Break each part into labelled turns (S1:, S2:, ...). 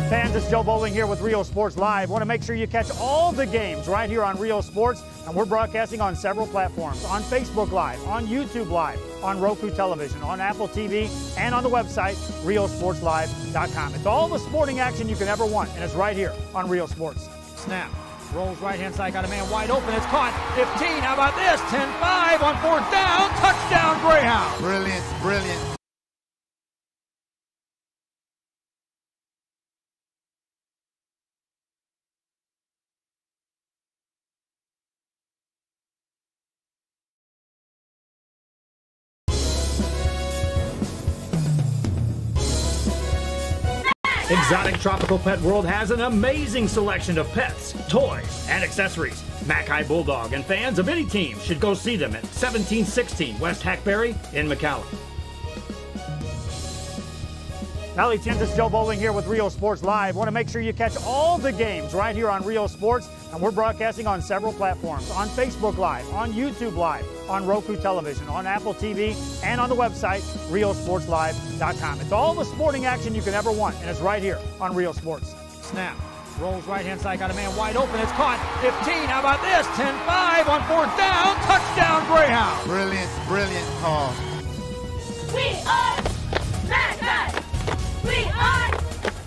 S1: Fans, it's Joe Bowling here with Rio Sports Live. Want to make sure you catch all the games right here on Rio Sports, and we're broadcasting on several platforms, on Facebook Live, on YouTube Live, on Roku Television, on Apple TV, and on the website, riosportslive.com. It's all the sporting action you can ever want, and it's right here on Rio Sports. Snap. Rolls right-hand side, got a man wide open. It's caught. 15. How about this? 10-5 on fourth down. Touchdown, Greyhound.
S2: Brilliant, brilliant.
S1: Exotic Tropical Pet World has an amazing selection of pets, toys, and accessories. Mackay Bulldog and fans of any team should go see them at 1716 West Hackberry in McAllen. Valley 10, this is Joe Bowling here with Rio Sports Live. Want to make sure you catch all the games right here on Rio Sports, and we're broadcasting on several platforms, on Facebook Live, on YouTube Live, on Roku Television, on Apple TV, and on the website, riosportslive.com. It's all the sporting action you can ever want, and it's right here on Rio Sports. Snap. Rolls right-hand side, got a man wide open. It's caught. 15. How about this? 10-5 on fourth down. Touchdown, Greyhound.
S2: Brilliant, brilliant call.
S3: We are Mackay. We are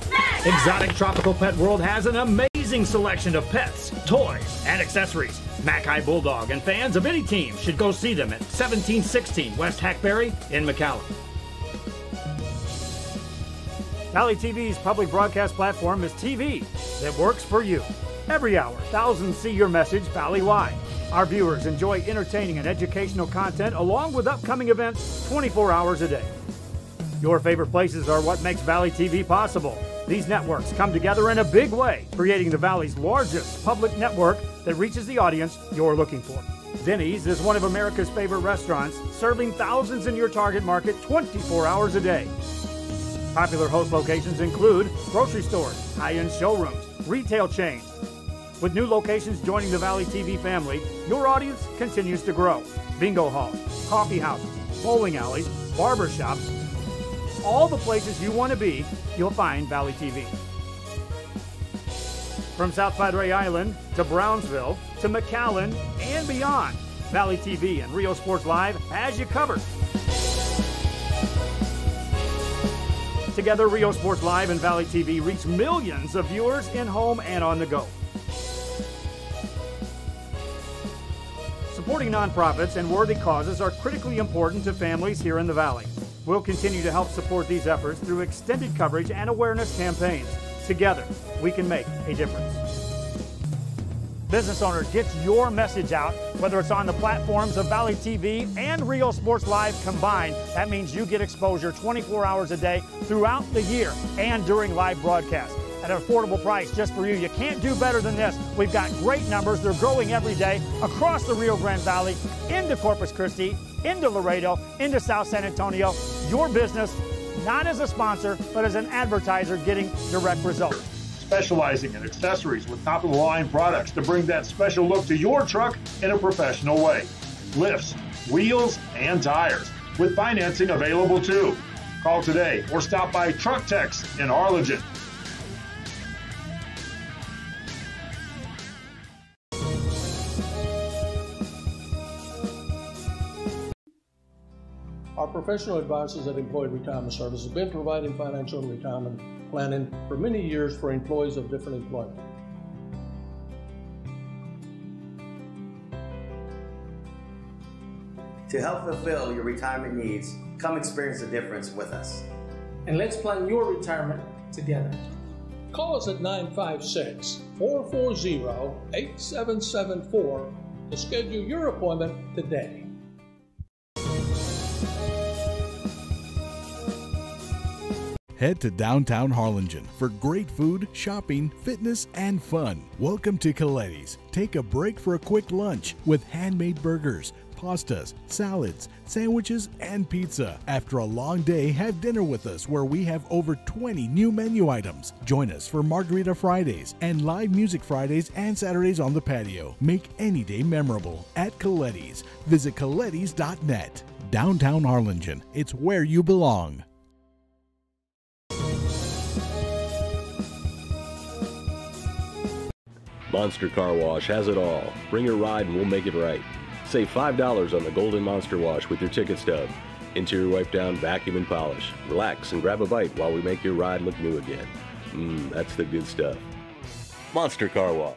S3: Mackay.
S1: Exotic Tropical Pet World has an amazing selection of pets, toys, and accessories. Mackay Bulldog and fans of any team should go see them at 1716 West Hackberry in McAllen. Valley TV's public broadcast platform is TV that works for you. Every hour, thousands see your message Valley-wide. Our viewers enjoy entertaining and educational content along with upcoming events 24 hours a day. Your favorite places are what makes Valley TV possible. These networks come together in a big way, creating the Valley's largest public network that reaches the audience you're looking for. Denny's is one of America's favorite restaurants, serving thousands in your target market 24 hours a day. Popular host locations include grocery stores, high-end showrooms, retail chains. With new locations joining the Valley TV family, your audience continues to grow. Bingo halls, coffee houses, bowling alleys, barber shops, all the places you want to be, you'll find Valley TV. From South Padre Island to Brownsville to McAllen and beyond, Valley TV and Rio Sports Live has you covered. Together, Rio Sports Live and Valley TV reach millions of viewers in home and on the go. Supporting nonprofits and worthy causes are critically important to families here in the Valley. We'll continue to help support these efforts through extended coverage and awareness campaigns. Together, we can make a difference. Business owner, get your message out, whether it's on the platforms of Valley TV and Rio Sports Live combined. That means you get exposure 24 hours a day throughout the year and during live broadcasts at an affordable price just for you. You can't do better than this. We've got great numbers. They're growing every day across the Rio Grande Valley, into Corpus Christi, into Laredo, into South San Antonio. Your business, not as a sponsor, but as an advertiser, getting direct results.
S4: Specializing in accessories with top-of-the-line products to bring that special look to your truck in a professional way. Lifts, wheels, and tires, with financing available too. Call today or stop by Truck Tex in Harlingen.
S5: Our professional advisors at Employee Retirement Services have been providing financial and retirement planning for many years for employees of different employment.
S6: To help fulfill your retirement needs, come experience the difference with us.
S7: And let's plan your retirement together.
S5: Call us at 956-440-8774 to schedule your appointment today.
S8: Head to downtown Harlingen for great food, shopping, fitness, and fun. Welcome to Coletti's. Take a break for a quick lunch with handmade burgers, pastas, salads, sandwiches, and pizza. After a long day, have dinner with us where we have over 20 new menu items. Join us for Margarita Fridays and live music Fridays and Saturdays on the patio. Make any day memorable at Coletti's. Visit colettis.net. Downtown Harlingen. It's where you belong.
S9: Monster Car Wash has it all. Bring your ride and we'll make it right. Save $5 on the Golden Monster Wash with your ticket stub. Interior wipe down, vacuum, and polish. Relax and grab a bite while we make your ride look new again. That's the good stuff. Monster Car Wash.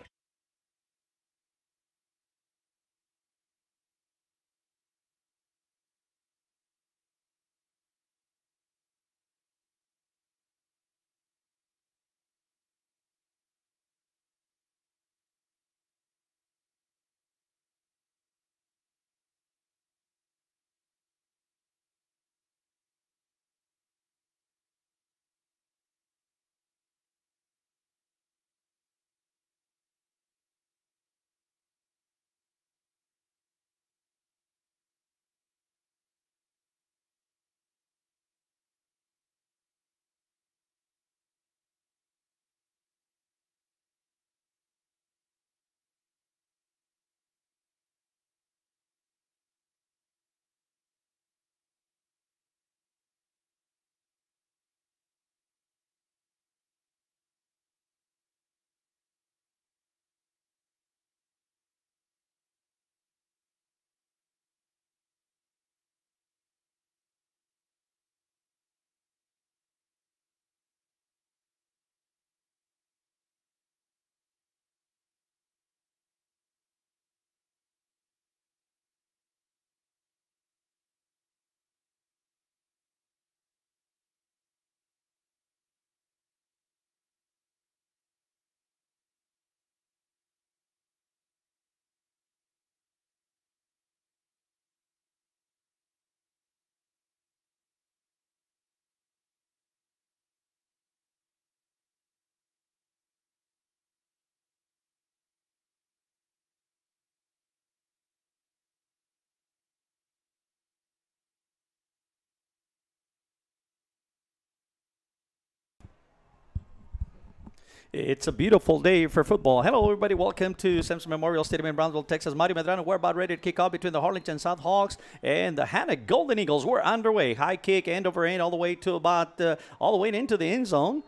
S10: It's a beautiful day for football. Hello, everybody. Welcome to Simpson Memorial Stadium in Brownsville, Texas. Mario Medrano, we're about ready to kick off between the Harlingen South Hawks and the Hanna Golden Eagles. We're underway. High kick, end over end, all the way to about, all the way into the end zone.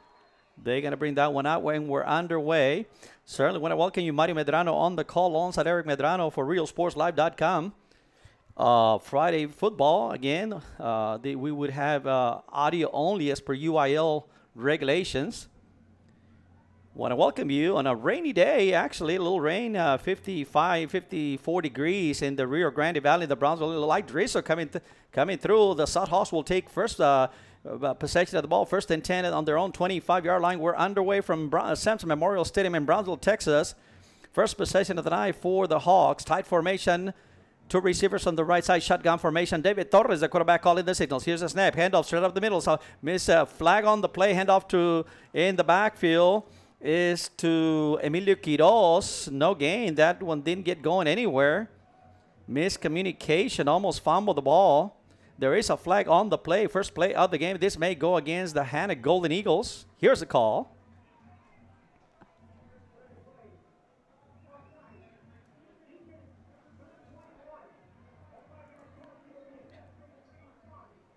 S10: They're going to bring that one out when we're underway. Certainly want to welcome you, Mario Medrano, on the call alongside Eric Medrano for RealSportsLive.com. Friday football, again, we would have audio only as per UIL regulations. Want to welcome you on a rainy day, actually, a little rain, 54 degrees in the Rio Grande Valley, the Brownsville. A little light drizzle coming through. The South Hawks will take first possession of the ball, 1st and 10 on their own 25-yard line. We're underway from Simpson Memorial Stadium in Brownsville, Texas. First possession of the night for the Hawks. Tight formation. Two receivers on the right side, shotgun formation. David Torres, the quarterback, calling the signals. Here's a snap, handoff straight up the middle. So miss flag on the play, handoff to in the backfield is to Emilio Quiroz. No gain. That one didn't get going anywhere. Miscommunication, almost fumbled the ball. There is a flag on the play. First play of the game. This may go against the Hanna Golden Eagles. Here's a call.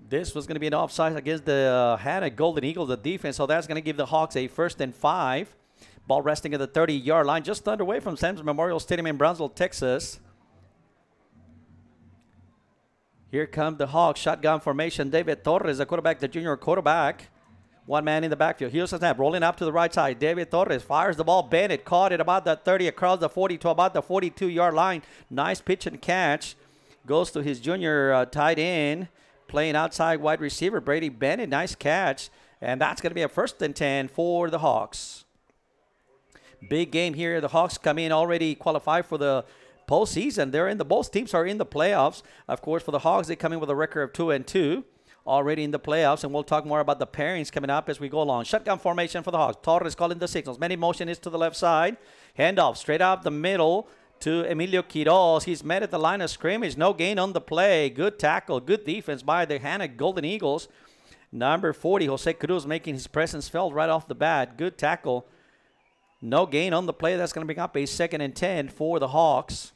S10: This was going to be an offside against the Hanna Golden Eagles, the defense. So that's going to give the Hawks a 1st and 5. Ball resting at the 30-yard line, just underway from Simpson Memorial Stadium in Brownsville, Texas. Here come the Hawks. Shotgun formation. David Torres, the quarterback, the junior quarterback. One man in the backfield. Here's the snap. Rolling up to the right side. David Torres fires the ball. Bennett caught it about the 30 across the 40 to about the 42-yard line. Nice pitch and catch. Goes to his junior tight end. Playing outside wide receiver, Brady Bennett. Nice catch. And that's going to be a 1st and 10 for the Hawks. Big game here. The Hawks come in already qualified for the postseason. Both teams are in the playoffs. Of course, for the Hawks, they come in with a record of 2-2. Already in the playoffs. And we'll talk more about the pairings coming up as we go along. Shotgun formation for the Hawks. Torres calling the signals. Man in motion is to the left side. Handoff straight out the middle to Emilio Quiroz. He's met at the line of scrimmage. No gain on the play. Good tackle. Good defense by the Hanna Golden Eagles. Number 40, Jose Cruz, making his presence felt right off the bat. Good tackle. No gain on the play. That's going to bring up a 2nd and 10 for the Hawks.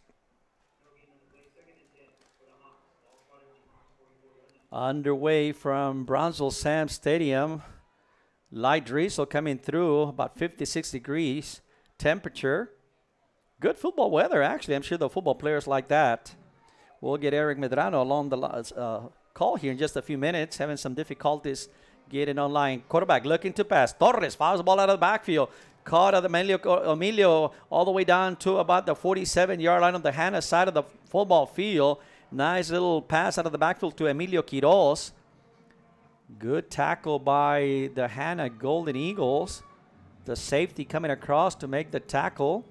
S10: Underway from Brownsville Sam Stadium. Light drizzle coming through, about 56 degrees temperature. Good football weather, actually. I'm sure the football players like that. We'll get Eric Medrano along the call here in just a few minutes, having some difficulties getting online. Quarterback looking to pass. Torres fires the ball out of the backfield. Caught at Emilio all the way down to about the 47-yard line on the Hanna side of the football field. Nice little pass out of the backfield to Emilio Quiroz. Good tackle by the Hanna Golden Eagles. The safety coming across to make the tackle.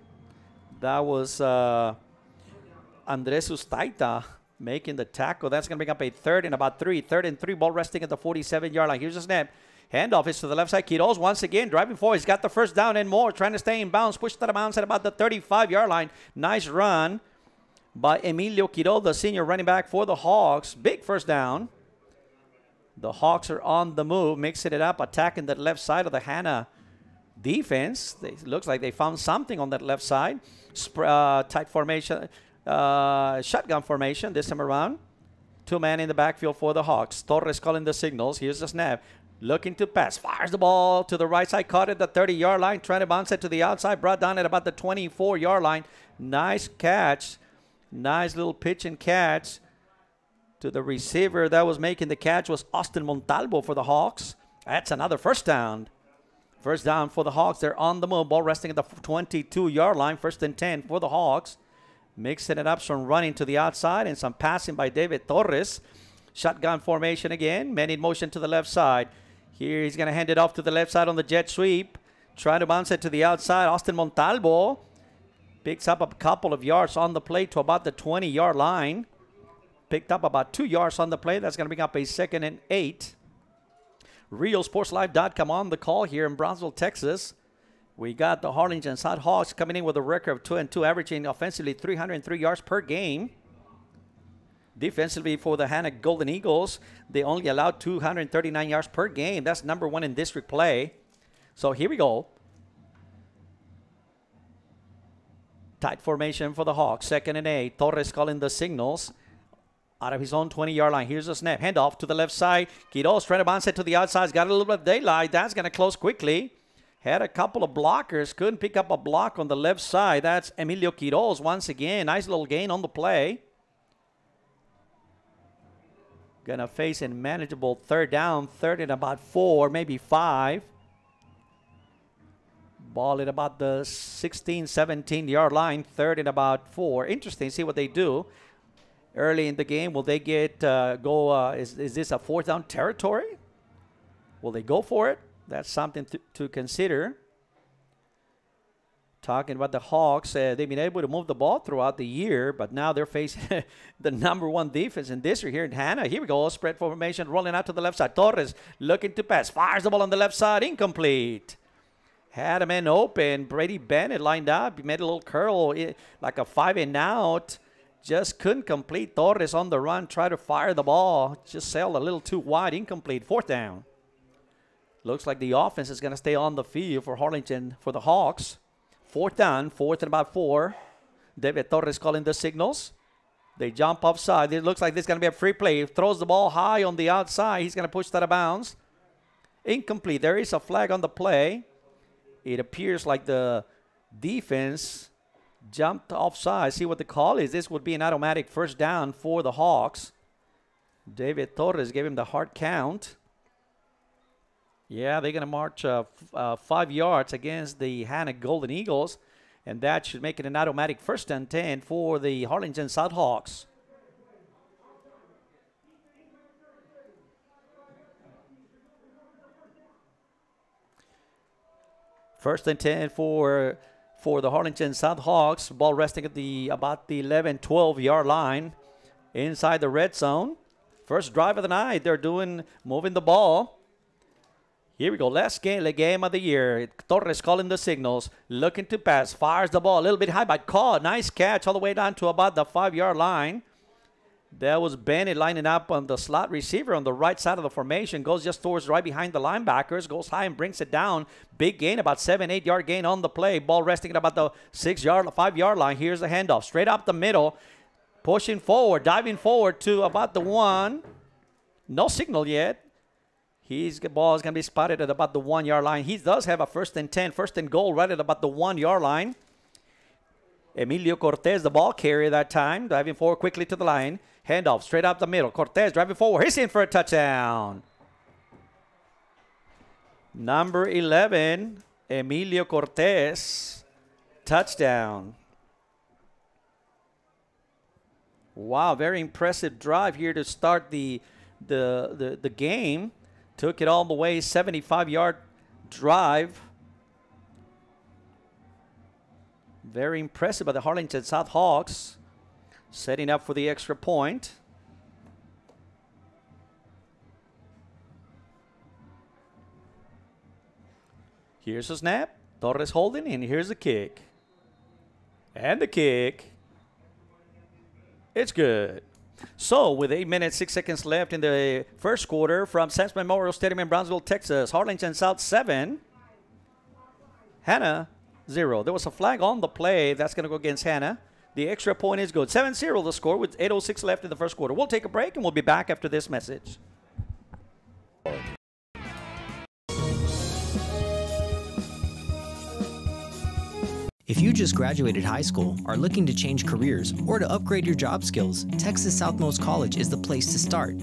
S10: That was Andres Ustaita making the tackle. That's going to bring up a third and about three. Third and three, ball resting at the 47-yard line. Here's the snap. Handoff is to the left side. Quiroz once again driving forward. He's got the first down and more. Trying to stay in bounds. Pushed out of bounds at about the 35-yard line. Nice run by Emilio Quiroz, the senior running back for the Hawks. Big first down. The Hawks are on the move, mixing it up, attacking the left side of the Hanna defense. It looks like they found something on that left side. Tight formation, shotgun formation this time around. Two-man in the backfield for the Hawks. Torres calling the signals. Here's the snap. Looking to pass. Fires the ball to the right side. Caught at the 30-yard line. Trying to bounce it to the outside. Brought down at about the 24-yard line. Nice catch. Nice little pitch and catch to the receiver that was making the catch was Austin Montalvo for the Hawks. That's another first down. First down for the Hawks. They're on the move. Ball resting at the 22-yard line. First and 10 for the Hawks. Mixing it up, some running to the outside and some passing by David Torres. Shotgun formation again. Man in motion to the left side. Here he's going to hand it off to the left side on the jet sweep. Trying to bounce it to the outside. Austin Montalvo picks up a couple of yards on the play to about the 20-yard line. Picked up about 2 yards on the play. That's going to bring up a 2nd and 8. RealSportsLive.com on the call here in Brownsville, Texas. We got the Harlingen South Hawks coming in with a record of 2-2, averaging offensively 303 yards per game. Defensively for the Hanna Golden Eagles, they only allowed 239 yards per game. That's number 1 in district play. So here we go. Tight formation for the Hawks. 2nd and 8. Torres calling the signals. Out of his own 20-yard line. Here's a snap. Handoff to the left side. Quiroz trying to bounce it to the outside. He's got a little bit of daylight. That's going to close quickly. Had a couple of blockers. Couldn't pick up a block on the left side. That's Emilio Quiroz once again. Nice little gain on the play. Going to face a manageable third down. Third and about 4, maybe 5. Ball at about the 16, 17-yard line. Third and about 4. Interesting. See what they do. Early in the game, will they get is this a 4th down territory? Will they go for it? That's something to consider. Talking about the Hawks, they've been able to move the ball throughout the year, but now they're facing the number 1 defense in district here in Hanna. Here we go, spread formation, rolling out to the left side. Torres looking to pass, fires the ball on the left side, incomplete. Had a man open. Brady Bennett lined up. He made a little curl, like a 5-and-out. Just couldn't complete. Torres on the run, tried to fire the ball. Just sailed a little too wide, incomplete. 4th down. Looks like the offense is going to stay on the field for Harlingen for the Hawks. 4th down, 4th and about 4. David Torres calling the signals. They jump offside. It looks like this is going to be a free play. Throws the ball high on the outside. He's going to push that out of bounds. Incomplete. There is a flag on the play. It appears like the defense jumped offside. See what the call is. This would be an automatic first down for the Hawks. David Torres gave him the hard count. Yeah, they're going to march 5 yards against the Hanna Golden Eagles, and that should make it an automatic 1st and 10 for the Harlingen South Hawks. First and 10 for the Harlingen South Hawks. Ball resting at about the 11, 12-yard line inside the red zone. First drive of the night. They're moving the ball. Here we go. Last game of the year. Torres calling the signals. Looking to pass. Fires the ball a little bit high, but caught. Nice catch all the way down to about the 5-yard line. That was Bennett lining up on the slot receiver on the right side of the formation. Goes just towards right behind the linebackers. Goes high and brings it down. Big gain, about 7, 8-yard gain on the play. Ball resting at about the 5-yard line. Here's the handoff. Straight up the middle. Pushing forward. Diving forward to about the 1. No signal yet. The ball is going to be spotted at about the 1-yard line. He does have a 1st and 10, 1st and goal right at about the 1-yard line. Emilio Cortez, the ball carrier that time, driving forward quickly to the line. Handoff straight up the middle. Cortez driving forward. He's in for a touchdown. Number 11, Emilio Cortez, touchdown. Wow, very impressive drive here to start the game. Took it all the way, 75-yard drive. Very impressive by the Harlingen South Hawks. Setting up for the extra point. Here's a snap. Torres holding, and here's the kick. And the kick. It's good. So, with 8 minutes, 6 seconds left in the first quarter from Sam's Memorial Stadium in Brownsville, Texas, Harlingen South 7, Hanna 0. There was a flag on the play. That's going to go against Hanna. The extra point is good. 7-0 the score with 8:06 left in the first quarter. We'll take a break, and we'll be back after this message.
S11: If you just graduated high school, are looking to change careers, or to upgrade your job skills, Texas Southmost College is the place to start.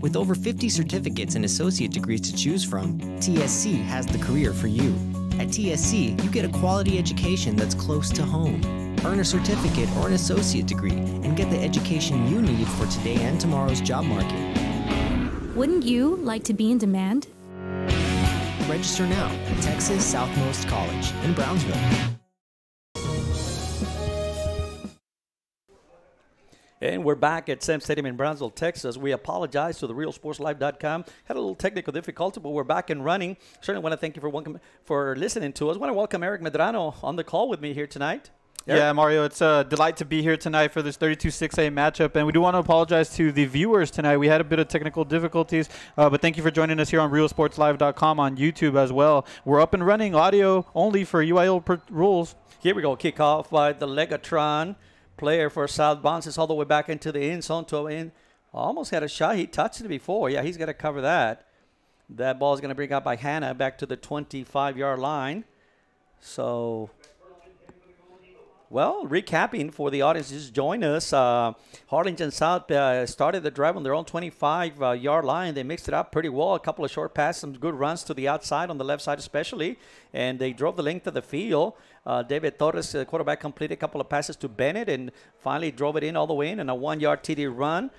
S11: With over 50 certificates and associate degrees to choose from, TSC has the career for you. At TSC, you get a quality education that's close to home. Earn a certificate or an associate degree and get the education you need for today and tomorrow's job market.
S12: Wouldn't you like to be in demand?
S11: Register now at Texas Southmost College in Brownsville.
S10: And we're back at Sam Stadium in Brownsville, Texas. We apologize to the RealSportsLive.com. Had a little technical difficulty, but we're back and running. Certainly want to thank you for listening to us. I want to welcome Eric Medrano on the call with me here tonight. Eric?
S13: Yeah, Mario, it's a delight to be here tonight for this 32-6A matchup. And we do want to apologize to the viewers tonight. We had a bit of technical difficulties, but thank you for joining us here on RealSportsLive.com on YouTube as well. We're up and running, audio only for UIL rules.
S10: Here we go. Kickoff by the Legatron. Player for South bounces all the way back into the end zone. Almost had a shot. He touched it before. Yeah, he's going to cover that. That ball is going to bring out by Hanna back to the 25-yard line. So, well, recapping for the audience just join us. Harlingen South started the drive on their own 25-yard line. They mixed it up pretty well. A couple of short passes, some good runs to the outside on the left side especially. And they drove the length of the field. David Torres, the quarterback, completed a couple of passes to Bennett and finally drove it in all the way in a 1-yard TD run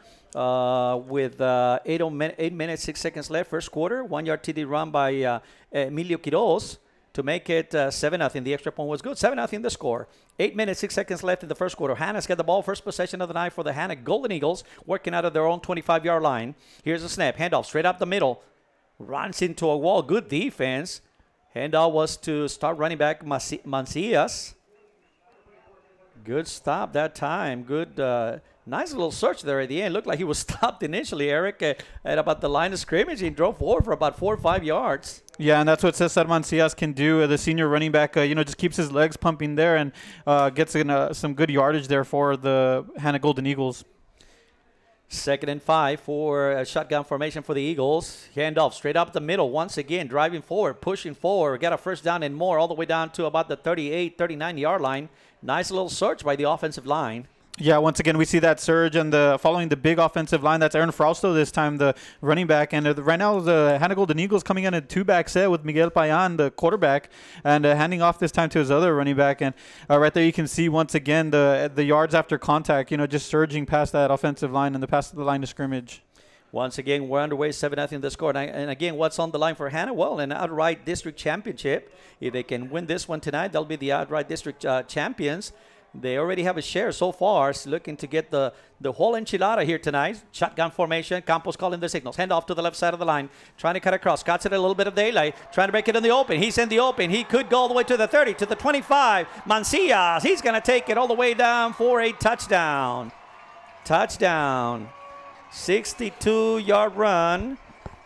S10: with 8 minutes, 6 seconds left, first quarter. 1-yard TD run by Emilio Quiroz to make it 7-0. The extra point was good. 7-0 the score. 8 minutes, 6 seconds left in the first quarter. Hanna's got the ball. First possession of the night for the Hanna Golden Eagles, working out of their own 25-yard line. Here's a snap. Handoff straight up the middle. Runs into a wall. Good defense. Handoff was to start running back Mancias. Good stop that time. Good, nice little search there at the end. Looked like he was stopped initially, Eric, at about the line of scrimmage. He drove forward for about 4 or 5 yards.
S13: Yeah, and that's what Cesar Mancias can do. The senior running back, just keeps his legs pumping there and gets some good yardage there for the Hanna Golden Eagles.
S10: 2nd and 5 for a shotgun formation for the Eagles. Handoff straight up the middle. Once again, driving forward, pushing forward. Got a first down and more all the way down to about the 38, 39-yard line. Nice little search by the offensive line.
S13: Yeah, once again, we see that surge and following the big offensive line. That's Aaron Frausto this time, the running back. And right now, the Hanna Golden Eagles coming in a 2-back set with Miguel Payan, the quarterback, and handing off this time to his other running back. And right there, you can see once again the yards after contact, just surging past that offensive line and past the line of scrimmage.
S10: Once again, we're underway, 7-0 the score. And again, what's on the line for Hanna? Well, an outright district championship. If they can win this one tonight, they'll be the outright district champions. They already have a share so far. So looking to get the whole enchilada here tonight. Shotgun formation. Campos calling the signals. Hand off to the left side of the line. Trying to cut across. Got it a little bit of daylight. Trying to break it in the open. He's in the open. He could go all the way to the 30, to the 25. Mancias. He's going to take it all the way down for a touchdown. Touchdown. 62-yard run.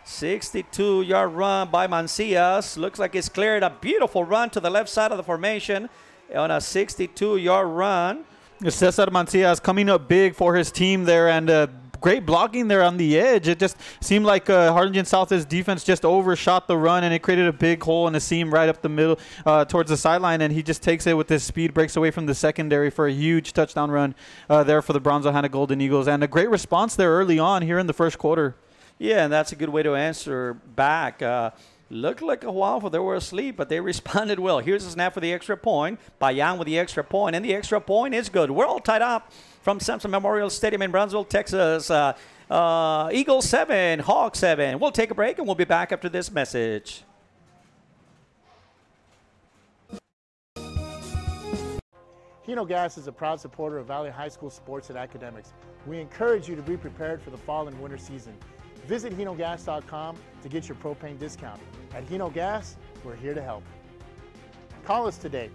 S10: 62-yard run by Mancias. Looks like it's cleared. A beautiful run to the left side of the formation on a 62-yard run.
S13: Cesar Mancias coming up big for his team there and Great blocking there on the edge. It just seemed like Harlingen South's defense just overshot the run, and it created a big hole in the seam right up the middle towards the sideline, and he just takes it with his speed, breaks away from the secondary for a huge touchdown run there for the Brownsville Hanna Golden Eagles. And a great response there early on here in the first quarter.
S10: Yeah, and that's a good way to answer back. Looked like a while for they were asleep, but they responded well. Here's a snap for the extra point. Bayan with the extra point, and the extra point is good. We're all tied up from Samson Memorial Stadium in Brownsville, Texas. Eagles 7, Hawks 7. We'll take a break, and we'll be back after this message.
S14: Hino Gas is a proud supporter of Valley High School sports and academics. We encourage you to be prepared for the fall and winter season. Visit hinogas.com to get your propane discount. At Hino Gas, we're here to help. Call us today.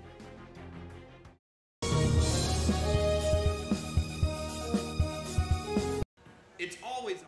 S15: It's always...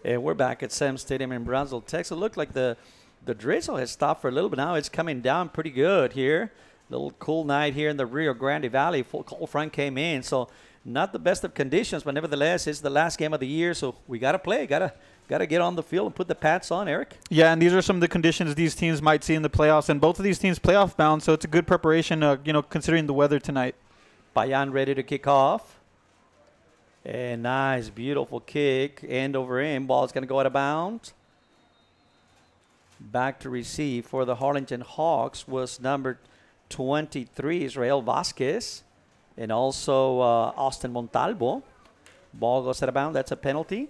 S10: And we're back at Sam Stadium in Brownsville, Texas. It looked like the drizzle has stopped for a little bit. Now it's coming down pretty good here. Little cool night here in the Rio Grande Valley. Full cold front came in, so not the best of conditions, but nevertheless, it's the last game of the year, so we got to play. Got to get on the field and put the pads on, Eric.
S13: Yeah, and these are some of the conditions these teams might see in the playoffs, and both of these teams playoff bound, so it's a good preparation, considering the weather tonight.
S10: Bayan ready to kick off. And nice, beautiful kick, end over end. Ball's going to go out of bounds. Back to receive for the Harlingen Hawks was number 23, Israel Vasquez, and also Austin Montalvo. Ball goes out of bounds. That's a penalty.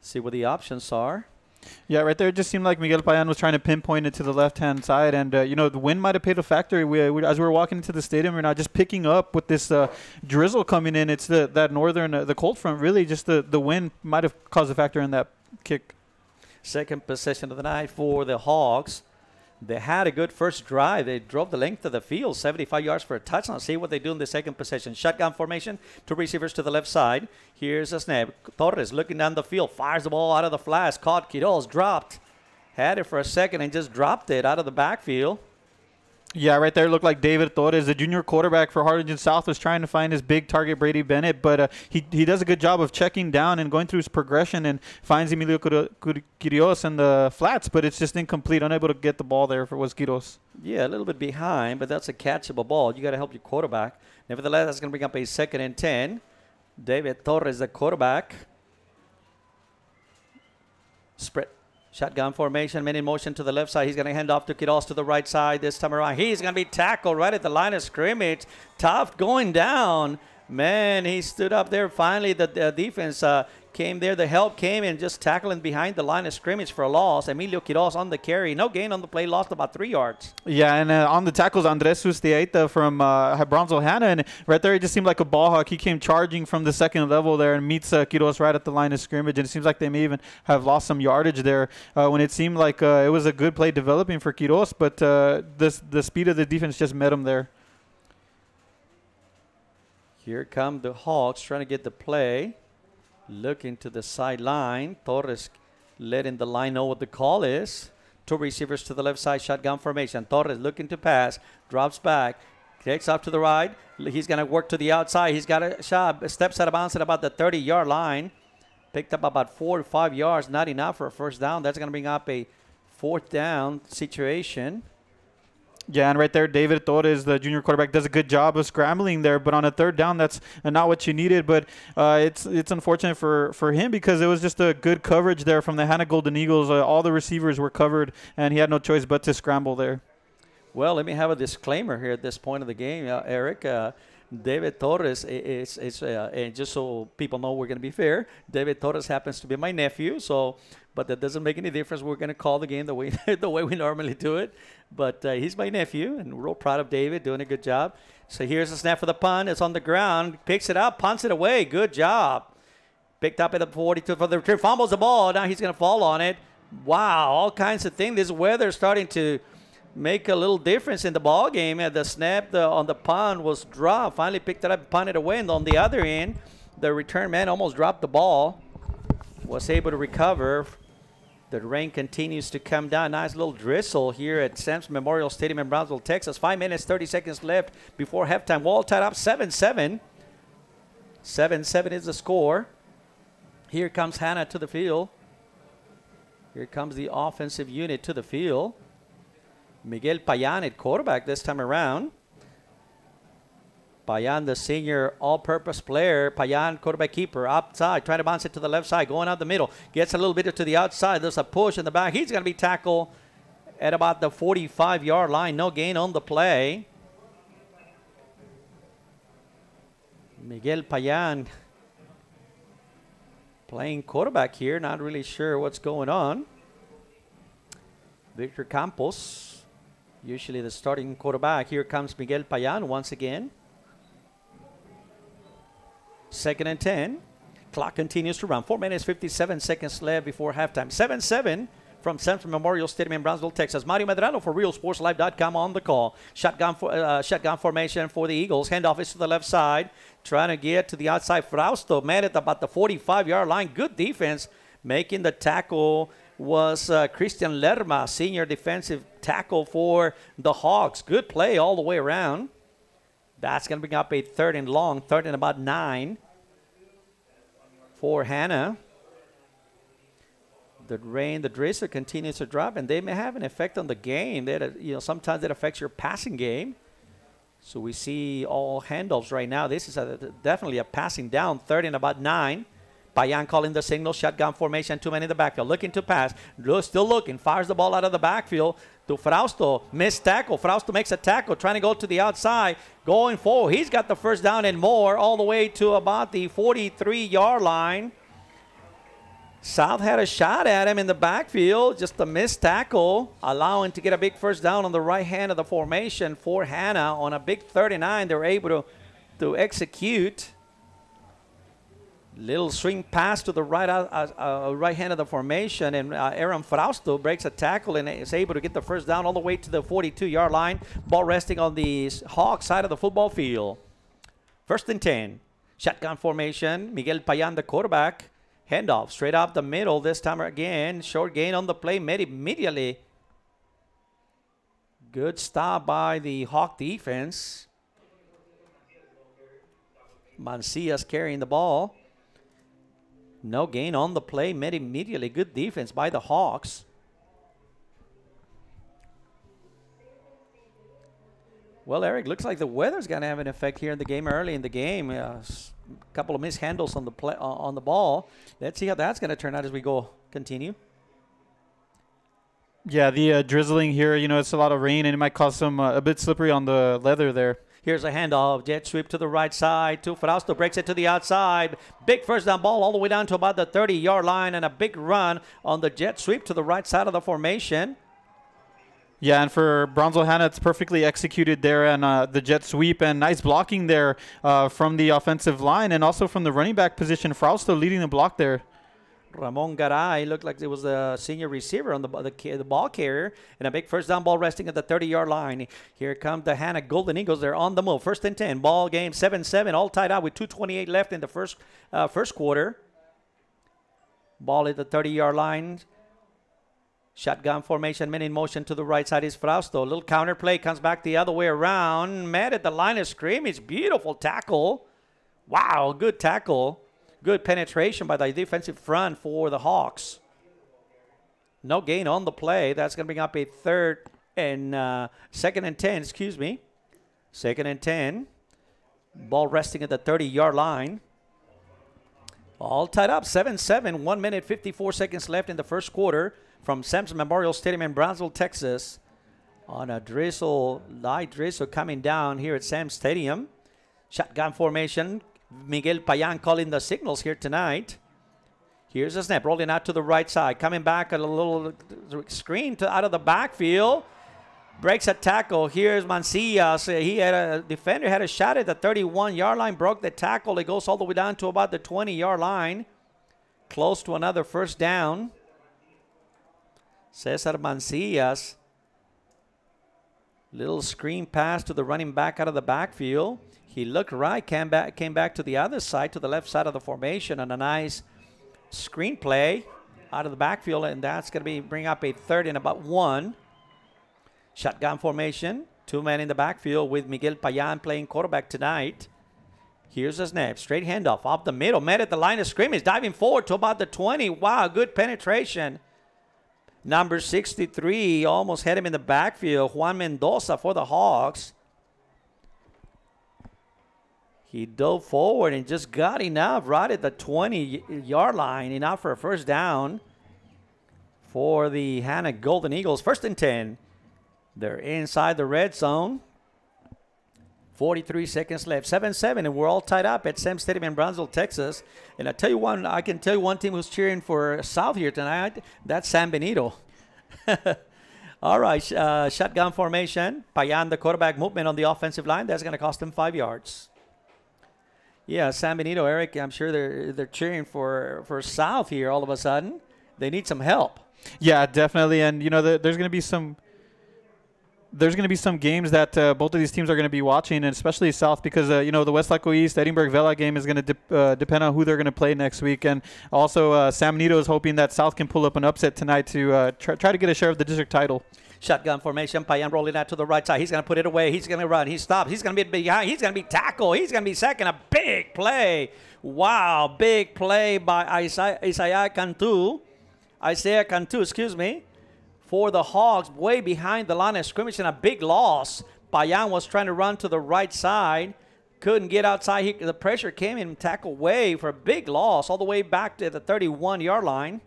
S10: See what the options are.
S13: Yeah, right there, it just seemed like Miguel Payan was trying to pinpoint it to the left-hand side. And, the wind might have played a factor. As we were walking into the stadium, we're not just picking up with this drizzle coming in. It's that northern, the cold front, really. Just the wind might have caused a factor in that kick.
S10: Second possession of the night for the Hawks. They had a good first drive. They drove the length of the field, 75 yards for a touchdown. See what they do in the second possession. Shotgun formation, two receivers to the left side. Here's a snap. Torres looking down the field, fires the ball out of the flash. Caught, Quiroz dropped. Had it for a second and just dropped it out of the backfield.
S13: Yeah, right there looked like David Torres, the junior quarterback for Harlingen South, was trying to find his big target, Brady Bennett, but he does a good job of checking down and going through his progression and finds Emilio Quiroz in the flats, but it's just incomplete, unable to get the ball there for Quiroz.
S10: Yeah, a little bit behind, but that's a catchable ball. You got to help your quarterback. Nevertheless, that's going to bring up a 2nd and 10. David Torres, the quarterback. Spread. Shotgun formation, men in motion to the left side. He's going to hand off to Quiroz to the right side this time around. He's going to be tackled right at the line of scrimmage. Tough going down. Man, he stood up there. Finally, the defense came there. The help came and just tackling behind the line of scrimmage for a loss. Emilio Quiroz on the carry. No gain on the play. Lost about 3 yards.
S13: Yeah, and on the tackles, Andres Sustiaita from Brownsville Hanna. And right there, it just seemed like a ball hawk. He came charging from the second level there and meets Quiroz right at the line of scrimmage. And it seems like they may even have lost some yardage there when it seemed like it was a good play developing for Quiroz. But the speed of the defense just met him there.
S10: Here come the Hawks trying to get the play. Looking to the sideline. Torres letting the line know what the call is. Two receivers to the left side, shotgun formation. Torres looking to pass, drops back, takes off to the right. He's going to work to the outside. He's got a shot, steps out of bounds at about the 30-yard line. Picked up about 4 or 5 yards, not enough for a first down. That's going to bring up a 4th down situation.
S13: Yeah, and right there, David Torres, the junior quarterback, does a good job of scrambling there. But on a 3rd down, that's not what you needed. But it's unfortunate for him because it was just a good coverage there from the Hanna Golden Eagles. All the receivers were covered, and he had no choice but to scramble there.
S10: Well, let me have a disclaimer here at this point of the game, Eric. David Torres is and just so people know we're going to be fair, David Torres happens to be my nephew, but that doesn't make any difference. We're going to call the game the way we normally do it. But he's my nephew, and we're real proud of David, doing a good job. So here's a snap for the punt. It's on the ground. Picks it up, punts it away. Good job. Picked up at the 42 for the return. Fumbles the ball. Now he's going to fall on it. Wow, all kinds of things. This weather starting to make a little difference in the ball game. And the snap on the punt was dropped. Finally picked it up and punted away. And on the other end, the return man almost dropped the ball. Was able to recover. The rain continues to come down. Nice little drizzle here at Sam's Memorial Stadium in Brownsville, Texas. 5 minutes, 30 seconds left before halftime. Wall tied up 7-7. 7-7 is the score. Here comes Hanna to the field. Here comes the offensive unit to the field. Miguel Payan at quarterback this time around. Payan, the senior all-purpose player. Payan, quarterback keeper, outside, trying to bounce it to the left side, going out the middle. Gets a little bit to the outside. There's a push in the back. He's going to be tackled at about the 45-yard line. No gain on the play. Miguel Payan playing quarterback here. Not really sure what's going on. Victor Campos, usually the starting quarterback. Here comes Miguel Payan once again. 2nd and 10. Clock continues to run. 4 minutes, 57 seconds left before halftime. 7-7 from Central Memorial Stadium in Brownsville, Texas. Mario Medrano for RealSportsLive.com on the call. Shotgun formation for the Eagles. Handoff is to the left side. Trying to get to the outside. Frausto met at about the 45-yard line. Good defense. Making the tackle was Christian Lerma, senior defensive tackle for the Hawks. Good play all the way around. That's going to bring up a 3rd and long, 3rd and about 9 for Hanna. The rain, the drizzle continues to drop, and they may have an effect on the game. That sometimes it affects your passing game. So we see all handoffs right now. This is definitely a passing down, 3rd and about 9. Payan calling the signal, shotgun formation, 2 men in the backfield, looking to pass, still looking, fires the ball out of the backfield to Frausto, missed tackle. Frausto makes a tackle, trying to go to the outside, going forward. He's got the first down and more, all the way to about the 43-yard line. South had a shot at him in the backfield, just a missed tackle, allowing to get a big first down on the right hand of the formation for Hanna on a big 39. They were able to execute. Little swing pass to the right hand of the formation, and Aaron Frausto breaks a tackle and is able to get the first down all the way to the 42-yard line. Ball resting on the Hawk side of the football field. 1st and 10. Shotgun formation. Miguel Payan, the quarterback. Handoff straight up the middle this time again. Short gain on the play made immediately. Good stop by the Hawk defense. Mancias carrying the ball. No gain on the play, made immediately. Good defense by the Hawks. Well, Eric, looks like the weather's going to have an effect here in the game early in the game. A couple of mishandles on the on the ball. Let's see how that's going to turn out as we continue.
S13: Yeah, the drizzling here, it's a lot of rain, and it might cause some a bit slippery on the leather there.
S10: Here's a handoff. Jet sweep to the right side. Frausto breaks it to the outside. Big first down ball all the way down to about the 30-yard line, and a big run on the jet sweep to the right side of the formation.
S13: Yeah, and for Brownsville Hanna, it's perfectly executed there, and the jet sweep, and nice blocking there from the offensive line, and also from the running back position. Frausto leading the block there.
S10: Ramon Garay looked like it was the senior receiver on the ball carrier, and a big first down ball resting at the 30-yard line. Here come the Hanna Golden Eagles. They're on the move. 1st and 10. Ball game 7-7, all tied out with 2:28 left in the first quarter. Ball at the 30-yard line. Shotgun formation, men in motion to the right side is Frausto. A little counter play, comes back the other way around. Met at the line of scrimmage. Beautiful tackle. Wow, good tackle. Good penetration by the defensive front for the Hawks. No gain on the play. That's going to bring up a 2nd and 10, excuse me. 2nd and 10. Ball resting at the 30-yard line. All tied up, 7-7. 1 minute, 54 seconds left in the first quarter from Sam's Memorial Stadium in Brownsville, Texas. On a light drizzle coming down here at Sam's Stadium. Shotgun formation. Miguel Payan calling the signals here tonight. Here's a snap, rolling out to the right side. Coming back a little screen out of the backfield. Breaks a tackle. Here's Mancias. A defender had a shot at the 31-yard line. Broke the tackle. It goes all the way down to about the 20-yard line. Close to another first down. Cesar Mancias Little screen pass to the running back out of the backfield. He looked right, came back to the other side, to the left side of the formation, and a nice screen play out of the backfield, and that's going to bring up a 3rd and about 1. Shotgun formation, 2 men in the backfield with Miguel Payan playing quarterback tonight. Here's a snap, straight handoff up the middle, met at the line of scrimmage, diving forward to about the 20. Wow, good penetration. Number 63 almost had him in the backfield. Juan Mendoza for the Hawks. He dove forward and just got enough right at the 20-yard line. Enough for a first down for the Hanna Golden Eagles. 1st and 10. They're inside the red zone. 43 seconds left. 7-7, and we're all tied up at Sam Stadium in Brownsville, Texas. And I can tell you one team who's cheering for South here tonight. That's San Benito. All right, shotgun formation. Payan, the quarterback, movement on the offensive line. That's going to cost him 5 yards. Yeah, San Benito, Eric, I'm sure they're cheering for South here all of a sudden. They need some help.
S13: Yeah, definitely. And, you know, there's going to be some games that both of these teams are going to be watching, and especially South, because, you know, the Westlake East Edinburgh Vela game is going to depend on who they're going to play next week. And also San Benito is hoping that South can pull up an upset tonight to try to get a share of the district title.
S10: Shotgun formation. Payan rolling out to the right side. He's going to put it away. He's going to run. He stops. He's going to be behind. He's going to be tackled. He's going to be second. A big play. Wow. Big play by Isaiah Cantu, excuse me, for the Hogs, way behind the line of scrimmage, and a big loss. Payan was trying to run to the right side. Couldn't get outside. The pressure came in and tackled way for a big loss all the way back to the 31-yard line.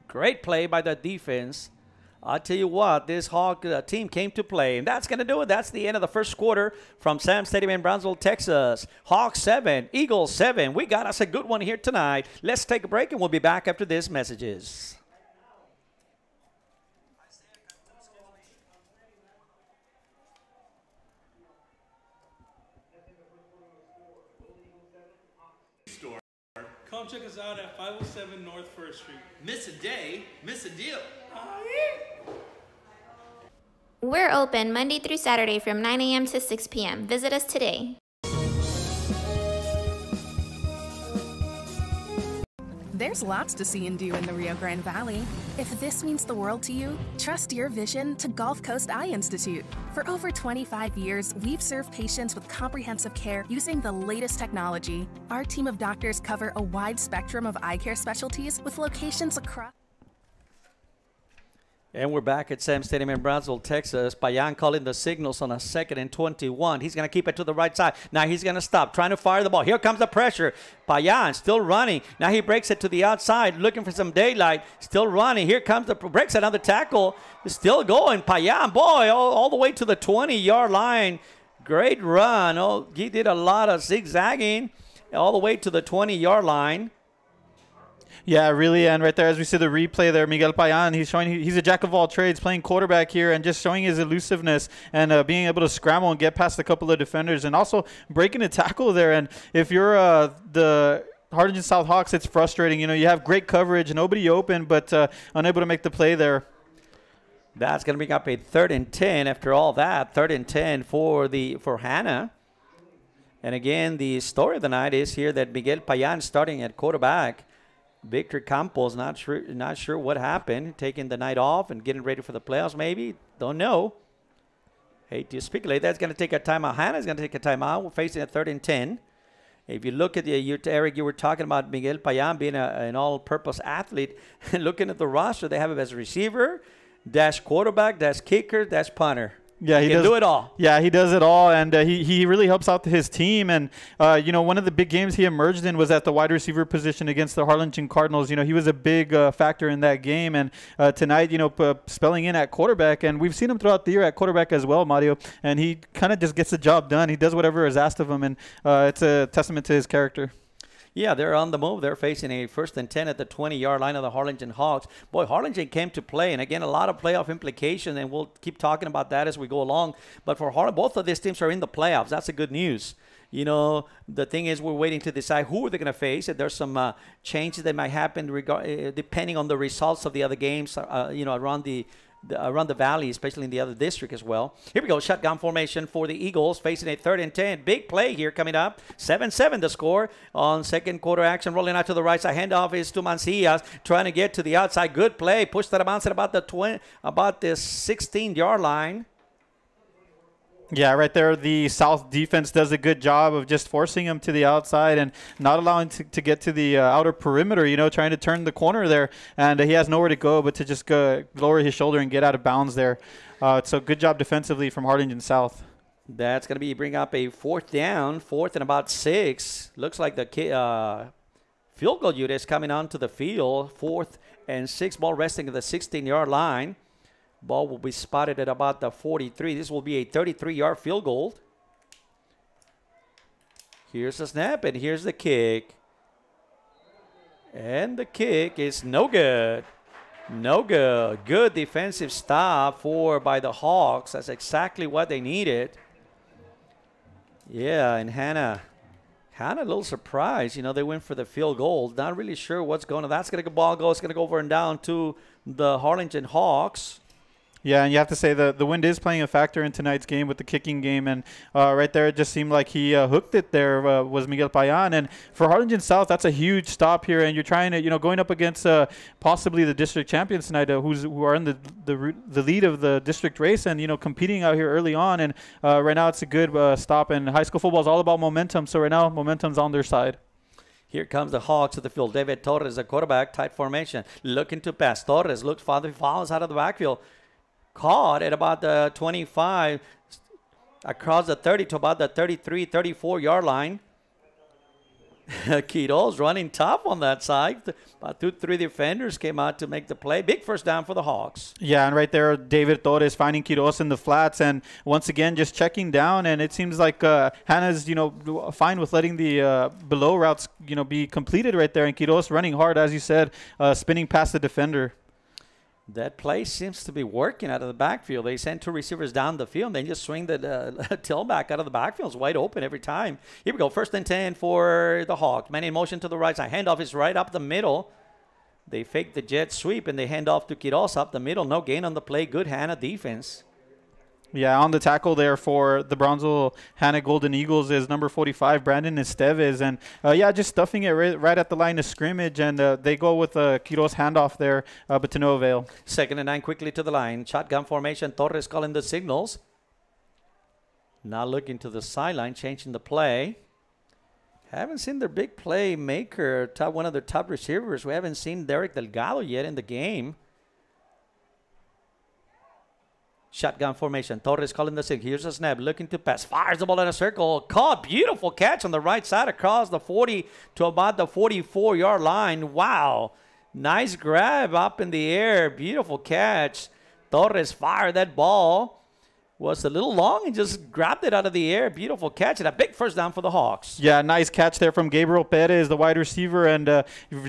S10: Great play by the defense. I'll tell you what, this Hog team came to play, and that's going to do it. That's the end of the first quarter from Sam Stadium in Brownsville, Texas. Hogs 7, Eagles 7. We got us a good one here tonight. Let's take a break, and we'll be back after these messages.
S15: Come check us out at 507 North 1st Street.
S16: Miss a day, miss a deal.
S17: We're open Monday through Saturday from 9 a.m. to 6 p.m. Visit us today.
S18: There's lots to see and do in the Rio Grande Valley. If this means the world to you, trust your vision to Gulf Coast Eye Institute. For over 25 years, we've served patients with comprehensive care using the latest technology. Our team of doctors cover a wide spectrum of eye care specialties with locations across.
S10: And we're back at Sam Stadium in Brownsville, Texas. Payan calling the signals on a 2nd and 21. He's going to keep it to the right side. Now he's going to stop, trying to fire the ball. Here comes the pressure. Payan still running. Now he breaks it to the outside, looking for some daylight. Still running. Here comes breaks another tackle. Still going. Payan, boy, all the way to the 20-yard line. Great run. Oh, he did a lot of zigzagging all the way to the 20-yard line.
S13: Yeah, really, and right there, as we see the replay there, Miguel Payan, he's showing he's a jack of all trades, playing quarterback here, and just showing his elusiveness and being able to scramble and get past a couple of defenders, and also breaking a tackle there. And if you're the Harlingen South Hawks, it's frustrating. You know, you have great coverage, nobody open, but unable to make the play there.
S10: That's going to bring up a 3rd and 10 after all that. 3rd and 10 for Hanna. And again, the story of the night is here that Miguel Payan starting at quarterback. Victor Campos, not sure what happened, taking the night off and getting ready for the playoffs maybe. Don't know. Hate to speculate. That's going to take a timeout. Hanna's going to take a timeout. We're facing a 3rd and 10. If you look at Eric, you were talking about Miguel Payan being an all-purpose athlete. Looking at the roster, they have him as a receiver, dash quarterback, dash kicker, dash punter.
S13: Yeah, he
S10: can do it all.
S13: Yeah, he does it all, and he really helps out his team. And you know, one of the big games he emerged in was at the wide receiver position against the Harlingen Cardinals. You know, he was a big factor in that game. And tonight, you know, spelling in at quarterback, and we've seen him throughout the year at quarterback as well, Mario. And he kind of just gets the job done. He does whatever is asked of him, and it's a testament to his character.
S10: Yeah, they're on the move. They're facing a 1st and 10 at the 20-yard line of the Harlingen Hawks. Boy, Harlingen came to play, and again, a lot of playoff implications, and we'll keep talking about that as we go along. But for Harlingen, both of these teams are in the playoffs. That's the good news. You know, the thing is we're waiting to decide who they're going to face. There's some changes that might happen depending on the results of the other games, you know, around the around the valley, especially in the other district as well. Here we go, shotgun formation for the Eagles, facing a 3rd and 10. Big play here coming up. 7-7 the score on second quarter action. Rolling out to the right side. Handoff is to Mancias, trying to get to the outside. Good play. Pushed that bounce at about the 16-yard line.
S13: Yeah, right there, the South defense does a good job of just forcing him to the outside and not allowing to get to the outer perimeter, trying to turn the corner there. And he has nowhere to go but to just go lower his shoulder and get out of bounds there. So good job defensively from Harlingen South.
S10: That's going to bring up a 4th down, 4th and about 6. Looks like the field goal unit is coming onto the field. 4th and 6, ball resting at the 16-yard line. Ball will be spotted at about the 43. This will be a 33-yard field goal. Here's the snap, and here's the kick. And the kick is no good. No good. Good defensive stop by the Hawks. That's exactly what they needed. Yeah, and Hanna a little surprised. They went for the field goal. Not really sure what's going on. That's going to ball go. It's going to go over and down to the Harlingen Hawks.
S13: Yeah, and you have to say the wind is playing a factor in tonight's game with the kicking game. And right there, it just seemed like he hooked it there, was Miguel Payan. And for Harlingen South, that's a huge stop here. And you're trying to, going up against possibly the district champions tonight, who are in the lead of the district race and, competing out here early on. And right now, it's a good stop. And high school football is all about momentum. So right now, momentum's on their side.
S10: Here comes the Hawks to the field. David Torres, the quarterback, tight formation. Looking to pass. Torres looks follows out of the backfield. Caught at about the 25, across the 30 to about the 33, 34-yard line. Quiroz running tough on that side. About 2-3 defenders came out to make the play. Big first down for the Hawks.
S13: Yeah, and right there, David Torres finding Quiroz in the flats, and once again just checking down. And it seems like Hanna's fine with letting the below routes be completed right there, and Quiroz running hard, as you said, spinning past the defender.
S10: That play seems to be working out of the backfield. They send 2 receivers down the field. They just swing the tailback out of the backfield. It's wide open every time. Here we go. 1st and 10 for the Hawks. Man in motion to the right side. Handoff is right up the middle. They fake the jet sweep, and they hand off to Quiroz up the middle. No gain on the play. Good Hanna defense.
S13: Yeah, on the tackle there for the Brownsville Hanna Golden Eagles is number 45, Brandon Esteves. And, just stuffing it right at the line of scrimmage. And they go with a Quiroz handoff there, but to no avail.
S10: 2nd and 9 quickly to the line. Shotgun formation. Torres calling the signals. Now looking to the sideline, changing the play. Haven't seen their big play maker, one of their top receivers. We haven't seen Derek Delgado yet in the game. Shotgun formation. Torres calling the signal. Here's a snap. Looking to pass. Fires the ball in a circle. Caught. Beautiful catch on the right side across the 40 to about the 44-yard line. Wow. Nice grab up in the air. Beautiful catch. Torres fired that ball. Was a little long and just grabbed it out of the air. Beautiful catch and a big first down for the Hawks.
S13: Yeah, nice catch there from Gabriel Perez, the wide receiver, and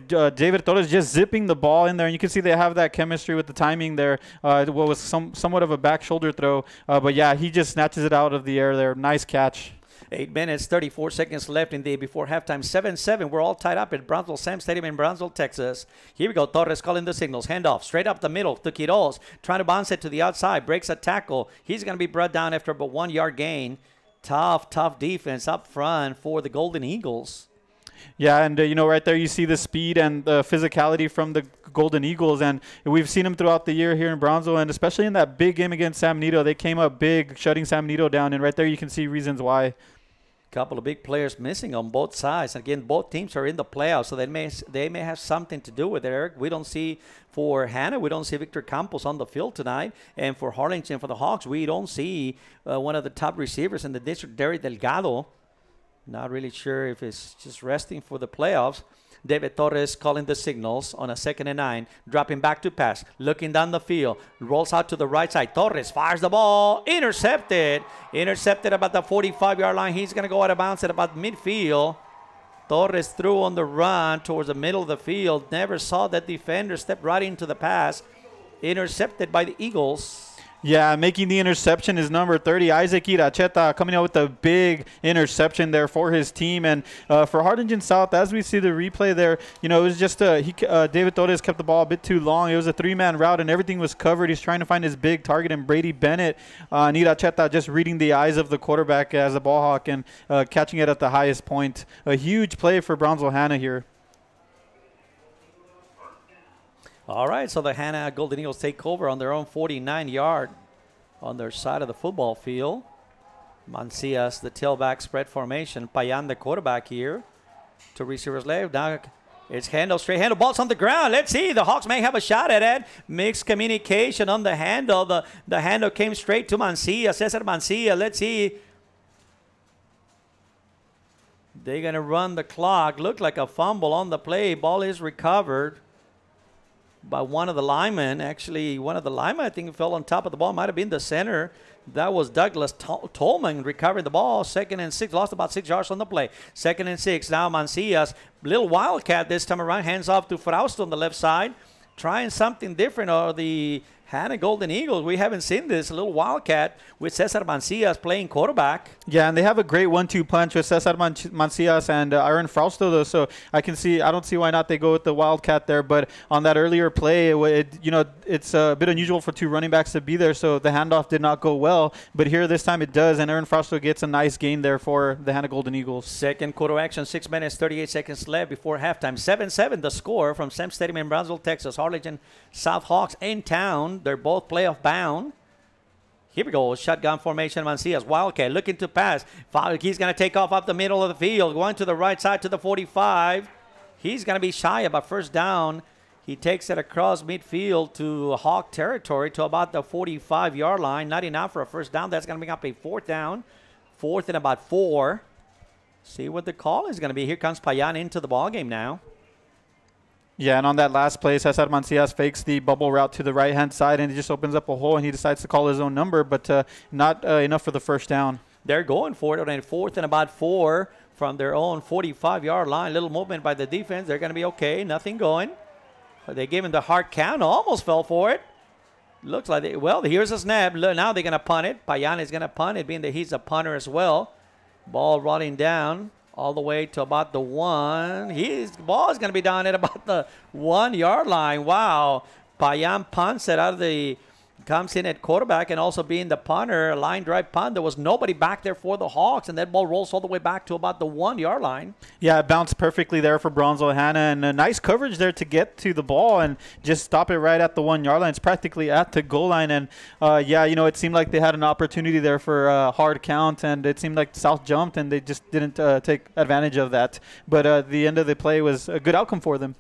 S13: David Torres just zipping the ball in there. And you can see they have that chemistry with the timing there. What was somewhat of a back shoulder throw, but yeah, he just snatches it out of the air there. Nice catch.
S10: 8 minutes, 34 seconds left in the before halftime. 7-7. We're all tied up at Brownsville Sam Stadium in Brownsville, Texas. Here we go. Torres calling the signals. Handoff straight up the middle to Quiroz. Trying to bounce it to the outside. Breaks a tackle. He's going to be brought down after about 1 yard gain. Tough defense up front for the Golden Eagles.
S13: Yeah, and, right there you see the speed and the physicality from the Golden Eagles, and we've seen them throughout the year here in Brownsville, and especially in that big game against San Benito. They came up big, shutting San Benito down, and right there you can see reasons why.
S10: Couple of big players missing on both sides. Again, both teams are in the playoffs, so they may have something to do with it, Eric. We don't see, for Hanna, we don't see Victor Campos on the field tonight. And for Harlingen, for the Hawks, we don't see one of the top receivers in the district, Derek Delgado. Not really sure if it's just resting for the playoffs. David Torres calling the signals on a 2nd and 9. Dropping back to pass. Looking down the field. Rolls out to the right side. Torres fires the ball. Intercepted. Intercepted about the 45-yard line. He's going to go out of bounds at about midfield. Torres threw on the run towards the middle of the field. Never saw that defender step right into the pass. Intercepted by the Eagles.
S13: Yeah, making the interception is number 30, Isaac Iracheta, coming out with a big interception there for his team. And for Harlingen South, as we see the replay there, it was just David Torres kept the ball a bit too long. It was a 3-man route, and everything was covered. He's trying to find his big target, and Brady Bennett and Iracheta just reading the eyes of the quarterback as a ball hawk and catching it at the highest point. A huge play for Brownsville Hanna here.
S10: All right, so the Hanna Golden Eagles take over on their own 49-yard on their side of the football field. Mancias, the tailback spread formation. Payan, the quarterback here. To receivers left. Now it's handle, straight handle. Ball's on the ground. Let's see. The Hawks may have a shot at it. Mixed communication on the handle. The handle came straight to Mancias. Cesar Mancias. Let's see. They're going to run the clock. Looked like a fumble on the play. Ball is recovered by one of the linemen. Actually, one of the linemen, I think, fell on top of the ball. Might have been the center. That was Douglas Tolman recovering the ball. 2nd and 6. Lost about 6 yards on the play. 2nd and 6. Now Mancias. Little wildcat this time around. Hands off to Frausto on the left side. Trying something different. Or the Hanna Golden Eagles, we haven't seen this. A little wildcat with Cesar Mancias playing quarterback.
S13: Yeah, and they have a great 1-2 punch with Cesar Mancias and Aaron Frausto, though. So I don't see why not they go with the wildcat there. But on that earlier play, it's a bit unusual for two running backs to be there, so the handoff did not go well. But here this time it does, and Aaron Frausto gets a nice gain there for the Hanna Golden Eagles.
S10: Second quarter action, 6 minutes, 38 seconds left before halftime. 7-7 the score from Sam Stadium in Brownsville, Texas. Harlingen South Hawks in town. They're both playoff bound. Here we go. Shotgun formation. Mancias. Wildcat looking to pass. He's going to take off up the middle of the field. Going to the right side to the 45. He's going to be shy of a first down. He takes it across midfield to Hawk territory to about the 45-yard line. Not enough for a first down. That's going to bring up a 4th down. 4th and about 4. See what the call is going to be. Here comes Payan into the ballgame now.
S13: Yeah, and on that last play, Cesar Mancias fakes the bubble route to the right-hand side, and he just opens up a hole, and he decides to call his own number, but not enough for the first down.
S10: They're going for it on a 4th and about 4 from their own 45-yard line. Little movement by the defense. They're going to be okay. Nothing going. They gave him the hard count. Almost fell for it. Looks like here's a snap. Now they're going to punt it. Payan is going to punt it, being that he's a punter as well. Ball rolling down all the way to about the 1. The ball is going to be down at about the 1-yard line. Wow. Payan punts it out of comes in at quarterback and also being the punter, a line drive punt. There was nobody back there for the Hawks, and that ball rolls all the way back to about the 1-yard line. Yeah,
S13: it bounced perfectly there for Brownsville Hanna, and a nice coverage there to get to the ball and just stop it right at the 1-yard line. It's practically at the goal line, and it seemed like they had an opportunity there for a hard count, and it seemed like South jumped, and they just didn't take advantage of that. But the end of the play was a good outcome for them.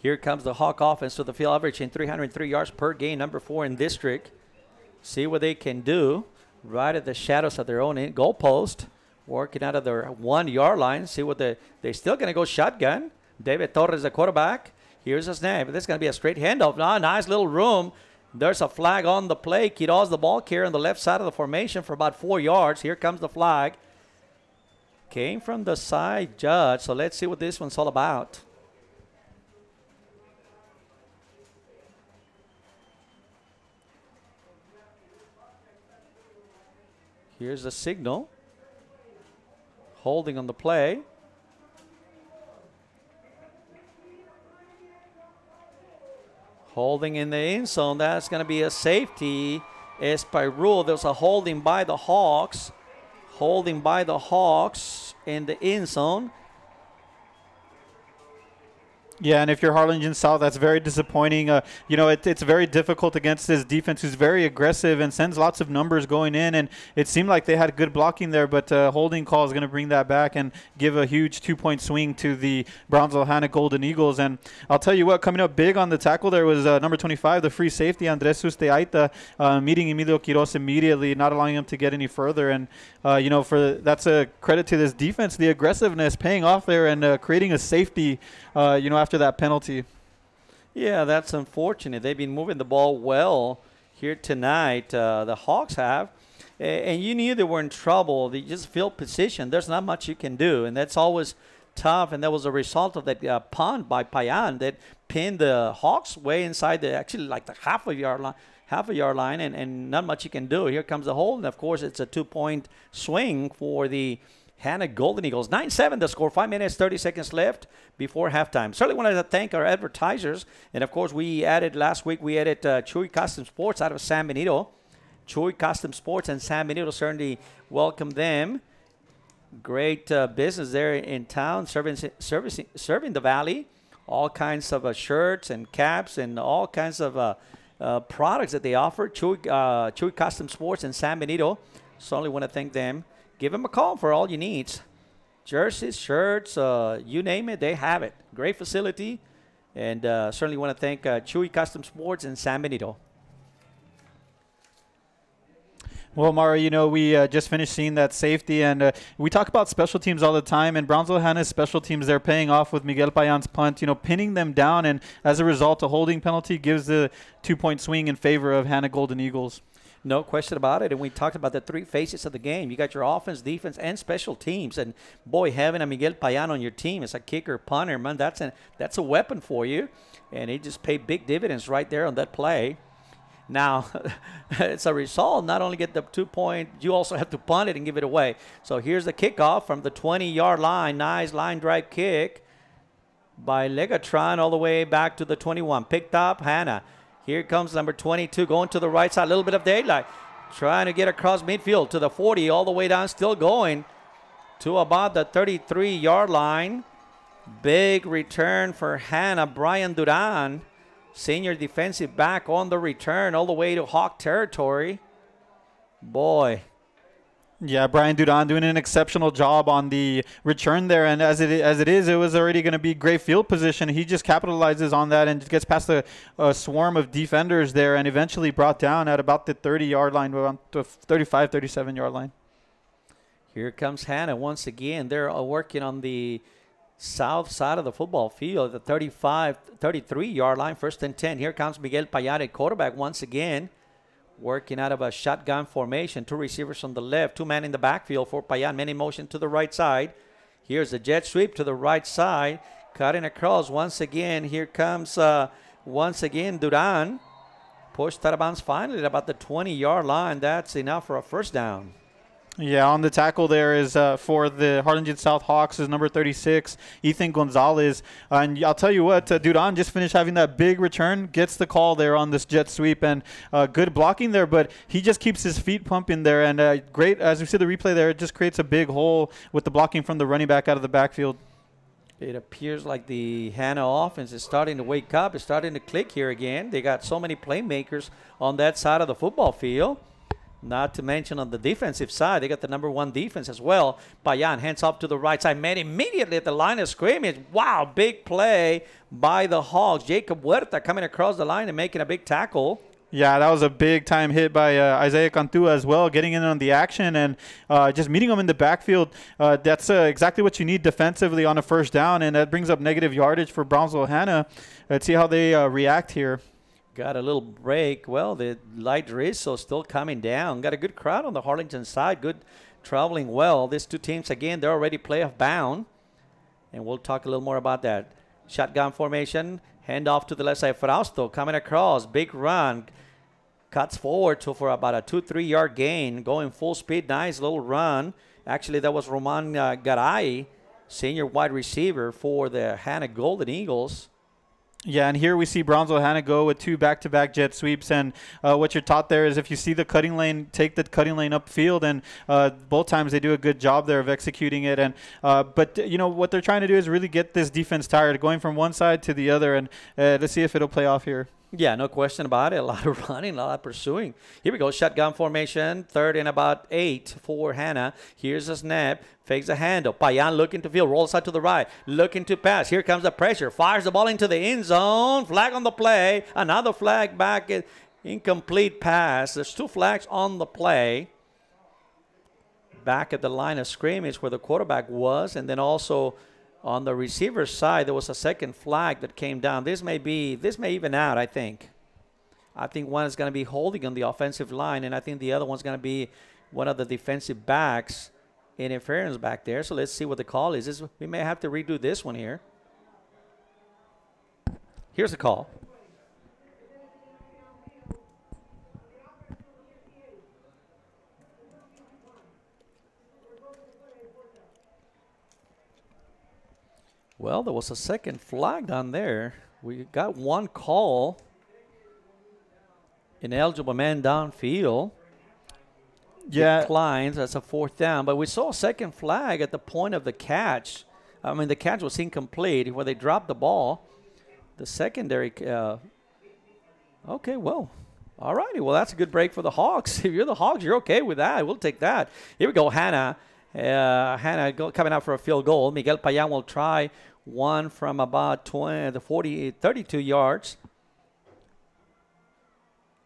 S10: Here comes the Hawk offense to the field, averaging 303 yards per game, number 4 in district. See what they can do right at the shadows of their own goal post, working out of their 1-yard line. See what they're still going to go shotgun. David Torres, the quarterback. Here's a snap. This is going to be a straight handoff. Nice little room. There's a flag on the play. Quiroz, the ball carrier on the left side of the formation for about 4 yards. Here comes the flag. Came from the side judge, so let's see what this one's all about. Here's the signal. Holding on the play. Holding in the end zone. That's going to be a safety. As by rule, there's a holding by the Hawks. Holding by the Hawks in the end zone.
S13: Yeah, and if you're Harlingen South, that's very disappointing. It's very difficult against this defense who's very aggressive and sends lots of numbers going in. And it seemed like they had good blocking there, but holding call is going to bring that back and give a huge 2-point swing to the Brownsville Hanna Golden Eagles. And I'll tell you what, coming up big on the tackle there was number 25, the free safety, Andres Susteaita, meeting Emilio Quiroz immediately, not allowing him to get any further. And, that's a credit to this defense, the aggressiveness paying off there and creating a safety, after that penalty.
S10: Yeah, that's unfortunate. They've been moving the ball well here tonight. The Hawks have. And you knew they were in trouble. They just field position. There's not much you can do. And that's always tough. And that was a result of that punt by Payan that pinned the Hawks way inside the half a yard line. half-a-yard line, and not much you can do. Here comes the hold, and, of course, it's a 2-point swing for the Hanna Golden Eagles. 9-7 the score, 5 minutes, 30 seconds left before halftime. Certainly want to thank our advertisers. And, of course, last week we added Chewy Custom Sports out of San Benito. Chewy Custom Sports and San Benito, certainly welcome them. Great business there in town, serving the Valley. All kinds of shirts and caps and all kinds of products that they offer. Chewy Custom Sports in San Benito. Certainly want to thank them. Give them a call for all your needs. Jerseys, shirts, you name it, they have it. Great facility. And certainly want to thank Chewy Custom Sports in San Benito.
S13: Well, Mario, we just finished seeing that safety, and we talk about special teams all the time, and Brownsville Hanna's special teams, they're paying off with Miguel Payan's punt, pinning them down, and as a result, a holding penalty gives the 2-point swing in favor of Hanna Golden Eagles.
S10: No question about it, and we talked about the three faces of the game. You got your offense, defense, and special teams, and boy, having a Miguel Payan on your team as a kicker, punter, man, that's a weapon for you, and he just paid big dividends right there on that play. Now, it's a result. Not only get the 2-point, you also have to punt it and give it away. So here's the kickoff from the 20-yard line. Nice line drive kick by Legatron all the way back to the 21. Picked up Hanna. Here comes number 22 going to the right side. A little bit of daylight. Trying to get across midfield to the 40 all the way down. Still going to about the 33-yard line. Big return for Hanna. Brian Duran, senior defensive back, on the return all the way to Hawk territory. Boy.
S13: Yeah, Brian Duran doing an exceptional job on the return there, and as it is, it was already going to be great field position. He just capitalizes on that and gets past a swarm of defenders there, and eventually brought down at about the 30-yard line, around the 35, 37-yard line.
S10: Here comes Hanna once again. They're working on the south side of the football field, the 33-yard line, 1st and 10. Here comes Miguel Payan at quarterback once again, working out of a shotgun formation. 2 receivers on the left, 2 men in the backfield for Payan. Men in motion to the right side. Here's a jet sweep to the right side, cutting across once again. Here comes once again Duran. Pushed out of bounds finally at about the 20-yard line. That's enough for a first down.
S13: Yeah, on the tackle there is for the Harlingen South Hawks is number 36, Ethan Gonzalez. And I'll tell you what, Duran just finished having that big return, gets the call there on this jet sweep, and good blocking there, but he just keeps his feet pumping there. And great, as we see the replay there, it just creates a big hole with the blocking from the running back out of the backfield.
S10: It appears like the Hanna offense is starting to wake up. It's starting to click here again. They got so many playmakers on that side of the football field. Not to mention on the defensive side, they got the number 1 defense as well. Payan hands off to the right side, man, immediately at the line of scrimmage. Wow, big play by the Hawks. Jacob Huerta coming across the line and making a big tackle.
S13: Yeah, that was a big-time hit by Isaiah Cantua as well, getting in on the action and just meeting him in the backfield. That's exactly what you need defensively on a first down, and that brings up negative yardage for Brownsville Hanna. Let's see how they react here.
S10: Got a little break. Well, the light drizzle still coming down. Got a good crowd on the Harlingen side. Good traveling well. These two teams, again, they're already playoff bound. And we'll talk a little more about that. Shotgun formation. Hand off to the left side. Frausto coming across. Big run. Cuts forward for about a 2-3 yard gain. Going full speed. Nice little run. Actually, that was Roman Garay, senior wide receiver for the Hanna Golden Eagles.
S13: Yeah, and here we see Brownsville Hanna go with 2 back-to-back jet sweeps, and what you're taught there is if you see the cutting lane, take the cutting lane upfield, and both times they do a good job there of executing it. And but what they're trying to do is really get this defense tired, going from one side to the other, and let's see if it'll play off here.
S10: Yeah, no question about it. A lot of running, a lot of pursuing. Here we go. Shotgun formation. 3rd and about 8 for Hanna. Here's a snap. Fakes the handle. Payan looking to field. Rolls out to the right. Looking to pass. Here comes the pressure. Fires the ball into the end zone. Flag on the play. Another flag back. Incomplete pass. There's 2 flags on the play. Back at the line of scrimmage where the quarterback was. And then also on the receiver's side, there was a second flag that came down. This may even out, I think. I think one is going to be holding on the offensive line, and I think the other one's going to be one of the defensive backs. Interference back there. So let's see what the call is. We may have to redo this one here. Here's the call. Well, there was a second flag down there. We got one call. Ineligible man downfield.
S13: Yeah.
S10: Declines. That's a 4th down. But we saw a second flag at the point of the catch. I mean, the catch was incomplete where they dropped the ball. The secondary. Okay, well. All righty. Well, that's a good break for the Hawks. If you're the Hawks, you're okay with that. We'll take that. Here we go, Hanna. Hanna coming out for a field goal. Miguel Payan will try one from about 32 yards.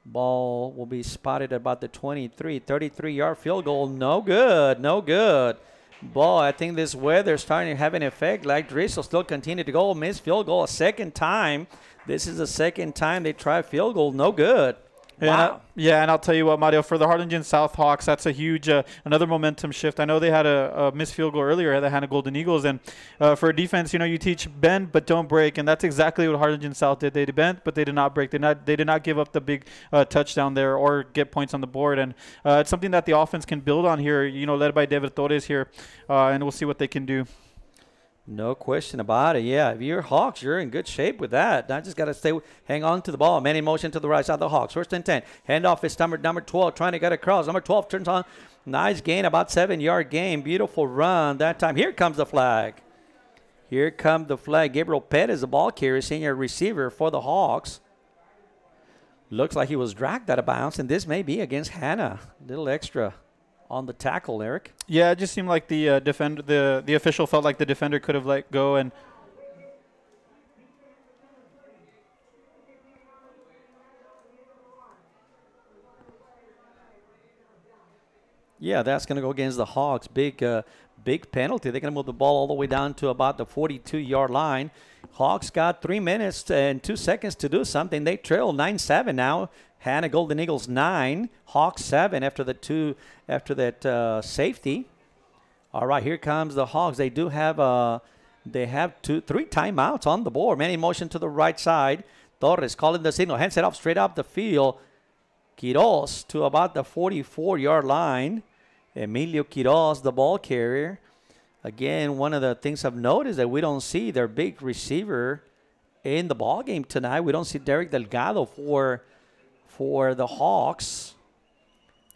S10: Ball will be spotted about the 33-yard field goal. No good, no good. Ball, I think this weather is starting to have an effect. Like drizzle still continue to go. Missed field goal a second time. This is the second time they try field goal. No good. Wow.
S13: And I'll tell you what, Mario, for the Harlingen South Hawks, that's a huge, another momentum shift. I know they had a missed field goal earlier at the Hanna Golden Eagles, and for a defense, you teach bend but don't break, and that's exactly what Harlingen South did. They bent, but they did not break. They did not give up the big touchdown there or get points on the board, and it's something that the offense can build on here, led by David Torres here, and we'll see what they can do.
S10: No question about it. Yeah, if you're Hawks, you're in good shape with that. I just got to hang on to the ball. Man in motion to the right side of the Hawks. 1st and 10. Handoff is number 12, trying to get across. Number 12 turns on. Nice gain, about 7-yard gain. Beautiful run that time. Here comes the flag. Here comes the flag. Gabriel Pettis, the ball carrier, senior receiver for the Hawks. Looks like he was dragged out of bounds, and this may be against Hanna. A little extra on the tackle, Eric.
S13: Yeah, it just seemed like the defender, the official felt like the defender could have let go, and
S10: yeah, that's going to go against the Hawks. Big penalty. They're going to move the ball all the way down to about the 42-yard line. Hawks got 3 minutes and 2 seconds to do something. They trail 9-7 now. Hanna Golden Eagles 9, Hawks 7 after that safety. All right, here comes the Hawks. They do have three timeouts on the board. Man in motion to the right side. Torres calling the signal. Hands it off straight up the field. Quiroz to about the 44-yard line. Emilio Quiroz, the ball carrier. Again, one of the things I've noticed that we don't see their big receiver in the ball game tonight. We don't see Derek Delgado for the Hawks.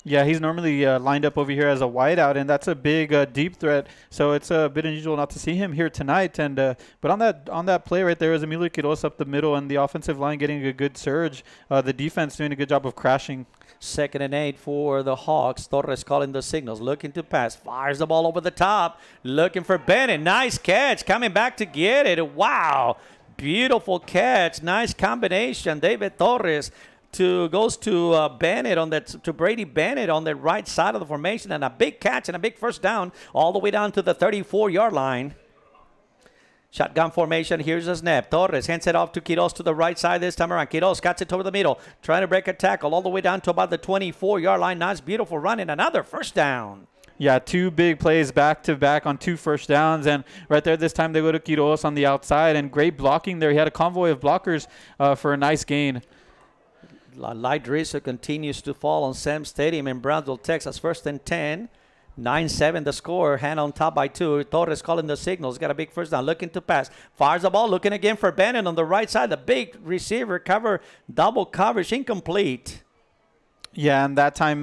S13: Yeah, he's normally lined up over here as a wideout, and that's a big deep threat. So it's a bit unusual not to see him here tonight. And but on that play right there is Emilio Quiroz up the middle, and the offensive line getting a good surge. The defense doing a good job of crashing.
S10: 2nd and 8 for the Hawks. Torres calling the signals, looking to pass, fires the ball over the top, looking for Bennett. Nice catch, coming back to get it. Wow, beautiful catch, nice combination. David Torres goes to Bennett to Brady Bennett on the right side of the formation, and a big catch and a big 1st down all the way down to the 34-yard line. Shotgun formation. Here's a snap. Torres hands it off to Quiroz to the right side this time around. Quiroz cuts it over the middle, trying to break a tackle all the way down to about the 24-yard line. Nice, beautiful run and another 1st down.
S13: Yeah, 2 big plays back-to-back on 2 1st downs. And right there this time they go to Quiroz on the outside. And great blocking there. He had a convoy of blockers for a nice gain.
S10: Light drizzle continues to fall on Sam Stadium in Brownsville, Texas. 1st and 10. 9-7 the score. Hanna on top by 2. Torres calling the signals. Got a big 1st down. Looking to pass. Fires the ball. Looking again for Bennett on the right side. The big receiver double coverage. Incomplete.
S13: Yeah, and that time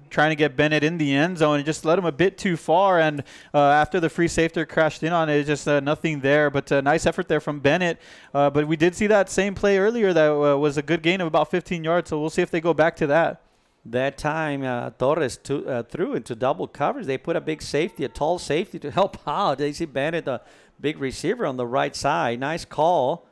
S13: trying to get Bennett in the end zone and just let him a bit too far. And after the free safety crashed in on it, just nothing there. But nice effort there from Bennett. But we did see that same play earlier that was a good gain of about 15 yards. So we'll see if they go back to that.
S10: That time, Torres threw into double coverage. They put a big safety, a tall safety to help out. They see Bennett, the big receiver on the right side. Nice call.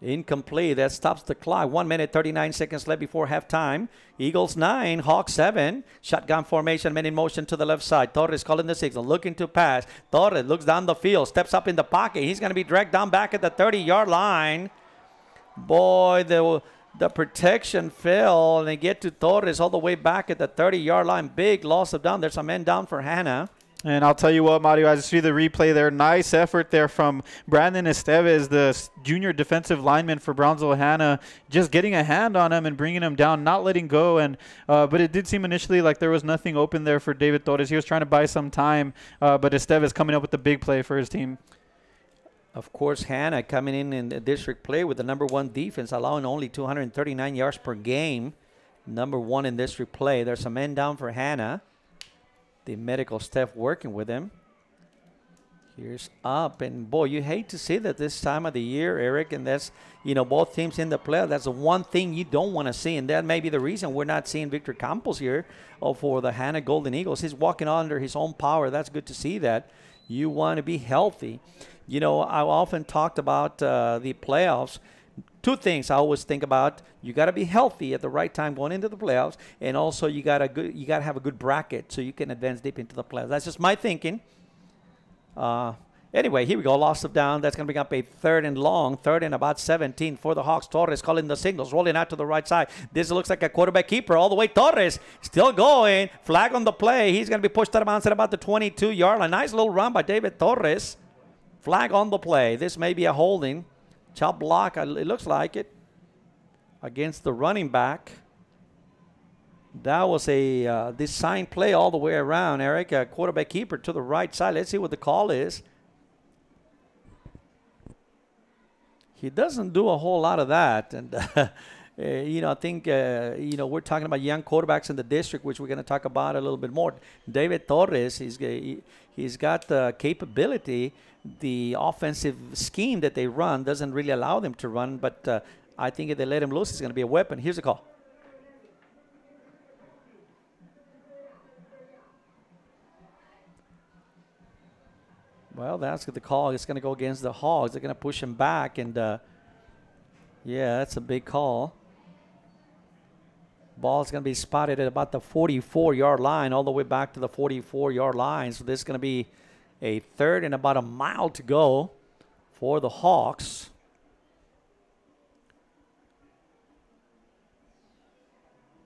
S10: Incomplete. That stops the clock. 1 minute, 39 seconds left before halftime. Eagles 9, Hawks 7. Shotgun formation, men in motion to the left side. Torres calling the signal, looking to pass. Torres looks down the field, steps up in the pocket. He's going to be dragged down back at the 30-yard line. Boy, the protection fell, and they get to Torres all the way back at the 30-yard line. Big loss of down. There's a man down for Hanna.
S13: And I'll tell you what, Mario, I see the replay there. Nice effort there from Brandon Estevez, the junior defensive lineman for Brownsville Hanna, just getting a hand on him and bringing him down, not letting go. And but it did seem initially like there was nothing open there for David Torres. He was trying to buy some time, but Estevez coming up with the big play for his team.
S10: Of course, Hanna coming in the district play with the #1 defense, allowing only 239 yards per game. #1 in district play. There's a man down for Hanna. The medical staff working with him. Here's up, and boy, you hate to see that this time of the year, Eric, and that's, both teams in the play. That's the one thing you don't want to see, and that may be the reason we're not seeing Victor Campos here for the Hanna Golden Eagles. He's walking under his own power. That's good to see that. You want to be healthy. I often talked about the playoffs. Two things I always think about: you got to be healthy at the right time going into the playoffs, and also you got to have a good bracket so you can advance deep into the playoffs. That's just my thinking. Anyway, here we go. Loss of down. That's going to bring up a 3rd and long. 3rd and about 17 for the Hawks. Torres calling the signals. Rolling out to the right side. This looks like a quarterback keeper all the way. Torres still going. Flag on the play. He's going to be pushed out of bounds at about the 22-yard line. Nice little run by David Torres. Flag on the play. This may be a holding. Chop block. It looks like it. Against the running back. That was a design play all the way around, Eric. A quarterback keeper to the right side. Let's see what the call is. He doesn't do a whole lot of that. And, I think, we're talking about young quarterbacks in the district, which we're going to talk about a little bit more. David Torres, he's got the capability. The offensive scheme that they run doesn't really allow them to run, but I think if they let him loose, it's going to be a weapon. Here's the call. Well, that's the call. It's going to go against the Hogs. They're going to push him back, and yeah, that's a big call. Ball's going to be spotted at about the 44-yard line, all the way back to the 44-yard line. So this is going to be a 3rd and about a mile to go for the Hawks.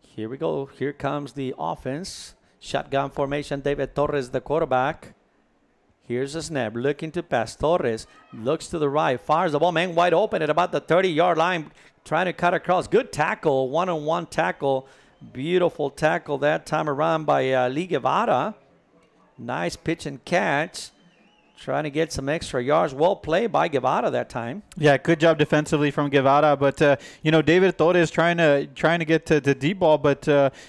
S10: Here we go. Here comes the offense. Shotgun formation. David Torres, the quarterback. Here's a snap, looking to pass. Torres looks to the right, fires the ball, man wide open at about the 30-yard line, trying to cut across. Good tackle, one-on-one tackle. Beautiful tackle that time around by Lee Guevara. Nice pitch and catch. Trying to get some extra yards. Well played by Guevara that time.
S13: Yeah, good job defensively from Guevara. But, David Torres trying to get to the deep ball, but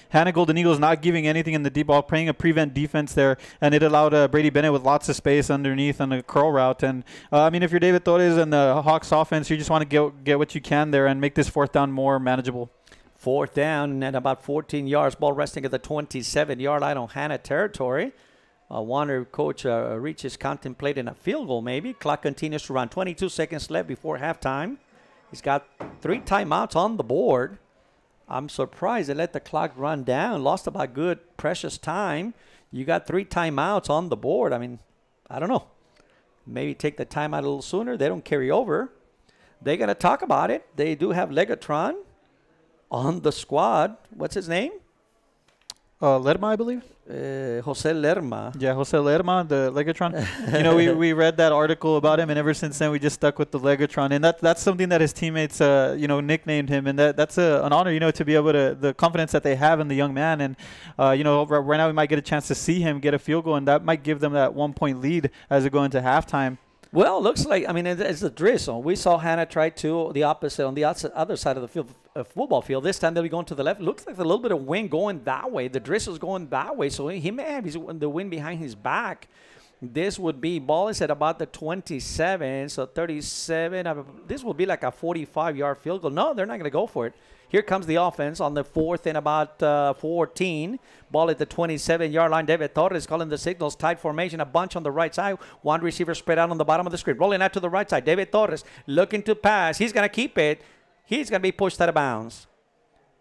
S13: Hanna Golden Eagles not giving anything in the deep ball, playing a prevent defense there, and it allowed Brady Bennett with lots of space underneath on the curl route. And, if you're David Torres and the Hawks offense, you just want to get what you can there and make this 4th down more manageable.
S10: 4th down and about 14 yards. Ball resting at the 27-yard line on Hanna territory. Wonder coach Reach is contemplating a field goal maybe. Clock continues to run. 22 seconds left before halftime. He's got 3 timeouts on the board. I'm surprised they let the clock run down. Lost about good, precious time. You got 3 timeouts on the board. I mean, I don't know. Maybe take the timeout a little sooner. They don't carry over. They're going to talk about it. They do have Legatron on the squad. What's his name?
S13: Lerma, I believe.
S10: Jose Lerma.
S13: Yeah, Jose Lerma, the Legatron. we read that article about him, and ever since then we just stuck with the Legatron, and that's something that his teammates nicknamed him, and that's an honor, to be able to, the confidence that they have in the young man, and right now we might get a chance to see him get a field goal, and that might give them that 1-point lead as they go into halftime.
S10: Well, it looks like, it's a drizzle. We saw Hanna try to the opposite on the other side of the field, football field. This time they'll be going to the left. Looks like a little bit of wind going that way. The drizzle's going that way, so he may have the wind behind his back. This would be, ball is at about the 27, so 37. This will be like a 45-yard field goal. No, they're not going to go for it. Here comes the offense on the 4th and about 14. Ball at the 27-yard line. David Torres calling the signals. Tight formation, a bunch on the right side. One receiver spread out on the bottom of the screen. Rolling out to the right side. David Torres looking to pass. He's going to keep it. He's going to be pushed out of bounds.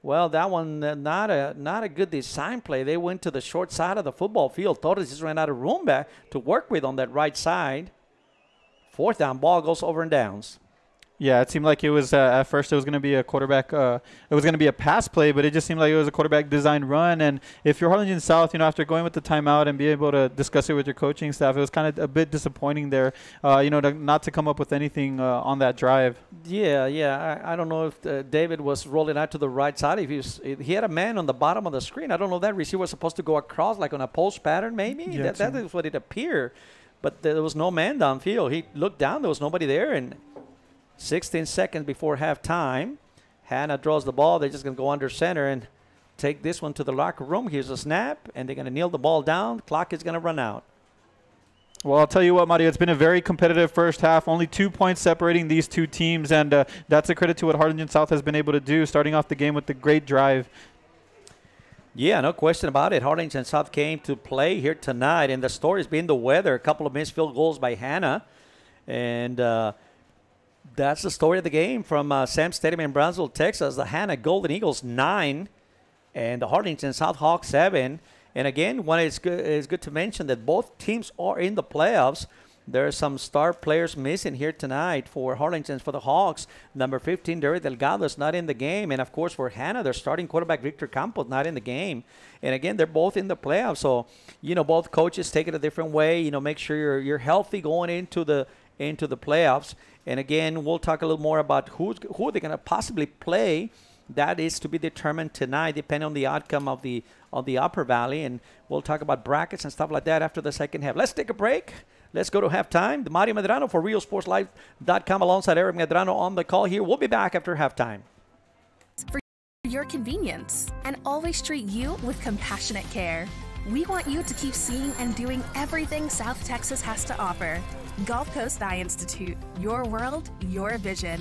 S10: Well, that one, not a good design play. They went to the short side of the football field. Torres just ran out of room back to work with on that right side. 4th down, ball goes over and downs.
S13: Yeah, it seemed like it was at first it was going to be a quarterback. It was going to be a pass play, but it just seemed like it was a quarterback design run. And if you're Harlingen South, after going with the timeout and be able to discuss it with your coaching staff, it was kind of a bit disappointing there. Not to come up with anything on that drive.
S10: Yeah. I don't know if David was rolling out to the right side. If he had a man on the bottom of the screen, I don't know if that receiver was supposed to go across like on a post pattern. Maybe that is what it appeared. but there was no man downfield. He looked down, there was nobody there, and 16 seconds before halftime, Hanna draws the ball. They're just going to go under center and take this one to the locker room. Here's a snap, and they're going to kneel the ball down. Clock is going to run out.
S13: Well, I'll tell you what, Mario, it's been a very competitive first half. Only 2 points separating these two teams, and that's a credit to what Harlingen South has been able to do, starting off the game with the great drive.
S10: Yeah, no question about it. Harlingen South came to play here tonight, and the story has been the weather. A couple of missed field goals by Hanna, and that's the story of the game from Sam Stadium in Brownsville, Texas. The Hanna Golden Eagles 9 and the Harlingen South Hawks 7. And again, it's good to mention that both teams are in the playoffs. There are some star players missing here tonight for Harlingen. For the Hawks, number 15, Derek Delgado is not in the game. And, of course, for Hanna, their starting quarterback, Victor Campos, not in the game. And, again, they're both in the playoffs. So, both coaches take it a different way. Make sure you're healthy going into the playoffs. And, again, we'll talk a little more about who they're going to possibly play. That is to be determined tonight, depending on the outcome of the Upper Valley. And we'll talk about brackets and stuff like that after the second half. Let's take a break. Let's go to halftime. The Mario Medrano for RealSportsLive.com alongside Eric Medrano on the call here. We'll be back after halftime.
S18: For your convenience and always treat you with compassionate care. We want you to keep seeing and doing everything South Texas has to offer. Gulf Coast Eye Institute. Your world, your vision.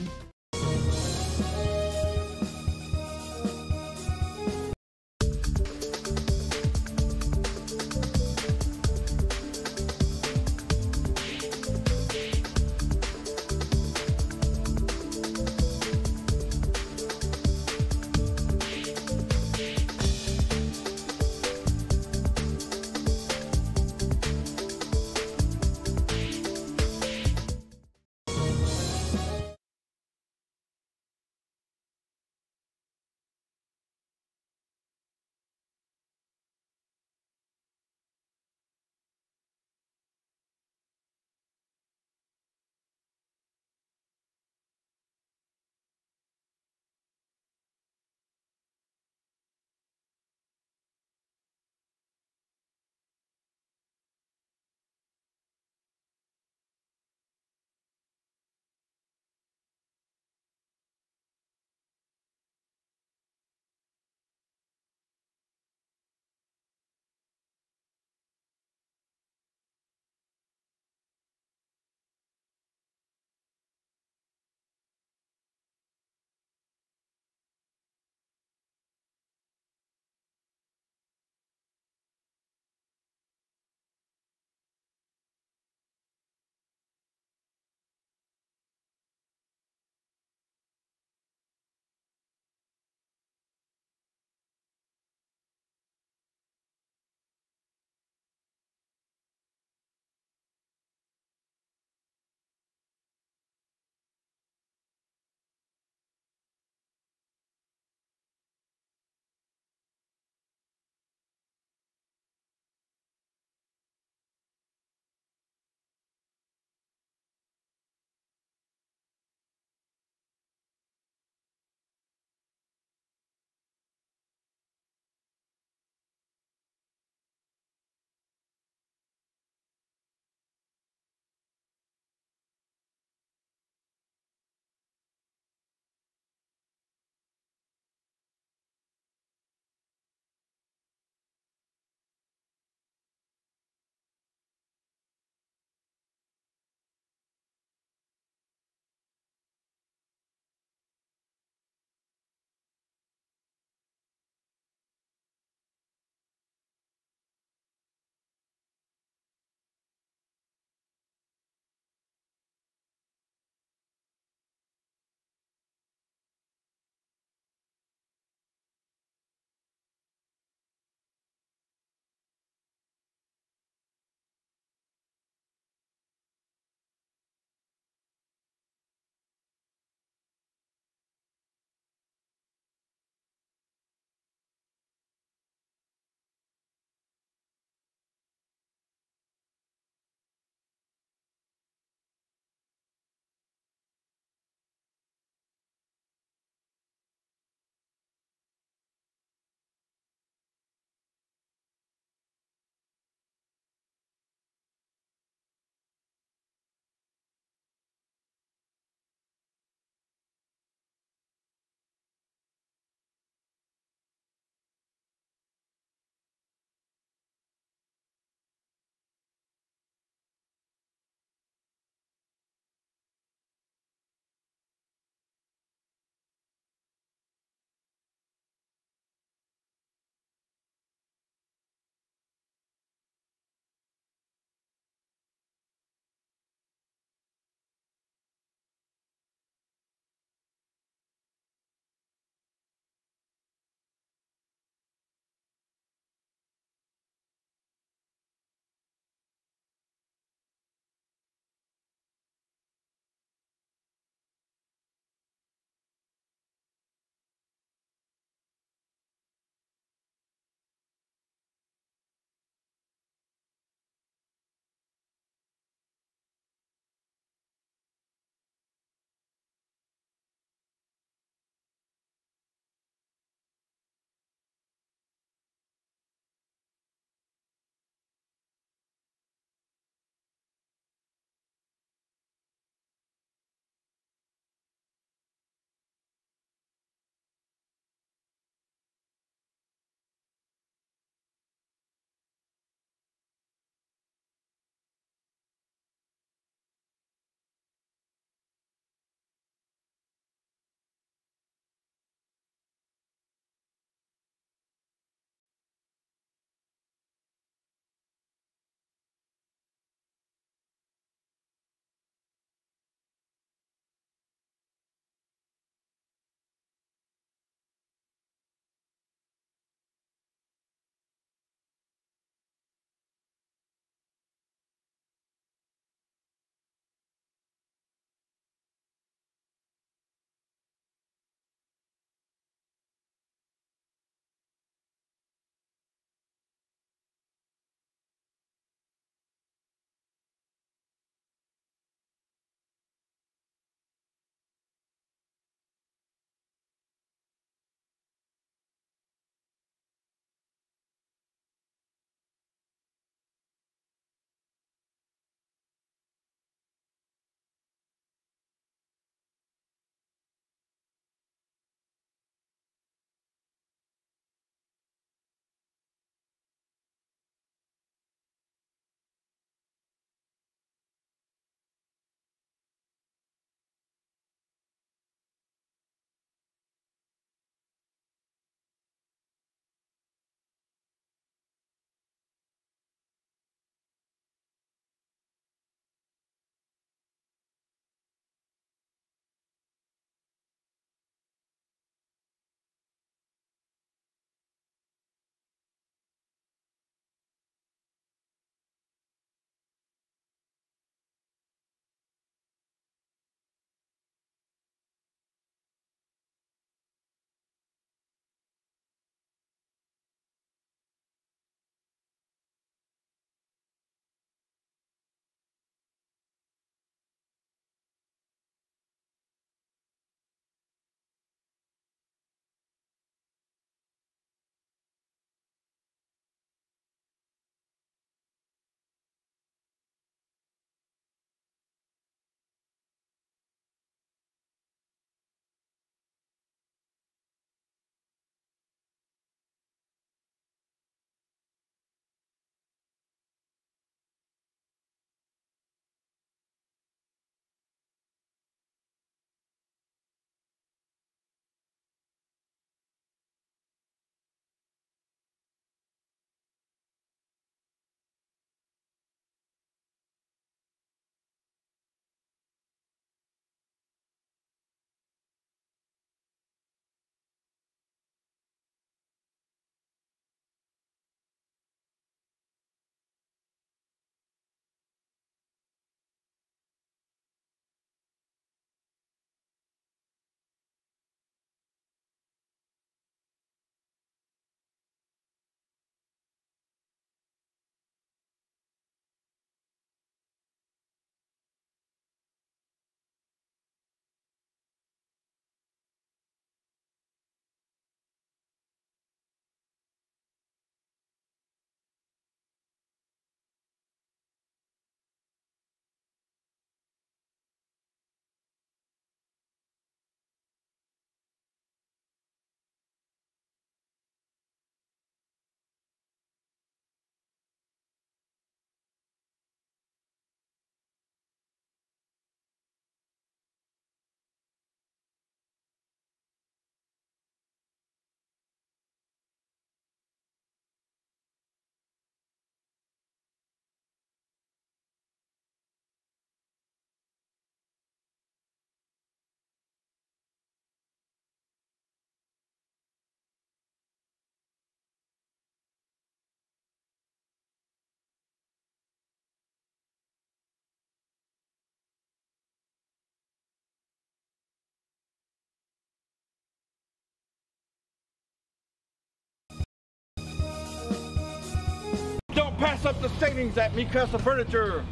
S19: Don't pass up the savings at Mikasa Furniture.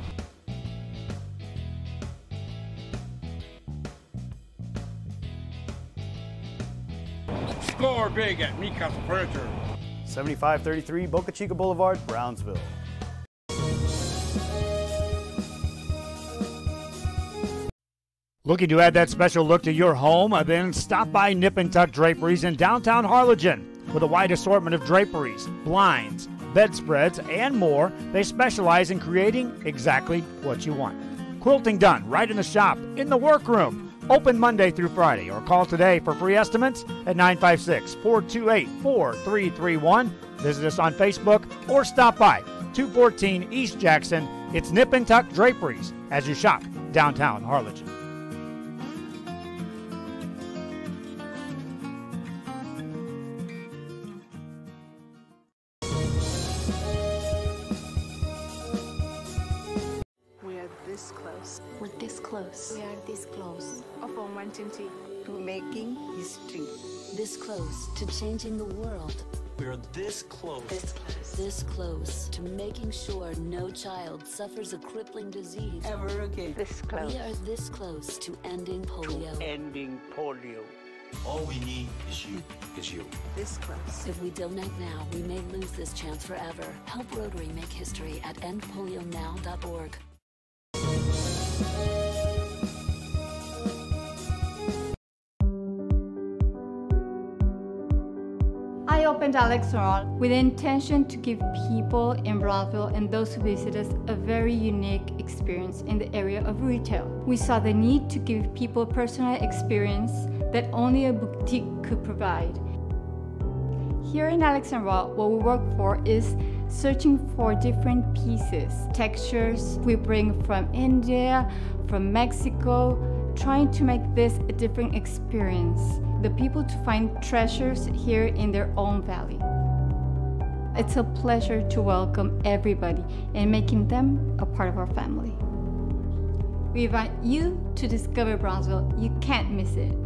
S19: Score big at Mikasa Furniture.
S20: 7533 Boca Chica Boulevard, Brownsville.
S1: Looking to add that special look to your home? Then stop by Nip and Tuck Draperies in downtown Harlingen. With a wide assortment of draperies, blinds, bedspreads, and more, they specialize in creating exactly what you want. Quilting done right in the shop, in the workroom. Open Monday through Friday, or call today for free estimates at 956-428-4331. Visit us on Facebook or stop by 214 East Jackson. It's Nip and Tuck Draperies as you shop downtown Harlingen.
S21: This close.
S22: We're this close.
S21: We are this close.
S22: Of uncertainty.
S21: To making history.
S22: This close to changing the world.
S23: We are this close.
S22: This close. This close to making sure no child suffers a crippling disease
S21: ever again. This close.
S22: We are this close to ending polio.
S23: To ending polio. All we need is you.
S21: This close.
S22: If we don't act now, we may lose this chance forever. Help Rotary make history at endpolionow.org.
S24: I opened Alex Restaurant with the intention to give people in Brownsville and those who visit us a very unique experience in the area of retail. We saw the need to give people a personal experience that only a boutique could provide. Here in Alex Raw, what we work for is searching for different pieces, textures we bring from India, from Mexico, trying to make this a different experience. The people to find treasures here in their own valley. It's a pleasure to welcome everybody and making them a part of our family. We invite you to discover Brownsville. You can't miss it.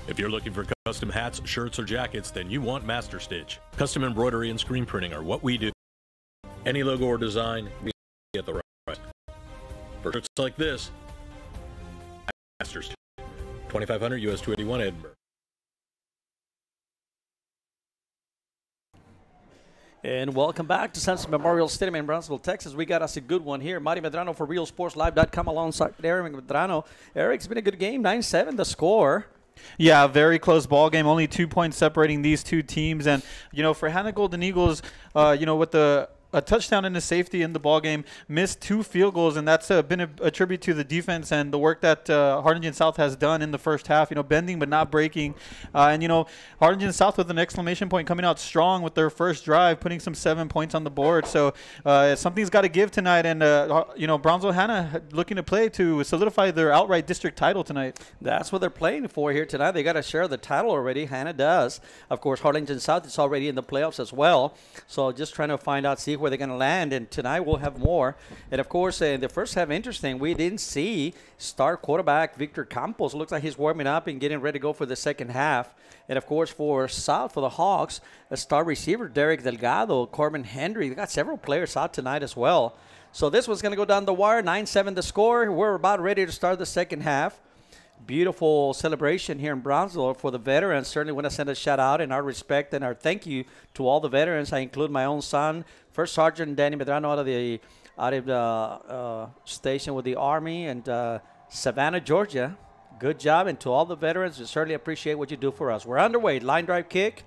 S2: If you're looking for custom hats, shirts, or jackets, then you want Master Stitch. Custom embroidery and screen printing are what we do. Any logo or design, we get the right price. For shirts like this, Master Stitch, 2500 US 281 Edinburgh.
S10: And welcome back to Sunset Memorial Stadium in Brownsville, Texas. We got us a good one here. Marty Medrano for RealSportsLive.com alongside Eric Medrano. Eric, it's been a good game, 9-7 the score.
S13: Yeah, very close ball game. Only 2 points separating these two teams. And, for Hanna Golden Eagles, with a touchdown and a safety in the ball game, missed 2 field goals, and that's been a tribute to the defense and the work that Harlingen South has done in the first half, bending but not breaking. Harlingen South with an exclamation point coming out strong with their first drive, putting some 7 points on the board. So something's got to give tonight, and, Brownsville Hanna looking to play to solidify their outright district title tonight.
S10: That's what they're playing for here tonight. They got to share the title already. Hanna does. Of course, Harlingen South is already in the playoffs as well. So just trying to find out, see where they're going to land, and tonight we'll have more. And of course, in the first half, interesting, we didn't see star quarterback Victor Campos. Looks like he's warming up and getting ready to go for the second half. And of course, for South, for the Hawks, a star receiver Derek Delgado, Corbin Henry. They got several players out tonight as well. So this one's going to go down the wire. 9-7 the score. We're about ready to start the second half. Beautiful celebration here in Brownsville for the veterans. Certainly want to send a shout out and our respect and our thank you to all the veterans. I include my own son, First Sergeant Danny Medrano out of the station with the Army, and Savannah, Georgia. Good job, and to all the veterans, we certainly appreciate what you do for us. We're underway. Line drive kick.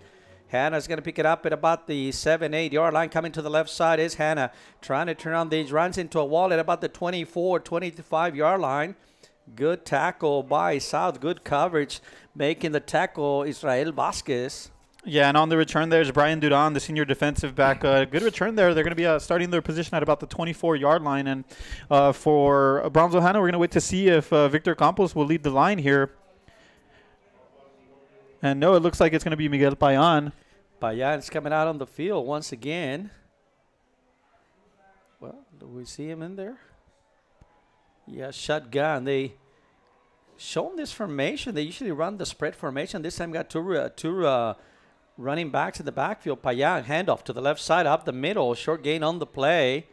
S10: Hanna's going to pick it up at about the 7-8 yard line. Coming to the left side is Hanna, trying to turn on these, runs into a wall at about the 25 yard line. Good tackle by South. Good coverage, making the tackle Israel Vasquez.
S13: Yeah, and on the return there's Brian Duran, the senior defensive back. Good return there. They're going to be starting their position at about the 24-yard line. And for Brownsville Hanna, we're going to wait to see if Victor Campos will lead the line here. And no, it looks like it's going to be Miguel Payan.
S10: Payan's coming out on the field once again. Well, do we see him in there? Yeah, shotgun. They show them this formation. They usually run the spread formation. This time got two running backs in the backfield. Payan, handoff to the left side, up the middle. Short gain on the play.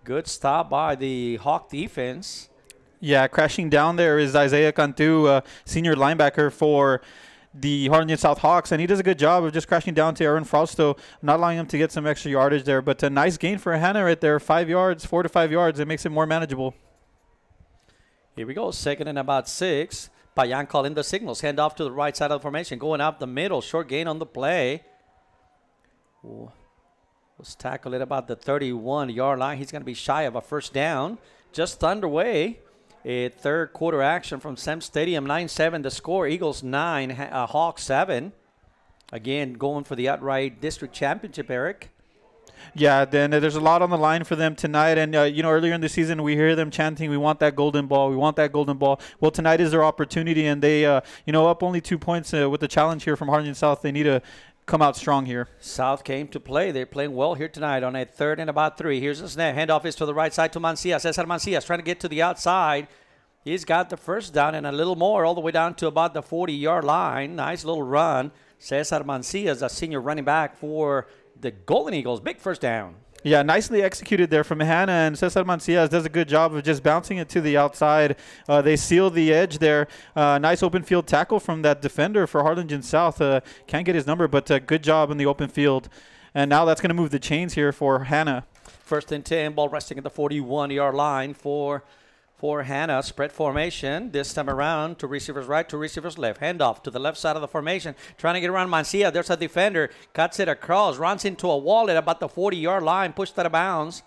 S10: Good stop by the Hawk defense.
S13: Yeah, crashing down there is Isaiah Cantu, senior linebacker for the Harlingen South Hawks, and he does a good job of just crashing down to Aaron Frausto, not allowing him to get some extra yardage there. But a nice gain for Hanna right there, 5 yards, 4 to 5 yards. It makes it more manageable.
S10: Here we go, second and about 6. Payan calling the signals. Hand off to the right side of the formation. Going up the middle. Short gain on the play. Was tackled at about the 31-yard line. He's going to be shy of a first down. Just underway. A third quarter action from Sam Stadium. 9-7 the score. Eagles 9, Hawks 7. Again, going for the outright district championship, Eric.
S13: Yeah, then there's a lot on the line for them tonight. And, earlier in the season, we hear them chanting, we want that golden ball, we want that golden ball. Well, tonight is their opportunity, and they, up only 2 points with the challenge here from Harlingen South. They need to come out strong here.
S10: South came to play. They're playing well here tonight on a third and about 3. Here's the snap. Handoff is to the right side to Mancias. Cesar Mancias trying to get to the outside. He's got the first down and a little more, all the way down to about the 40-yard line. Nice little run. Cesar Mancias, a senior running back for the Golden Eagles. Big first down.
S13: Yeah, nicely executed there from Hanna, and Cesar Mancias does a good job of just bouncing it to the outside. They seal the edge there. Nice open field tackle from that defender for Harlingen South. Can't get his number, but good job in the open field. And now that's going to move the chains here for Hanna.
S10: First and 10, ball resting at the 41-yard line for Hanna. Spread formation. This time around, 2 receivers right, 2 receivers left. Handoff to the left side of the formation. Trying to get around Mancia. There's a defender. Cuts it across. Runs into a wall at about the 40-yard line. Pushed out of bounds.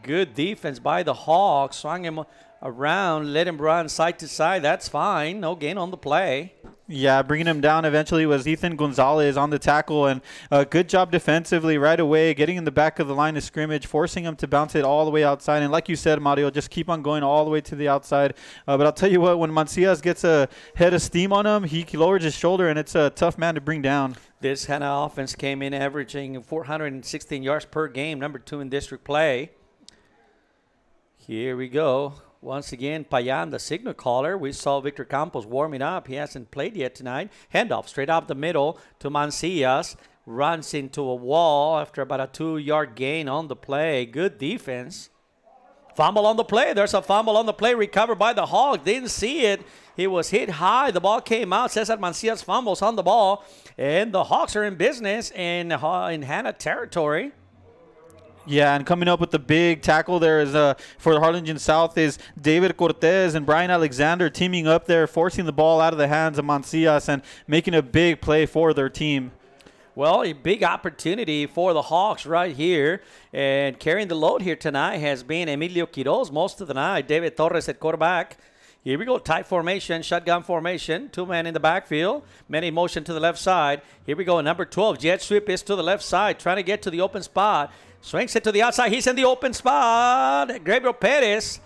S10: Good defense by the Hawks. Swung him around. Let him run side to side. That's fine. No gain on the play.
S13: Yeah, bringing him down eventually was Ethan Gonzalez on the tackle, and good job defensively right away, getting in the back of the line of scrimmage, forcing him to bounce it all the way outside. And like you said, Mario, just keep on going all the way to the outside. But I'll tell you what, when Mancias gets a head of steam on him, he lowers his shoulder, and it's a tough man to bring down.
S10: This Hanna offense came in averaging 416 yards per game, number 2 in district play. Here we go. Once again, Payan, the signal caller. We saw Victor Campos warming up. He hasn't played yet tonight. Handoff straight up the middle to Mancias. Runs into a wall after about a 2-yard gain on the play. Good defense. Fumble on the play. There's a fumble on the play. Recovered by the Hawks. Didn't see it. He was hit high. The ball came out. Cesar Mancias fumbles on the ball. And the Hawks are in business in Hanna territory.
S13: Yeah, and coming up with the big tackle there is for Harlingen South is David Cortez and Brian Alexander teaming up there, forcing the ball out of the hands of Mancias and making a big play for their team.
S10: Well, a big opportunity for the Hawks right here. And carrying the load here tonight has been Emilio Quiroz most of the night. David Torres at quarterback. Here we go, tight formation, shotgun formation. 2 men in the backfield. Men in motion to the left side. Here we go, number 12. Jet sweep is to the left side, trying to get to the open spot. Swings it to the outside. He's in the open spot. Gabriel Perez.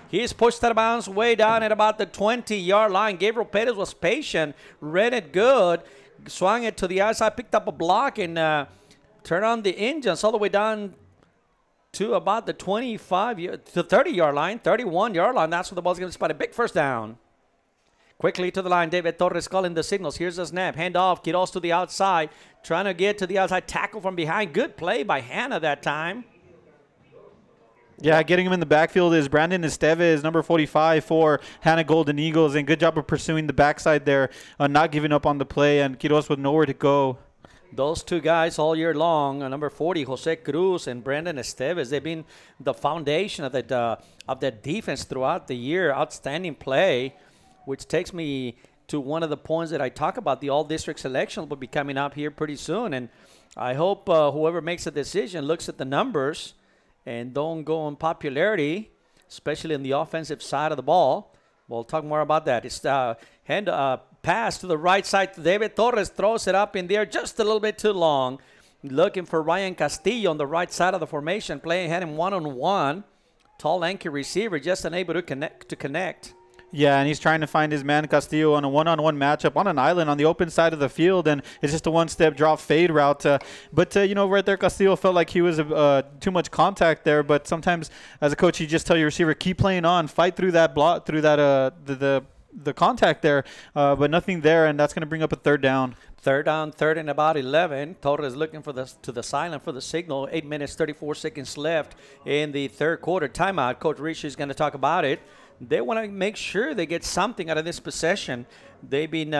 S10: He's pushed out of bounds way down at about the 20-yard line. Gabriel Perez was patient, read it good, swung it to the outside, picked up a block, and turned on the engines all the way down to about the 30-yard line, 31-yard line. That's where the ball's going to spot. A big first down. Quickly to the line, David Torres calling the signals. Here's the snap. Hand off. Quiroz to the outside. Trying to get to the outside. Tackle from behind. Good play by Hanna that time.
S13: Yeah, getting him in the backfield is Brandon Estevez, number 45 for Hanna Golden Eagles. And good job of pursuing the backside there, not giving up on the play. And Quiroz with nowhere to go.
S10: Those two guys all year long, number 40, Jose Cruz and Brandon Estevez, they've been the foundation of that defense throughout the year. Outstanding play, which takes me to one of the points that I talk about. The all-district selection will be coming up here pretty soon. And I hope whoever makes a decision looks at the numbers and don't go on popularity, especially in the offensive side of the ball. We'll talk more about that. It's pass to the right side. David Torres throws it up in there just a little bit too long. Looking for Ryan Castillo on the right side of the formation. Playing had him one-on-one. Tall, lanky receiver, just unable to connect.
S13: Yeah, and he's trying to find his man Castillo on a one-on-one matchup on an island on the open side of the field, and it's just a one-step drop fade route. But right there, Castillo felt like he was too much contact there. But sometimes, as a coach, you just tell your receiver, keep playing on, fight through that block, through that the contact there, but nothing there, and that's going to bring up a third down.
S10: Third down, third and about 11. Torres looking to the sideline for the signal. 8 minutes, 34 seconds left in the third quarter. Timeout. Coach Ricci is going to talk about it. They want to make sure they get something out of this possession. They've been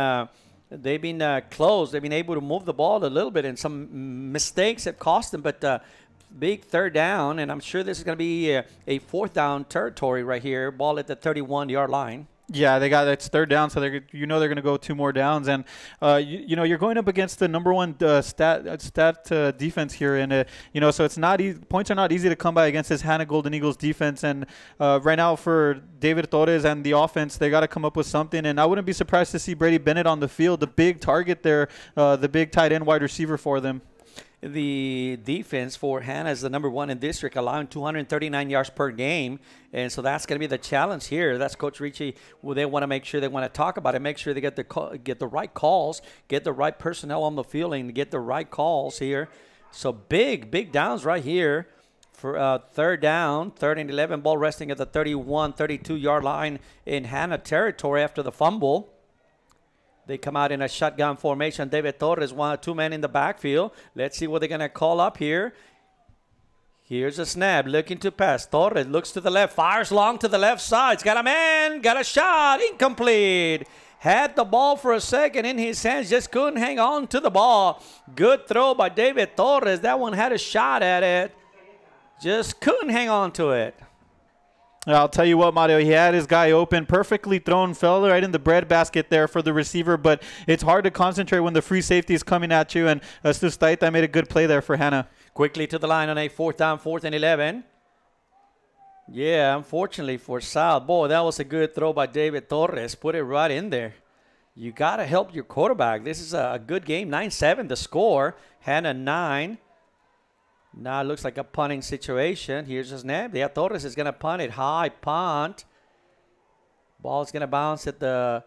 S10: close. They've been able to move the ball a little bit, and some mistakes have cost them. But big third down, and I'm sure this is going to be a fourth down territory right here. Ball at the 31-yard line.
S13: Yeah, it's third down, so they're going to go 2 more downs, and you're going up against the number one stat defense here, and so it's not easy. Points are not easy to come by against this Hanna Golden Eagles defense, and right now for David Torres and the offense, they got to come up with something, and I wouldn't be surprised to see Brady Bennett on the field, the big target there, the big tight end wide receiver for them.
S10: The defense for Hanna is the number 1 in district, allowing 239 yards per game. And so that's going to be the challenge here. That's Coach Ricci. Well, they want to make sure they want to talk about it, make sure they get the right calls, get the right personnel on the field, and get the right calls here. So big downs right here for third down, 3rd and 11, ball resting at the 31, 32-yard line in Hanna territory after the fumble. They come out in a shotgun formation. David Torres, 2 men in the backfield. Let's see what they're going to call up here. Here's a snap, looking to pass. Torres looks to the left, fires long to the left side. He's got a man, got a shot, incomplete. Had the ball for a second in his hands, just couldn't hang on to the ball. Good throw by David Torres. That one had a shot at it. Just couldn't hang on to it.
S13: I'll tell you what, Mario, he had his guy open, perfectly thrown, fell right in the breadbasket there for the receiver, but it's hard to concentrate when the free safety is coming at you, and Sustaita made a good play there for Hanna.
S10: Quickly to the line on a 4th down, 4th and 11. Yeah, unfortunately for South, boy, that was a good throw by David Torres. Put it right in there. You got to help your quarterback. This is a good game, 9-7 the score. Hanna 9. Now it looks like a punting situation. Here's a snap. Yeah, Torres is going to punt it. High punt. Ball's going to bounce at the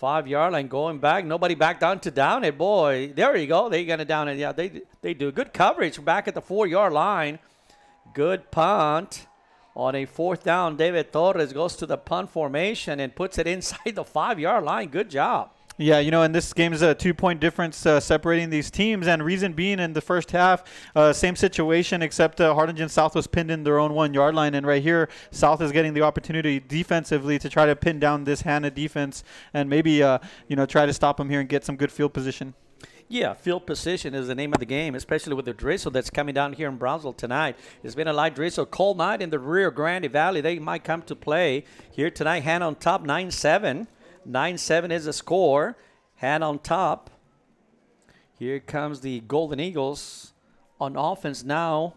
S10: 5-yard line. Going back. Nobody back down to down it. Boy, there you go. They're going to down it. Yeah, they do. Good coverage back at the 4-yard line. Good punt On a 4th down, David Torres goes to the punt formation and puts it inside the 5-yard line. Good job.
S13: Yeah, and this game is a 2-point difference separating these teams, and reason being in the first half, same situation except Harlingen South was pinned in their own 1-yard line, and right here, South is getting the opportunity defensively to try to pin down this Hanna defense and maybe, try to stop them here and get some good field position.
S10: Yeah, field position is the name of the game, especially with the drizzle that's coming down here in Brownsville tonight. It's been a light drizzle, cold night in the Rio Grande Valley. They might come to play here tonight. Hanna on top, 9-7. 9-7 is the score. Hanna on top. Here comes the Golden Eagles on offense now,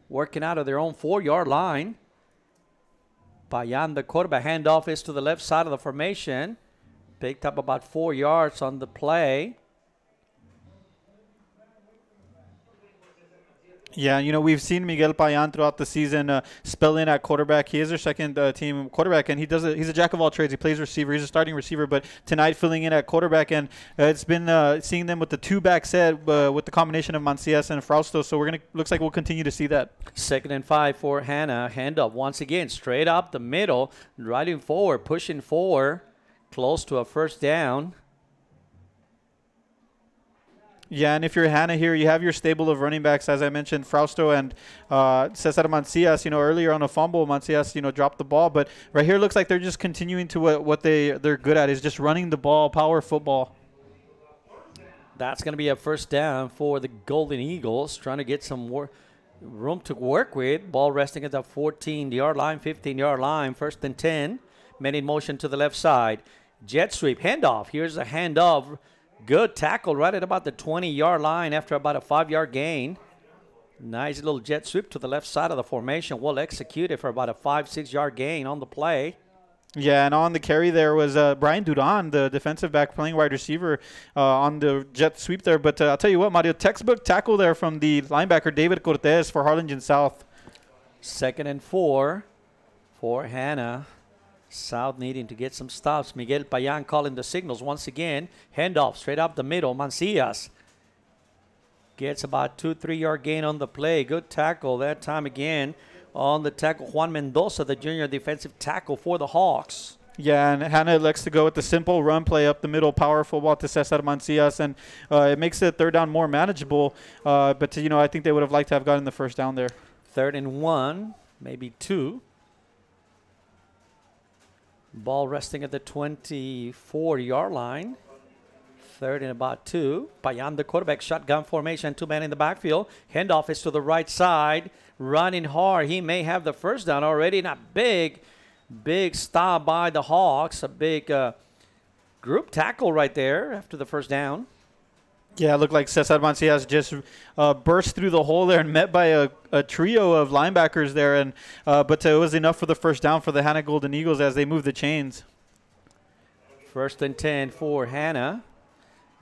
S10: working out of their own 4-yard line. Payan, the quarterback, handoff is to the left side of the formation. Picked up about 4 yards on the play.
S13: Yeah, we've seen Miguel Payan throughout the season spell in at quarterback. He is their second team quarterback, and he's a jack of all trades. He plays receiver. He's a starting receiver, but tonight filling in at quarterback, and it's been seeing them with the 2-back set with the combination of Mancias and Frausto, so looks like we'll continue to see that.
S10: 2nd and 5 for Hanna. Handoff once again, straight up the middle, riding forward, pushing forward, close to a 1st down.
S13: Yeah, and if you're Hanna here, you have your stable of running backs, as I mentioned, Frausto and Cesar Mancias. Earlier on a fumble, Mancias, dropped the ball. But right here, looks like they're just continuing to what they're good at, is just running the ball, power football.
S10: That's going to be a 1st down for the Golden Eagles, trying to get some more room to work with. Ball resting at the 14-yard line, 15-yard line, 1st and 10. Men in motion to the left side. Jet sweep, handoff. Here's a handoff. Good tackle right at about the 20-yard line after about a 5-yard gain. Nice little jet sweep to the left side of the formation. Well executed for about a 5-6-yard gain on the play.
S13: Yeah, and on the carry there was Brian Duran, the defensive back playing wide receiver on the jet sweep there. But I'll tell you what, Mario, textbook tackle there from the linebacker David Cortez for Harlingen South.
S10: 2nd and 4 for Hanna. South needing to get some stops. Miguel Payan calling the signals once again. Handoff straight up the middle. Mancias gets about 2-3 yard gain on the play. Good tackle that time again on the tackle. Juan Mendoza, the junior defensive tackle for the Hawks.
S13: Yeah, and Hanna elects to go with the simple run play up the middle, power football to Cesar Mancias, and it makes the 3rd down more manageable. But I think they would have liked to have gotten the 1st down there.
S10: 3rd and 1, maybe 2. Ball resting at the 24-yard line. 3rd and about 2. Payan, the quarterback, shotgun formation, 2 men in the backfield. Handoff is to the right side. Running hard. He may have the 1st down already. Not big stop by the Hawks. A big group tackle right there after the 1st down.
S13: Yeah, it looked like Cesar Mancias just burst through the hole there and met by a trio of linebackers there. And but it was enough for the 1st down for the Hanna Golden Eagles as they move the chains.
S10: 1st and 10 for Hanna.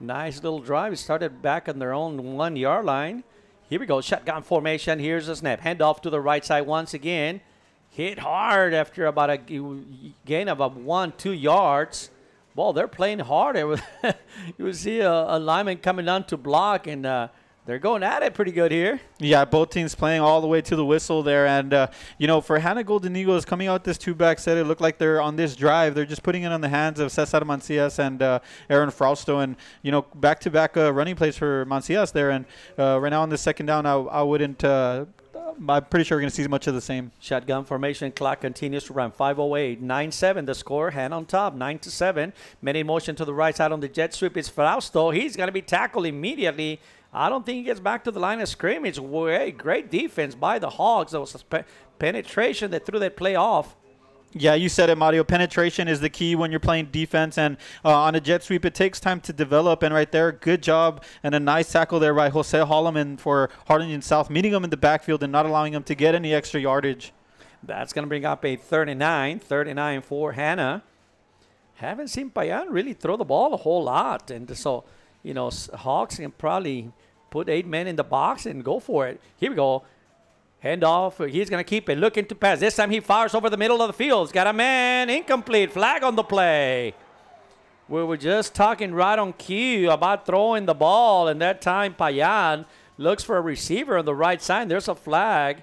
S10: Nice little drive. Started back on their own 1-yard line. Here we go. Shotgun formation. Here's a snap. Handoff to the right side once again. Hit hard after about a gain of 1-2 yards. Well, they're playing hard. You see a lineman coming down to block, and they're going at it pretty good here.
S13: Yeah, both teams playing all the way to the whistle there. And, for Hanna Golden Eagles coming out this 2-back set, it looked like they're on this drive. They're just putting it on the hands of Cesar Mancias and Aaron Frausto. And, back-to-back running plays for Mancias there. And right now on the 2nd down, I wouldn't I'm pretty sure we're going to see much of the same.
S10: Shotgun formation. Clock continues to run. 5:08. 9-7 the score. Hanna on top. 9-7. Men in motion to the right side on the jet sweep. It's Frausto. He's going to be tackled immediately. I don't think he gets back to the line of scrimmage. Great defense by the Hogs. There was a penetration that threw that play off.
S13: Yeah, you said it, Mario. Penetration is the key when you're playing defense, and on a jet sweep, it takes time to develop. And right there, good job and a nice tackle there by Jose Holloman for Harlingen South, meeting him in the backfield and not allowing him to get any extra yardage.
S10: That's going to bring up a 39. 39 for Hanna. Haven't seen Payan really throw the ball a whole lot, and so Hawks can probably put 8 men in the box and go for it. Here we go. Handoff. He's going to keep it. Looking to pass. This time he fires over the middle of the field. He's got a man. Incomplete. Flag on the play. We were just talking right on cue about throwing the ball, and that time Payan looks for a receiver on the right side. There's a flag.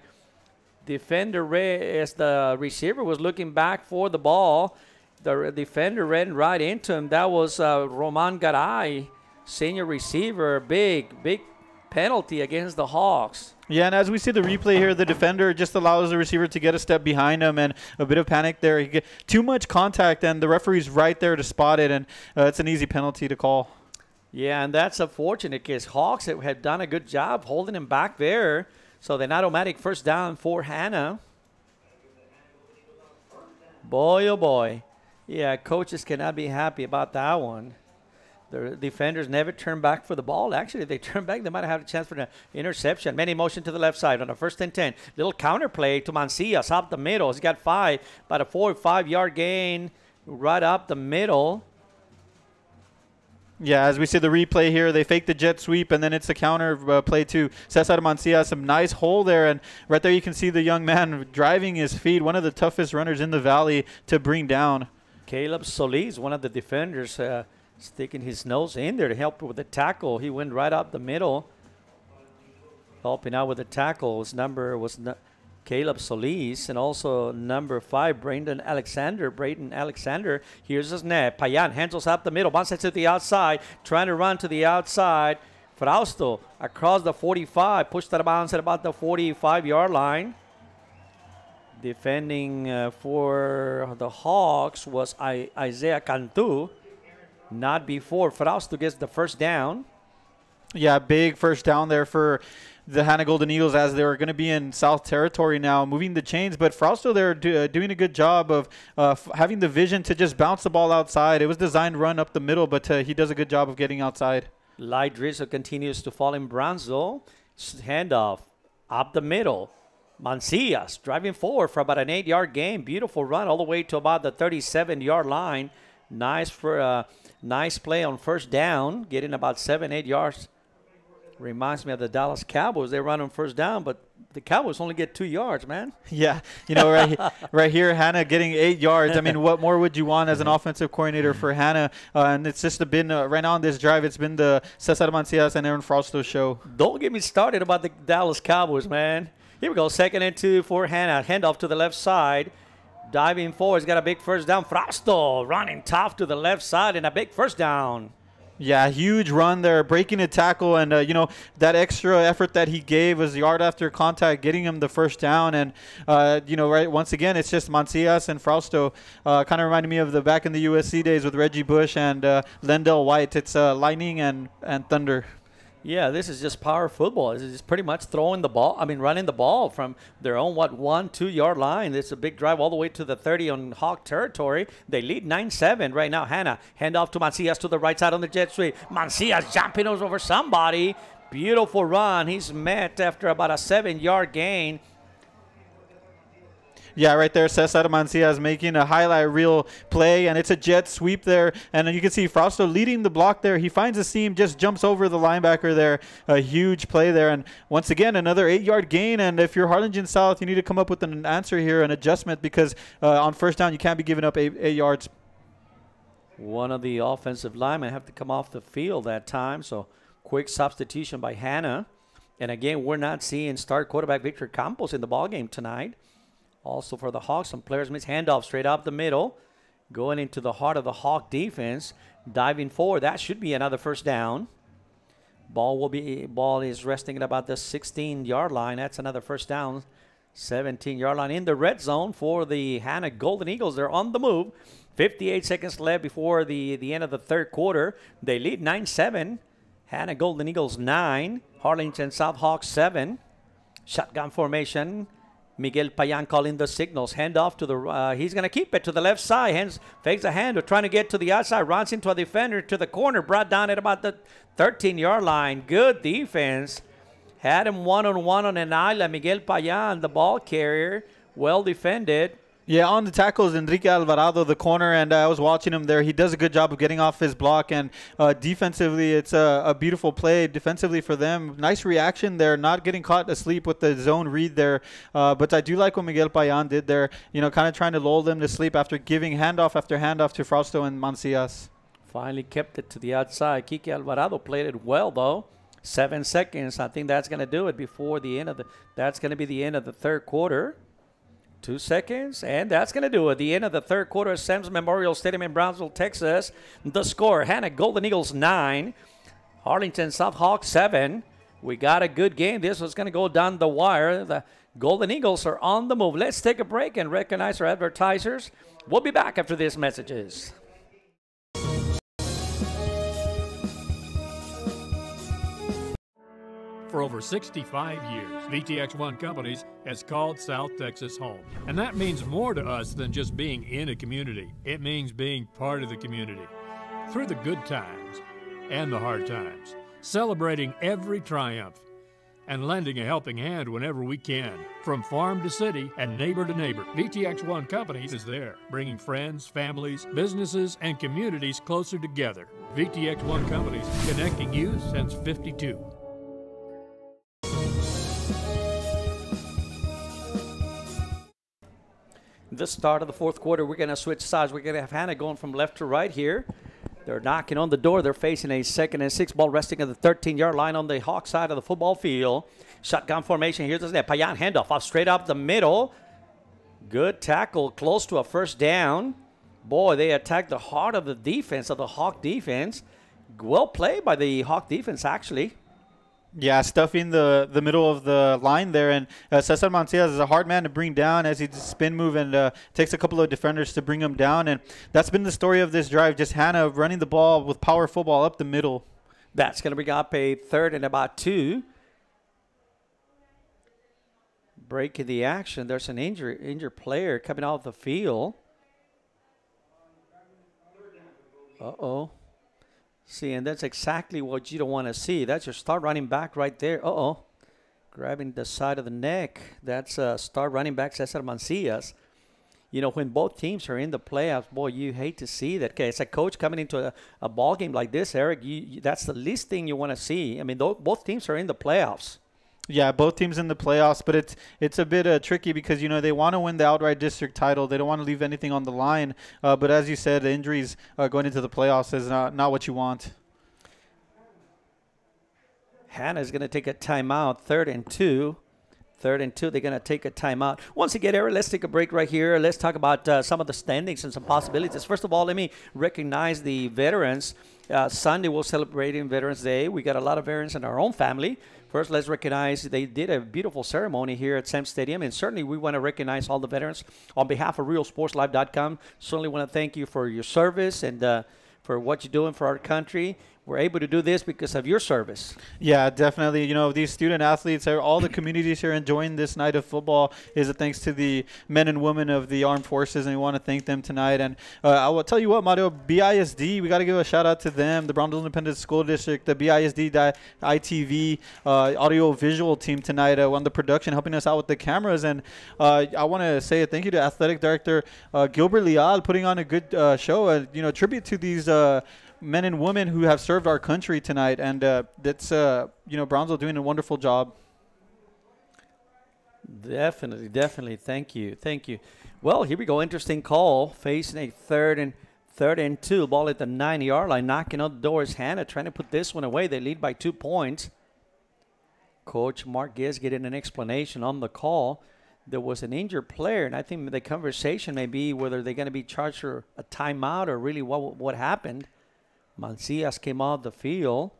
S10: Defender, as the receiver was looking back for the ball, the defender ran right into him. That was Roman Garay, senior receiver. Big penalty against the Hawks.
S13: Yeah, and as we see the replay here, the defender just allows the receiver to get a step behind him, and a bit of panic there. He get too much contact, and the referee's right there to spot it, and it's an easy penalty to call.
S10: Yeah, and that's unfortunate because Hawks have done a good job holding him back there. So an automatic first down for Hanna. Boy, oh boy. Yeah, coaches cannot be happy about that one. The defenders never turn back for the ball. Actually, if they turn back, they might have had a chance for the interception. Many motion to the left side on the 1st and 10. Little counter play to Mancias up the middle. He's got 5, about a 4 or 5 yard gain right up the middle.
S13: Yeah, as we see the replay here, they fake the jet sweep, and then it's a counter play to Cesar Mancias. Some nice hole there, and right there you can see the young man driving his feet, one of the toughest runners in the valley to bring down.
S10: Caleb Solis, one of the defenders, sticking his nose in there to help with the tackle. He went right up the middle, helping out with the tackle. His number was Caleb Solis, and also number 5, Braden Alexander. Here's his net. Payan handles up the middle, bounces it to the outside, trying to run to the outside. Frausto across the 45, pushed out of bounds at about the 45-yard line. Defending for the Hawks was Isaiah Cantu. Not before Frausto gets the first down.
S13: Yeah, big first down there for the Hanna Golden Eagles, as they were going to be in South Territory now, moving the chains. But Frausto there doing a good job of having the vision to just bounce the ball outside. It was designed to run up the middle, but he does a good job of getting outside.
S10: Light drizzle continues to fall in Brownsville. Handoff up the middle. Mancias driving forward for about an 8-yard gain. Beautiful run all the way to about the 37-yard line. Nice play on first down, getting about 7-8 yards. Reminds me of the Dallas Cowboys. They run on first down, but the Cowboys only get 2 yards, man.
S13: Yeah, right here, Hanna getting 8 yards. I mean, what more would you want as an offensive coordinator for Hanna? And it's just been, right now on this drive, it's been the Cesar Mancias and Aaron Frausto show.
S10: Don't get me started about the Dallas Cowboys, man. Here we go, 2nd and 2 for Hanna. Handoff to the left side. Diving forward, he's got a big first down. Frausto running tough to the left side and a big first down.
S13: Yeah, huge run there, breaking a tackle, and that extra effort that he gave was yard after contact, getting him the first down. And right, once again, it's just Mancias and Frausto. Kind of reminded me of the back in the USC days with Reggie Bush and Lendell White. It's lightning and thunder.
S10: Yeah, this is just power football. It's just pretty much running the ball from their own, 1-2 yard line. It's a big drive all the way to the 30 on Hawk territory. They lead 9-7 right now. Hanna, handoff to Mancias to the right side on the jet sweep. Mancias jumping over somebody. Beautiful run. He's met after about a 7-yard gain.
S13: Yeah, right there, Cesar Mancias making a highlight reel play, and it's a jet sweep there. And you can see Frausto leading the block there. He finds a seam, just jumps over the linebacker there. A huge play there. And once again, another 8-yard gain. And if you're Harlingen South, you need to come up with an answer here, an adjustment, because on first down, you can't be giving up 8 yards.
S10: One of the offensive linemen have to come off the field that time, so quick substitution by Hanna. And again, we're not seeing start quarterback Victor Campos in the ballgame tonight. Also for the Hawks, some players miss handoff straight up the middle. Going into the heart of the Hawk defense. Diving forward. That should be another first down. Ball is resting at about the 16-yard line. That's another first down. 17-yard line in the red zone for the Hanna Golden Eagles. They're on the move. 58 seconds left before the end of the third quarter. They lead 9-7. Hanna Golden Eagles 9. Harlingen South Hawks 7. Shotgun formation. Miguel Payan calling the signals. Handoff to the, he's going to keep it to the left side. Fakes a hand, trying to get to the outside. Runs into a defender to the corner. Brought down at about the 13-yard line. Good defense. Had him one-on-one on an island. Miguel Payan, the ball carrier. Well defended.
S13: Yeah, on the tackles, Enrique Alvarado, the corner, and I was watching him there. He does a good job of getting off his block, and defensively, it's a beautiful play defensively for them. Nice reaction there, not getting caught asleep with the zone read there. But I do like what Miguel Payan did there, kind of trying to lull them to sleep after giving handoff after handoff to Frausto and Mancias.
S10: Finally kept it to the outside. Kike Alvarado played it well, though. 7 seconds. I think that's going to do it before the end of that's going to be the end of the third quarter. 2 seconds, and that's going to do it. The end of the third quarter at Sam's Memorial Stadium in Brownsville, Texas. The score, Hanna Golden Eagles 9, Harlingen South Hawks 7. We got a good game. This was going to go down the wire. The Golden Eagles are on the move. Let's take a break and recognize our advertisers. We'll be back after these messages.
S3: For over 65 years, VTX1 Companies has called South Texas home. And that means more to us than just being in a community. It means being part of the community. Through the good times and the hard times, celebrating every triumph and lending a helping hand whenever we can. From farm to city and neighbor to neighbor, VTX1 Companies is there, bringing friends, families, businesses, and communities closer together. VTX1 Companies, connecting you since '52.
S10: The start of the fourth quarter, we're going to switch sides. We're going to have Hanna going from left to right here. They're knocking on the door. They're facing a 2nd and 6 ball resting at the 13-yard line on the Hawk side of the football field. Shotgun formation. Here's the snap. Payan handoff off straight up the middle. Good tackle, close to a first down. Boy, they attacked the heart of the defense, of the Hawk defense. Well played by the Hawk defense, actually.
S13: Yeah, stuffing the middle of the line there. And Cesar Mancias is a hard man to bring down as he spin move and takes a couple of defenders to bring him down. And that's been the story of this drive, just Hanna running the ball with power football up the middle.
S10: That's going to bring up a 3rd and about 2. Break in the action. There's an injured player coming off the field. Uh-oh. See, and that's exactly what you don't want to see. That's your star running back right there. Uh-oh. Grabbing the side of the neck. That's star running back Cesar Mancias. You know, when both teams are in the playoffs, boy, you hate to see that. Okay, as a coach coming into a ball game like this, Eric, that's the least thing you want to see. I mean, both teams are in the playoffs.
S13: Yeah, both teams in the playoffs, but it's a bit tricky because, you know, they want to win the outright district title. They don't want to leave anything on the line. But as you said, the injuries going into the playoffs is not what you want.
S10: Hanna is going to take a timeout, 3rd and 2. 3rd and 2, they're going to take a timeout. Once again, Eric, let's take a break right here. Let's talk about some of the standings and some possibilities. First of all, let me recognize the veterans. Sunday, we're celebrating Veterans Day. We got a lot of veterans in our own family. First, let's recognize they did a beautiful ceremony here at Sam's Stadium, and certainly we want to recognize all the veterans. On behalf of RealSportsLive.com, certainly want to thank you for your service and for what you're doing for our country. We're able to do this because of your service.
S13: Yeah, definitely. You know, these student athletes, all the communities here enjoying this night of football is a thanks to the men and women of the armed forces, and we want to thank them tonight. And I will tell you what, Mario, BISD, we got to give a shout out to them, the Brownsville Independent School District, the BISD ITV audio visual team tonight on the production, helping us out with the cameras. And I want to say a thank you to Athletic Director Gilbert Leal, putting on a good show, you know, tribute to these men and women who have served our country tonight, and that's you know, Brownsville doing a wonderful job.
S10: Definitely. Thank you. Well, here we go. Interesting call. Facing a 3rd and 2. Ball at the 9-yard line. Knocking on the door is Hanna, trying to put this one away. They lead by 2 points. Coach Mark Giz getting an explanation on the call. There was an injured player, and I think the conversation may be whether they're going to be charged for a timeout or really what happened. Mancias came off the field.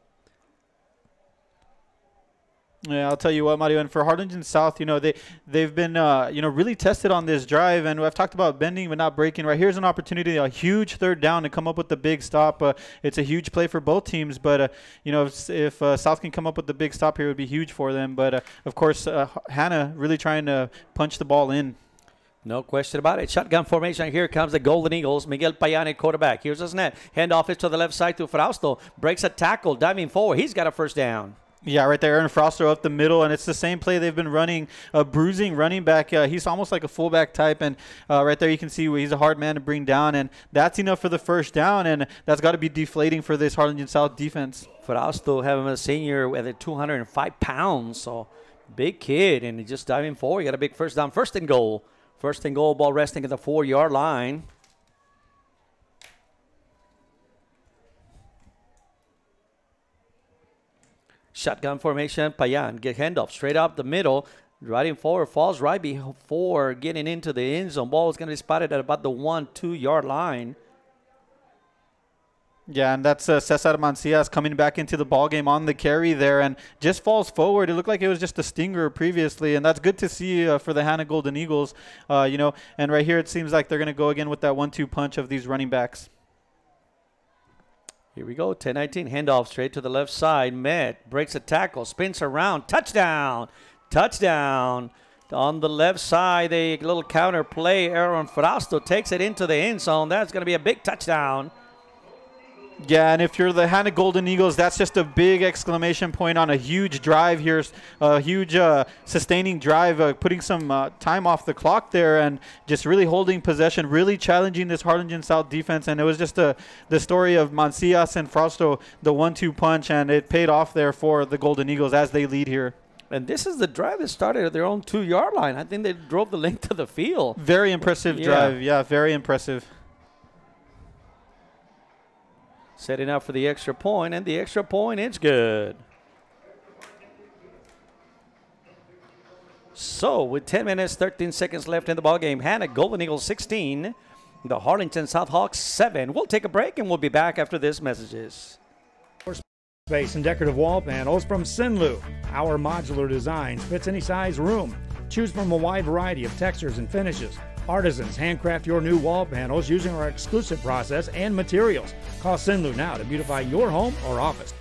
S13: Yeah, I'll tell you what, Mario, and for Harlingen South, you know, they've been, you know, really tested on this drive, and I've talked about bending but not breaking. Right here's an opportunity, a huge 3rd down to come up with the big stop. It's a huge play for both teams, but, you know, if South can come up with the big stop here, it would be huge for them. But, of course, Hanna really trying to punch the ball in.
S10: No question about it. Shotgun formation. Here comes the Golden Eagles. Miguel Payan at quarterback. Here's a snap. Handoff is to the left side to Frausto. Breaks a tackle. Diving forward. He's got a first down.
S13: Yeah, right there, Aaron Frausto up the middle, and it's the same play they've been running, a bruising running back. He's almost like a fullback type, and right there you can see he's a hard man to bring down, and that's enough for the first down, and that's got to be deflating for this Harlingen South defense.
S10: Frausto, having a senior at 205 pounds, so big kid, and he's just diving forward. He got a big first down. First and goal. First and goal, ball resting at the 4-yard line. Shotgun formation. Payan get handoff straight up the middle. Riding forward, falls right before getting into the end zone. Ball is going to be spotted at about the 1-2 yard line.
S13: Yeah, and that's Cesar Mancias coming back into the ball game on the carry there and just falls forward. It looked like it was just a stinger previously, and that's good to see for the Hanna Golden Eagles. And right here it seems like they're going to go again with that 1-2 punch of these running backs.
S10: Here we go, 10-19, handoff straight to the left side. Met, breaks a tackle, spins around, touchdown. Touchdown. On the left side, a little counter play. Aaron Frausto takes it into the end zone. That's going to be a big touchdown.
S13: Yeah, and if you're the Hanna Golden Eagles, that's just a big exclamation point on a huge drive here, a huge sustaining drive, putting some time off the clock there and just really holding possession, really challenging this Harlingen South defense. And it was just the story of Mancias and Frausto, the 1-2 punch, and it paid off there for the Golden Eagles as they lead here.
S10: And this is the drive that started at their own 2-yard line. I think they drove the length of the field.
S13: Very impressive drive. Yeah, very impressive.
S10: Setting up for the extra point, and the extra point is good. So, with 10 minutes, 13 seconds left in the ballgame, Hanna Golden Eagles 16, the Harlingen South Hawks 7. We'll take a break, and we'll be back after this messages.
S1: Space and decorative wall panels from Sinlu. Our modular designs fits any size room. Choose from a wide variety of textures and finishes. Artisans handcraft your new wall panels using our exclusive process and materials. Call Sinlu now to beautify your home or office.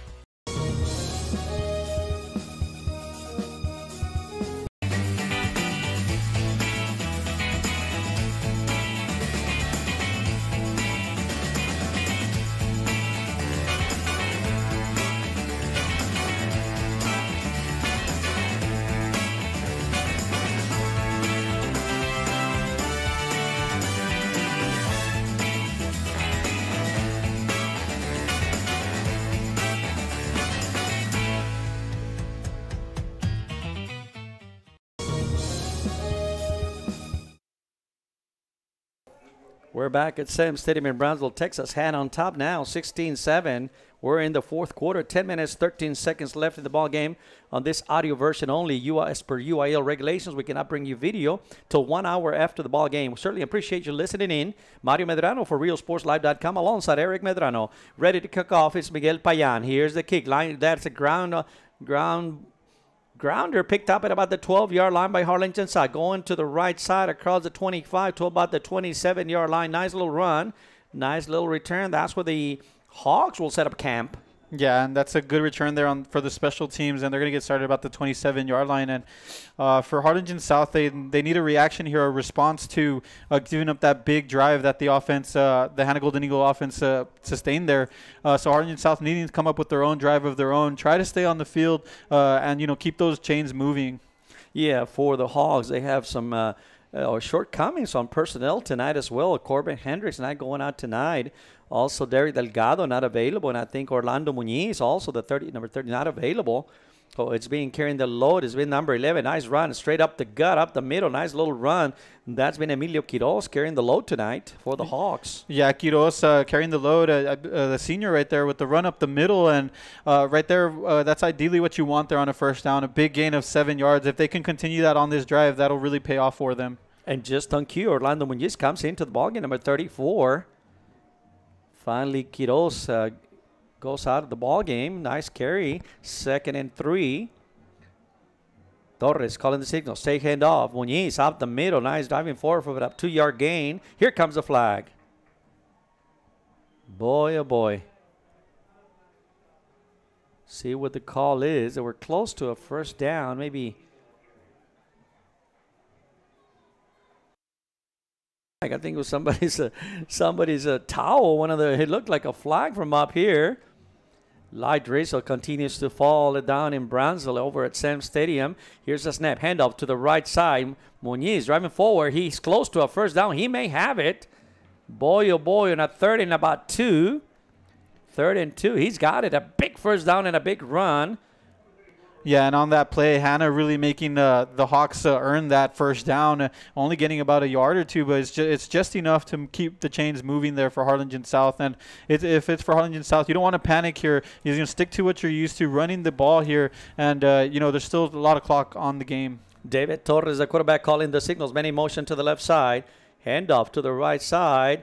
S10: We're back at Sam Stadium in Brownsville, Texas. Hanna on top now, 16-7. We're in the fourth quarter, 10 minutes, 13 seconds left in the ball game. On this audio version only, as per UIL regulations, we cannot bring you video till 1 hour after the ball game. We certainly appreciate you listening in. Mario Medrano for RealSportsLive.com alongside Eric Medrano. Ready to kick off is Miguel Payan. Here's the kick line. That's a grounder picked up at about the 12-yard line by Harlingen South. Going to the right side across the 25 to about the 27-yard line. Nice little run. Nice little return. That's where the Hawks will set up camp.
S13: Yeah, and that's a good return there for the special teams, and they're going to get started about the 27-yard line. And for Harlingen South, they need a reaction here, a response to giving up that big drive that the offense, the Hanna Golden Eagle offense, sustained there. So Harlingen South needing to come up with their own drive of their own, try to stay on the field, and keep those chains moving.
S10: Yeah, for the Hogs, they have some shortcomings on personnel tonight as well. Corbin Hendricks not going out tonight. Also, Derek Delgado not available, and I think Orlando Muñiz, also number 30, not available. So it's being carrying the load. It's been number 11. Nice run, straight up the gut, up the middle. Nice little run. That's been Emilio Quiroz carrying the load tonight for the Hawks.
S13: Yeah, Quiroz carrying the load. The senior right there with the run up the middle, and right there, that's ideally what you want there on a first down. A big gain of 7 yards. If they can continue that on this drive, that'll really pay off for them.
S10: And just on cue, Orlando Muñiz comes into the ballgame, number 34. Finally, Quiroz goes out of the ball game. Nice carry. 2nd and 3. Torres calling the signal. Stay hand off. Muñiz out the middle. Nice driving forward for a 2-yard gain. Here comes the flag. Boy, oh boy. See what the call is. They were close to a first down. Maybe. I think it was somebody's towel. It looked like a flag from up here. Light drizzle continues to fall down in Brownsville over at Sam Stadium. Here's a snap. Handoff to the right side. Muñiz driving forward. He's close to a first down. He may have it. Boy, oh boy, on a 3rd and about 2. 3rd and 2. He's got it. A big first down and a big run.
S13: Yeah, and on that play, Hanna really making the Hawks earn that first down, only getting about a yard or two, but it's just enough to keep the chains moving there for Harlingen South. And if it's for Harlingen South, you don't want to panic here. You're going to stick to what you're used to, running the ball here, and there's still a lot of clock on the game.
S10: David Torres, the quarterback, calling the signals. Many motion to the left side, handoff to the right side.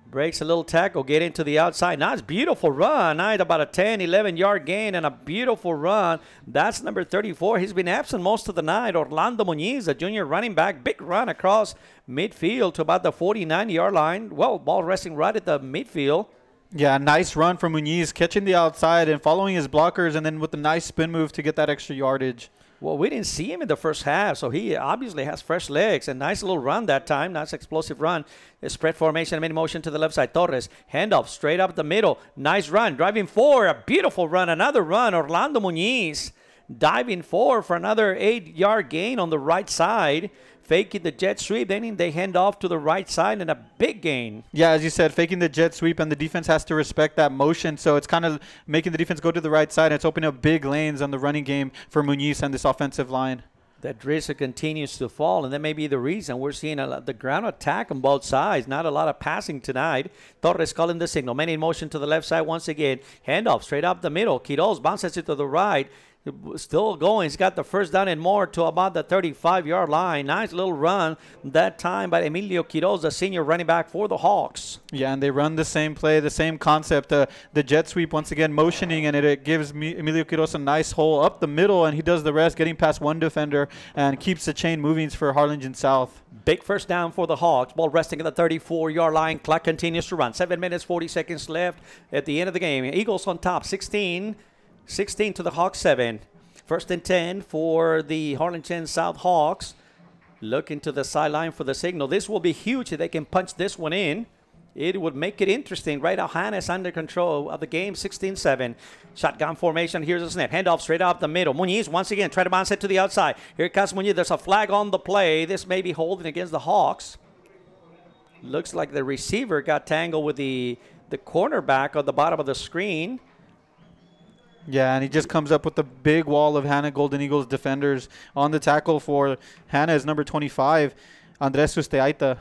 S10: Breaks a little tackle, get into the outside. Nice, beautiful run. Nice, about a 10, 11-yard gain and a beautiful run. That's number 34. He's been absent most of the night. Orlando Muñiz, a junior running back. Big run across midfield to about the 49-yard line. Well, ball resting right at the midfield.
S13: Yeah, nice run from Muñiz, catching the outside and following his blockers, and then with a nice spin move to get that extra yardage.
S10: Well, we didn't see him in the first half, so he obviously has fresh legs. A nice little run that time. Nice explosive run. A spread formation, mid motion to the left side. Torres, handoff straight up the middle. Nice run. Driving forward. A beautiful run. Another run. Orlando Muñiz diving forward for another 8-yard gain on the right side. Faking the jet sweep, then they hand off to the right side and a big gain.
S13: Yeah, as you said, faking the jet sweep, and the defense has to respect that motion. So it's kind of making the defense go to the right side. And it's opening up big lanes on the running game for Muñiz and this offensive line.
S10: That risk continues to fall, and that may be the reason we're seeing the ground attack on both sides. Not a lot of passing tonight. Torres calling the signal. Man in motion to the left side once again. Handoff straight up the middle. Quiroz bounces it to the right. Still going. He's got the first down and more to about the 35-yard line. Nice little run that time by Emilio Quiroz, the senior running back for the Hawks.
S13: Yeah, and they run the same play, the same concept. The jet sweep, once again, motioning, and it gives Emilio Quiroz a nice hole up the middle, and he does the rest, getting past one defender and keeps the chain moving for Harlingen South.
S10: Big first down for the Hawks. Ball resting at the 34-yard line. Clock continues to run. 7 minutes, 40 seconds left at the end of the game. Eagles on top, 16 to the Hawks 7. First and 10 for the Harlingen South Hawks. Looking to the sideline for the signal. This will be huge if they can punch this one in. It would make it interesting. Right now, Hanna's under control of the game, 16-7. Shotgun formation. Here's a snap. Handoff straight up the middle. Muñiz once again try to bounce it to the outside. Here comes Muñiz. There's a flag on the play. This may be holding against the Hawks. Looks like the receiver got tangled with the cornerback on the bottom of the screen.
S13: Yeah, and he just comes up with the big wall of Hanna Golden Eagles defenders. On the tackle for Hanna is number 25, Andres Susteaita.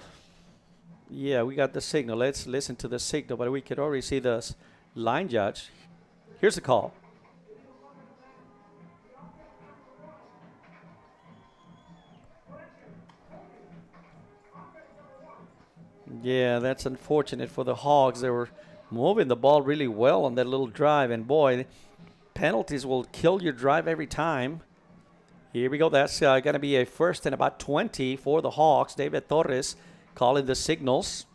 S10: Yeah, we got the signal. Let's listen to the signal, but we could already see the line judge. Here's the call. Yeah, that's unfortunate for the Hogs. They were moving the ball really well on that little drive, and boy, penalties will kill your drive every time. Here we go. That's going to be a first and about 20 for the Hawks. David Torres calling the signals.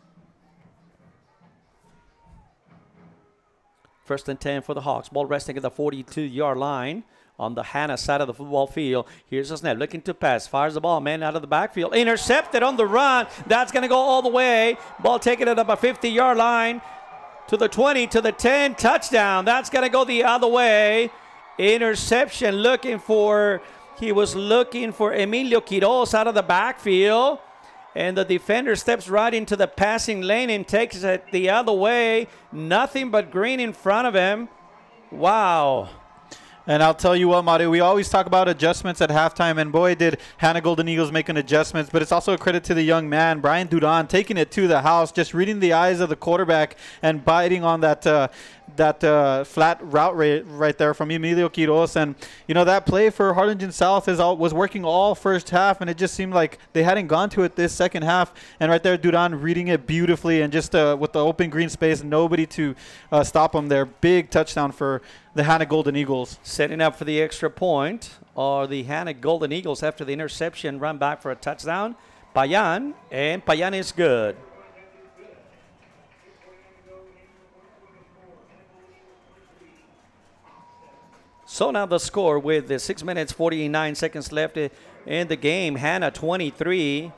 S10: First and 10 for the Hawks. Ball resting at the 42-yard line on the Hanna side of the football field. Here's a snap. Looking to pass. Fires the ball. Man out of the backfield. Intercepted on the run. That's going to go all the way. Ball taken at about 50-yard line. To the 20, to the 10, touchdown. That's going to go the other way. Interception he was looking for Emilio Quiroz out of the backfield. And the defender steps right into the passing lane and takes it the other way. Nothing but green in front of him. Wow.
S13: And I'll tell you what, Mario, we always talk about adjustments at halftime, and boy, did Hanna Golden Eagles making adjustments. But it's also a credit to the young man, Brian Duran, taking it to the house, just reading the eyes of the quarterback and biting on that flat route right there from Emilio Quiroz. And, that play for Harlingen South was working all first half, and it just seemed like they hadn't gone to it this second half. And right there, Duran reading it beautifully, and just with the open green space, nobody to stop him there. Big touchdown for the Hanna Golden Eagles.
S10: Setting up for the extra point are the Hanna Golden Eagles after the interception, run back for a touchdown. Payan, and Payan is good. So now the score with the 6 minutes, 49 seconds left in the game. Hanna 23,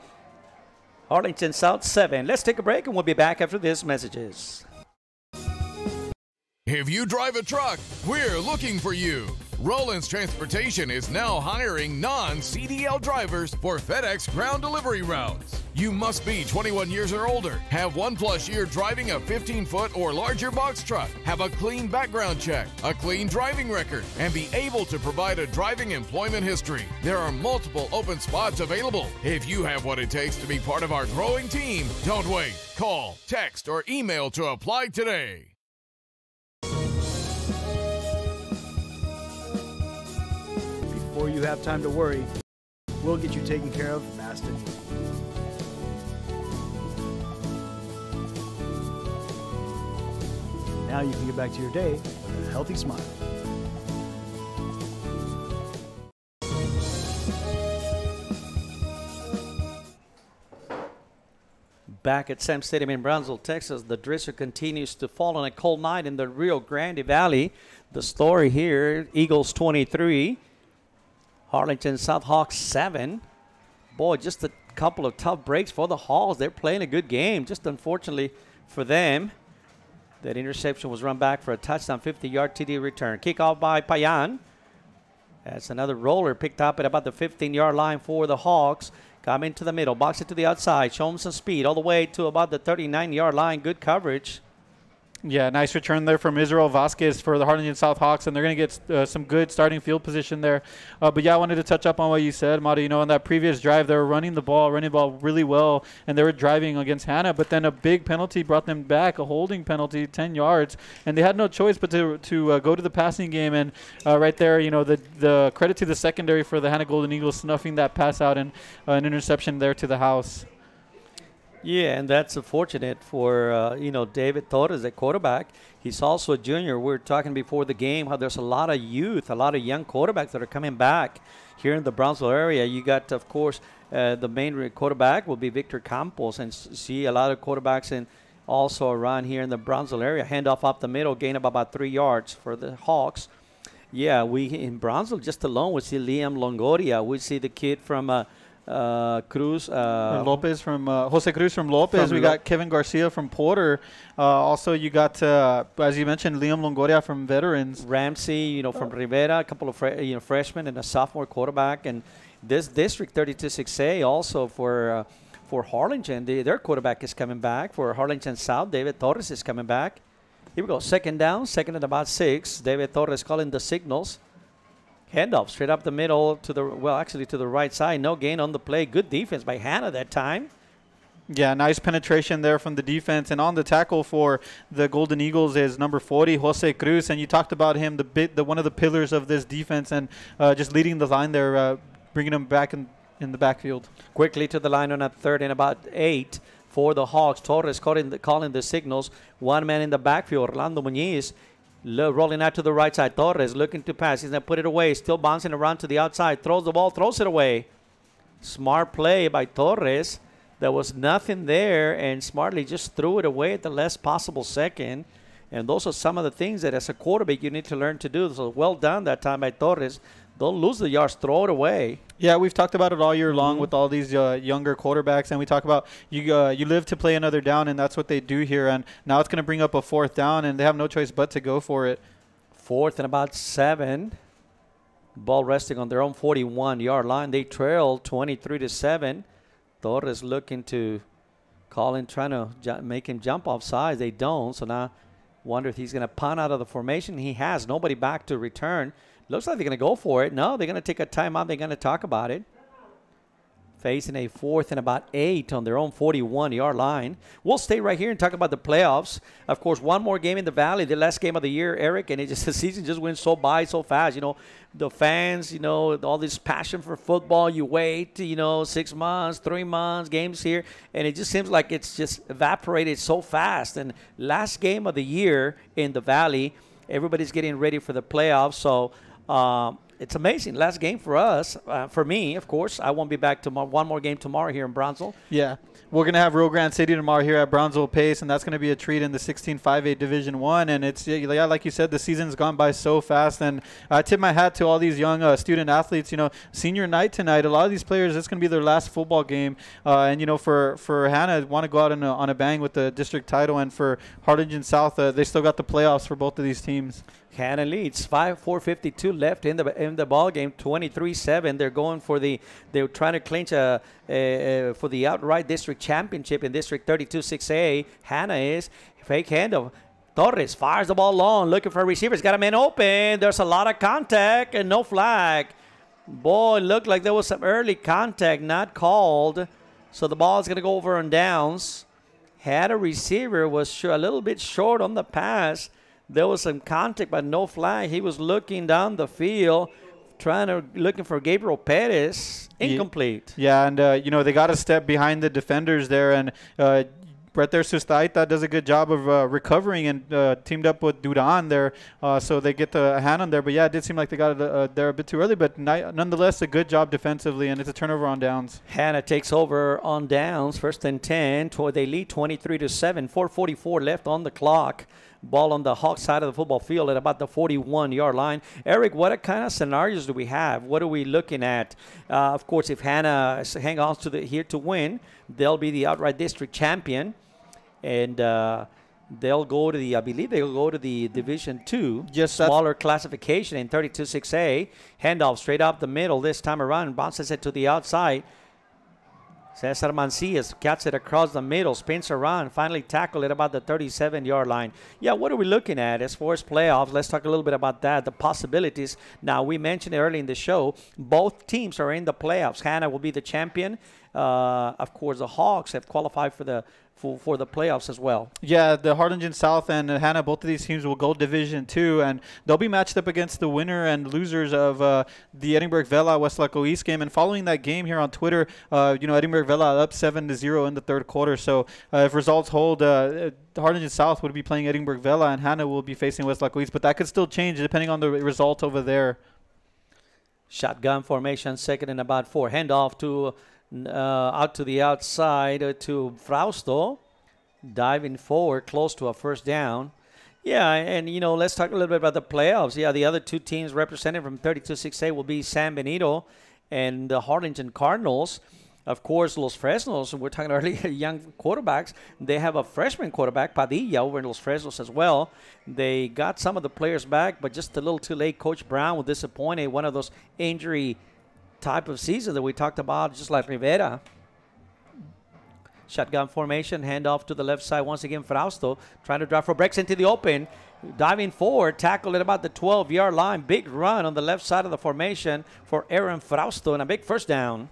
S10: Harlingen South 7. Let's take a break and we'll be back after these messages.
S4: If you drive a truck, we're looking for you. Roland's Transportation is now hiring non-CDL drivers for FedEx ground delivery routes. You must be 21 years or older, have 1+ year driving a 15-foot or larger box truck, have a clean background check, a clean driving record, and be able to provide a driving employment history. There are multiple open spots available. If you have what it takes to be part of our growing team, don't wait. Call, text, or email to apply today.
S20: Before you have time to worry, we'll get you taken care of fast and easy. Now you can get back to your day with a healthy smile.
S10: Back at Sam Stadium in Brownsville, Texas, the drizzle continues to fall on a cold night in the Rio Grande Valley. The story here, Eagles 23, Harlingen South Hawks 7. Boy, just a couple of tough breaks for the Hawks. They're playing a good game, just unfortunately for them. That interception was run back for a touchdown, 50-yard TD return. Kickoff by Payan. That's another roller picked up at about the 15-yard line for the Hawks. Come into the middle, box it to the outside, show them some speed all the way to about the 39-yard line. Good coverage.
S13: Yeah, nice return there from Israel Vasquez for the Harlingen South Hawks, and they're going to get some good starting field position there. But, yeah, I wanted to touch up on what you said, Mata. You know, in that previous drive, they were running the ball really well, and they were driving against Hanna. But then a big penalty brought them back, a holding penalty, 10 yards, and they had no choice but to go to the passing game. And right there, you know, the credit to the secondary for the Hanna Golden Eagles snuffing that pass out and an interception there to the house.
S10: Yeah, and that's fortunate for, David Torres, at quarterback. He's also a junior. We were talking before the game how there's a lot of youth, a lot of young quarterbacks that are coming back here in the Brownsville area. You got, of course, the main quarterback will be Victor Campos, and see a lot of quarterbacks also around here in the Brownsville area. Handoff up the middle, gain of about 3 yards for the Hawks. Yeah, we in Brownsville just alone, we see Liam Longoria. We see the kid from Cruz.
S13: Lopez from Jose Cruz from Lopez. We got Kevin Garcia from Porter. Also, you got, as you mentioned, Liam Longoria from Veterans.
S10: Ramsey, from Rivera, a couple of freshmen and a sophomore quarterback. And this district, 32-6A, also for Harlingen, their quarterback is coming back. For Harlingen South, David Torres is coming back. Here we go, second down, second and about 6. David Torres calling the signals. Handoff straight up the middle to the right side. No gain on the play. Good defense by Hanna that time.
S13: Yeah, nice penetration there from the defense. And on the tackle for the Golden Eagles is number 40, Jose Cruz. And you talked about him, the one of the pillars of this defense, and just leading the line there, bringing them back in the backfield.
S10: Quickly to the line on a third and about 8 for the Hawks. Torres calling the signals. One man in the backfield, Orlando Muñiz. Rolling out to the right side. Torres looking to pass. He's going to put it away. Still bouncing around to the outside. Throws the ball. Throws it away. Smart play by Torres. There was nothing there, and smartly just threw it away at the last possible second. And those are some of the things that as a quarterback you need to learn to do. So well done that time by Torres. Don't lose the yards. Throw it away.
S13: Yeah, we've talked about it all year long with all these younger quarterbacks, and we talk about you live to play another down, and that's what they do here. And now it's going to bring up a 4th down, and they have no choice but to go for it.
S10: 4th and about 7. Ball resting on their own 41-yard line. They trail 23-7. Torres looking to trying to make him jump off sides. They don't, so now wonder if he's going to punt out of the formation. He has nobody back to return. Looks like they're going to go for it. No, they're going to take a timeout. They're going to talk about it. Facing a 4th and about 8 on their own 41-yard line. We'll stay right here and talk about the playoffs. Of course, one more game in the Valley, the last game of the year, Eric, and the season just went so fast. The fans, all this passion for football. You wait, 6 months, 3 months, games here, and it just seems like it's just evaporated so fast. And last game of the year in the Valley, everybody's getting ready for the playoffs. So, it's amazing. Last game for us. For me, of course, I won't be back tomorrow. One more game tomorrow here in Brownsville.
S13: Yeah. We're going to have Rio Grande City tomorrow here at Brownsville Pace, and that's going to be a treat in the 16-5A Division I. And it's, like you said, the season's gone by so fast. And I tip my hat to all these young student athletes. Senior night tonight, a lot of these players, it's going to be their last football game. And, for Hanna, want to go out on a bang with the district title. And for Harlingen South, they still got the playoffs for both of these teams.
S10: Hanna leads 4:52 left in the ball game, 23-7. They're trying to clinch for the outright district championship in District 32 6A. Hanna is fake handoff. Torres fires the ball long, looking for a receiver. He's got a man open. There's a lot of contact and no flag. Boy, it looked like there was some early contact not called. So the ball is going to go over on downs. Had a receiver, was a little bit short on the pass. There was some contact, but no flag. He was looking down the field, looking for Gabriel Perez. Incomplete.
S13: Yeah, and, they got a step behind the defenders there, and right there, Sustaita does a good job of recovering and teamed up with Duran there, so they get the hand on there. But, yeah, it did seem like they got it there a bit too early, but nonetheless, a good job defensively, and it's a turnover on downs.
S10: Hanna takes over on downs, 1st and 10. They lead 23-7, 4:44 left on the clock. Ball on the Hawk side of the football field at about the 41-yard line. Eric, what kind of scenarios do we have? What are we looking at? Of course, if Hanna hang on here to win, they'll be the outright district champion. And they'll go to the Division II, smaller classification in 32 6A. Handoff straight up the middle this time around. Bounces it to the outside. Cesar Mancias cuts it across the middle, spins around, finally tackled it about the 37-yard line. Yeah, what are we looking at as far as playoffs? Let's talk a little bit about that, the possibilities. Now, we mentioned early in the show, both teams are in the playoffs. Hanna will be the champion. Of course, the Hawks have qualified for the playoffs as well.
S13: Yeah, the Harlingen South and Hanna, both of these teams will go Division II, and they'll be matched up against the winner and losers of the Edinburgh Vela Westlaco East game. And following that game here on Twitter, Edinburgh Vela up 7-0 in the third quarter. So if results hold, Harlingen South would be playing Edinburgh Vela, and Hanna will be facing Westlaco East. But that could still change depending on the result over there.
S10: Shotgun formation, 2nd and about 4. Handoff to out to the outside to Frausto, diving forward close to a first down. Yeah, and let's talk a little bit about the playoffs. Yeah, the other two teams represented from 32 6A will be San Benito and the Harlingen Cardinals. Of course, Los Fresnos, we're talking earlier, young quarterbacks. They have a freshman quarterback, Padilla, over in Los Fresnos as well. They got some of the players back, but just a little too late. Coach Brown was disappointed. One of those injury type of season that we talked about, just like Rivera. Shotgun formation, handoff to the left side. Once again, Frausto trying to drive for breaks into the open. Diving forward, tackled at about the 12-yard line. Big run on the left side of the formation for Aaron Frausto and a big first down.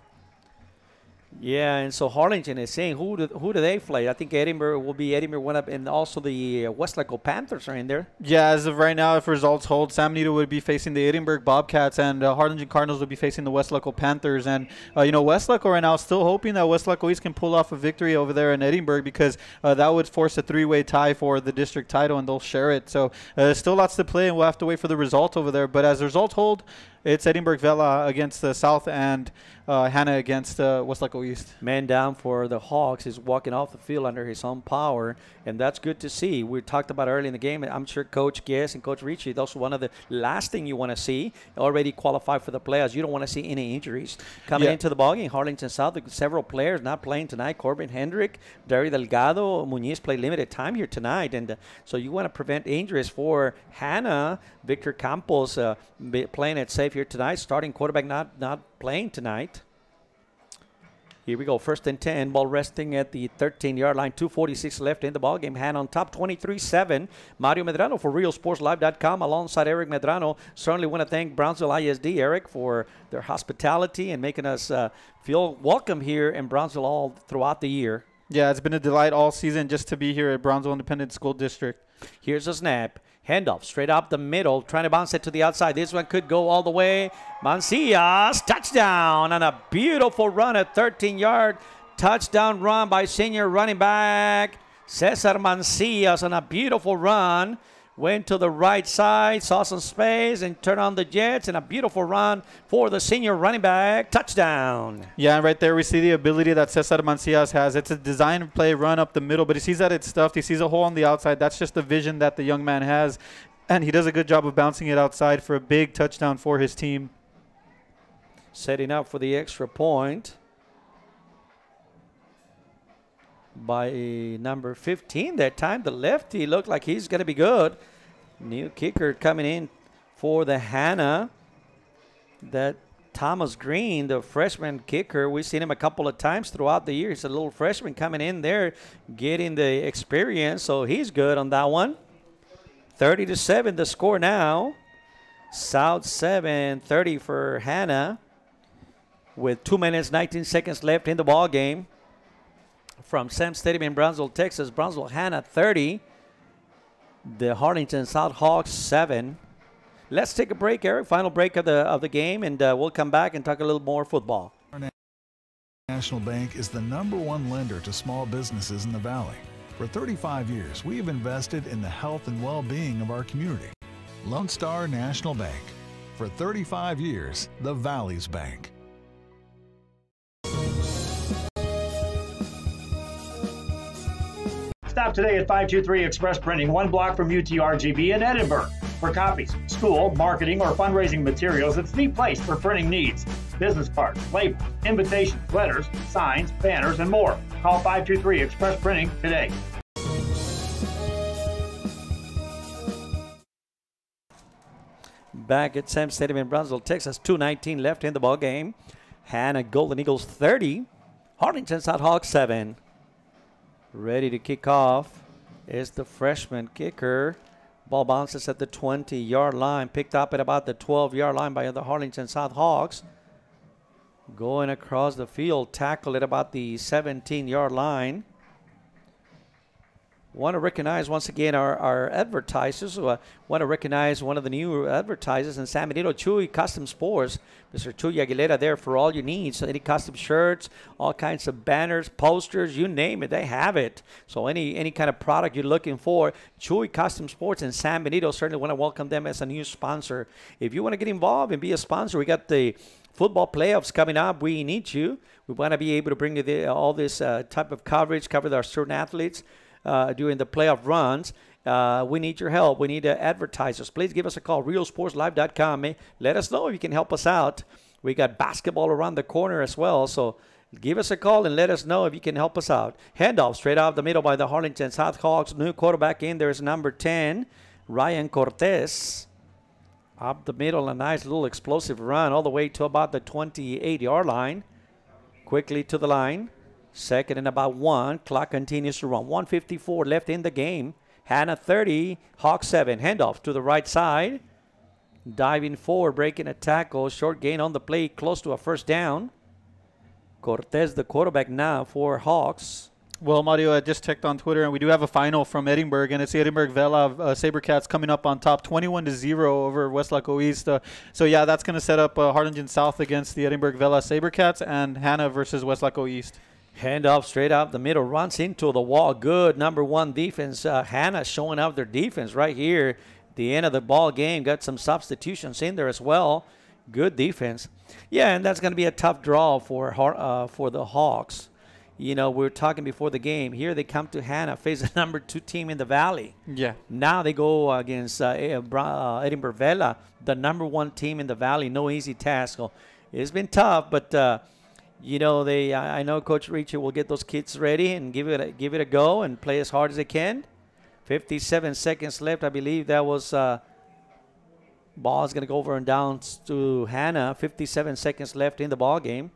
S10: Yeah, and so Harlingen is saying, who do they play? I think Edinburgh will be Edinburgh went up, and also the Westlaco Panthers are in there.
S13: Yeah, as of right now, if results hold, San Benito would be facing the Edinburgh Bobcats, and Harlingen Cardinals would be facing the Westlaco Panthers. And, Westlaco right now still hoping that Westlaco East can pull off a victory over there in Edinburgh, because that would force a 3-way tie for the district title, and they'll share it. So there's still lots to play, and we'll have to wait for the result over there. But as the results hold, it's Edinburgh Vela against the South and Hanna against Westlaco East.
S10: Man down for the Hawks. He's walking off the field under his own power, and that's good to see. We talked about early in the game. I'm sure Coach Guess and Coach Ricci, those are one of the last thing you want to see. Already qualified for the playoffs. You don't want to see any injuries coming into the ballgame. Harlingen South, several players not playing tonight. Corbin Hendrick, Derry Delgado, Muñiz played limited time here tonight, and so you want to prevent injuries for Hanna. Victor Campos playing it safe here tonight. Starting quarterback not playing tonight. Here we go, 1st and 10. Ball resting at the 13-yard line. 2:46 left in the ballgame. Hanna on top, 23-7. Mario Medrano for RealSportsLive.com alongside Eric Medrano. Certainly want to thank Brownsville ISD, Eric, for their hospitality and making us feel welcome here in Brownsville all throughout the year.
S13: Yeah, it's been a delight all season just to be here at Brownsville Independent School District.
S10: Here's a snap. Handoff straight up the middle, trying to bounce it to the outside. This one could go all the way. Mancias, touchdown, and a beautiful run, a 13-yard touchdown run by senior running back Cesar Mancias on a beautiful run. Went to the right side, saw some space, and turned on the jets, and a beautiful run for the senior running back. Touchdown.
S13: Yeah, and right there we see the ability that Cesar Mancias has. It's a design play run up the middle, but he sees that it's stuffed. He sees a hole on the outside. That's just the vision that the young man has, and he does a good job of bouncing it outside for a big touchdown for his team.
S10: Setting up for the extra point by number 15 that time. The lefty looked like he's going to be good. New kicker coming in for the Hanna. That Thomas Green, the freshman kicker, we've seen him a couple of times throughout the year. He's a little freshman coming in there, getting the experience, so he's good on that one. 30-7 the score now. South 7, 30 for Hanna, with 2 minutes, 19 seconds left in the ball game. From Sam Stadium in Brownsville, Texas, Brownsville Hanna 30, the Harlingen South Hawks 7. Let's take a break, Eric. Final break of the game, and we'll come back and talk a little more football.
S5: National Bank is the #1 lender to small businesses in the Valley. For 35 years, we have invested in the health and well-being of our community. Lone Star National Bank. For 35 years, the Valley's Bank.
S1: Stop today at 523 Express Printing, 1 block from UTRGB in Edinburgh. For copies, school, marketing, or fundraising materials, it's the place for printing needs. Business cards, labels, invitations, letters, signs, banners, and more. Call 523 Express Printing today.
S10: Back at Sam Stadium in Brownsville, Texas, 2:19 left in the ball game. Hanna Golden Eagles 30, Harlingen South Hawks 7. Ready to kick off is the freshman kicker. Ball bounces at the 20-yard line, picked up at about the 12-yard line by the Harlingen South Hawks. Going across the field, tackle at about the 17-yard line. Want to recognize once again our advertisers. Want to recognize one of the new advertisers in San Benito, Chuy Custom Sports. Mr. Chuy Aguilera there for all your needs. So any custom shirts, all kinds of banners, posters, you name it, they have it. So any kind of product you're looking for, Chuy Custom Sports in San Benito, certainly want to welcome them as a new sponsor. If you want to get involved and be a sponsor, we got the football playoffs coming up. We need you. We want to be able to bring you all this type of coverage, cover our student athletes during the playoff runs. We need your help. We need advertisers. Please give us a call, realsportslive.com. Let us know if you can help us out. We got basketball around the corner as well, so give us a call and let us know if you can help us out. Handoff straight out the middle by the Harlingen South Hawks. New quarterback in there is number 10, Ryan Cortez. Up the middle, a nice little explosive run all the way to about the 28-yard line. Quickly to the line. Second and about 1. Clock continues to run. 1:54 left in the game. Hanna 30, Hawks 7. Handoff to the right side. Diving forward, breaking a tackle. Short gain on the play, close to a first down. Cortez, the quarterback now for Hawks.
S13: Well, Mario, I just checked on Twitter, and we do have a final from Edinburgh, and it's the Edinburgh Vela Sabercats coming up on top, 21-0 over Westlaco East. So, yeah, that's going to set up Harlingen South against the Edinburgh Vela Sabercats and Hanna versus Westlaco East.
S10: Handoff straight out the middle, runs into the wall. Good #1 defense. Hanna showing out their defense right here. The end of the ball game, got some substitutions in there as well. Good defense. Yeah, and that's going to be a tough draw for the Hawks. You know, we were talking before the game. Here they come to Hanna, face the #2 team in the Valley.
S13: Yeah.
S10: Now they go against Edinburgh Vela, the #1 team in the Valley. No easy task. So it's been tough, but you know, I know Coach Ricci will get those kids ready and give it a go and play as hard as they can. 57 seconds left. I believe that was ball is going to go over and down to Hanna. 57 seconds left in the ball game.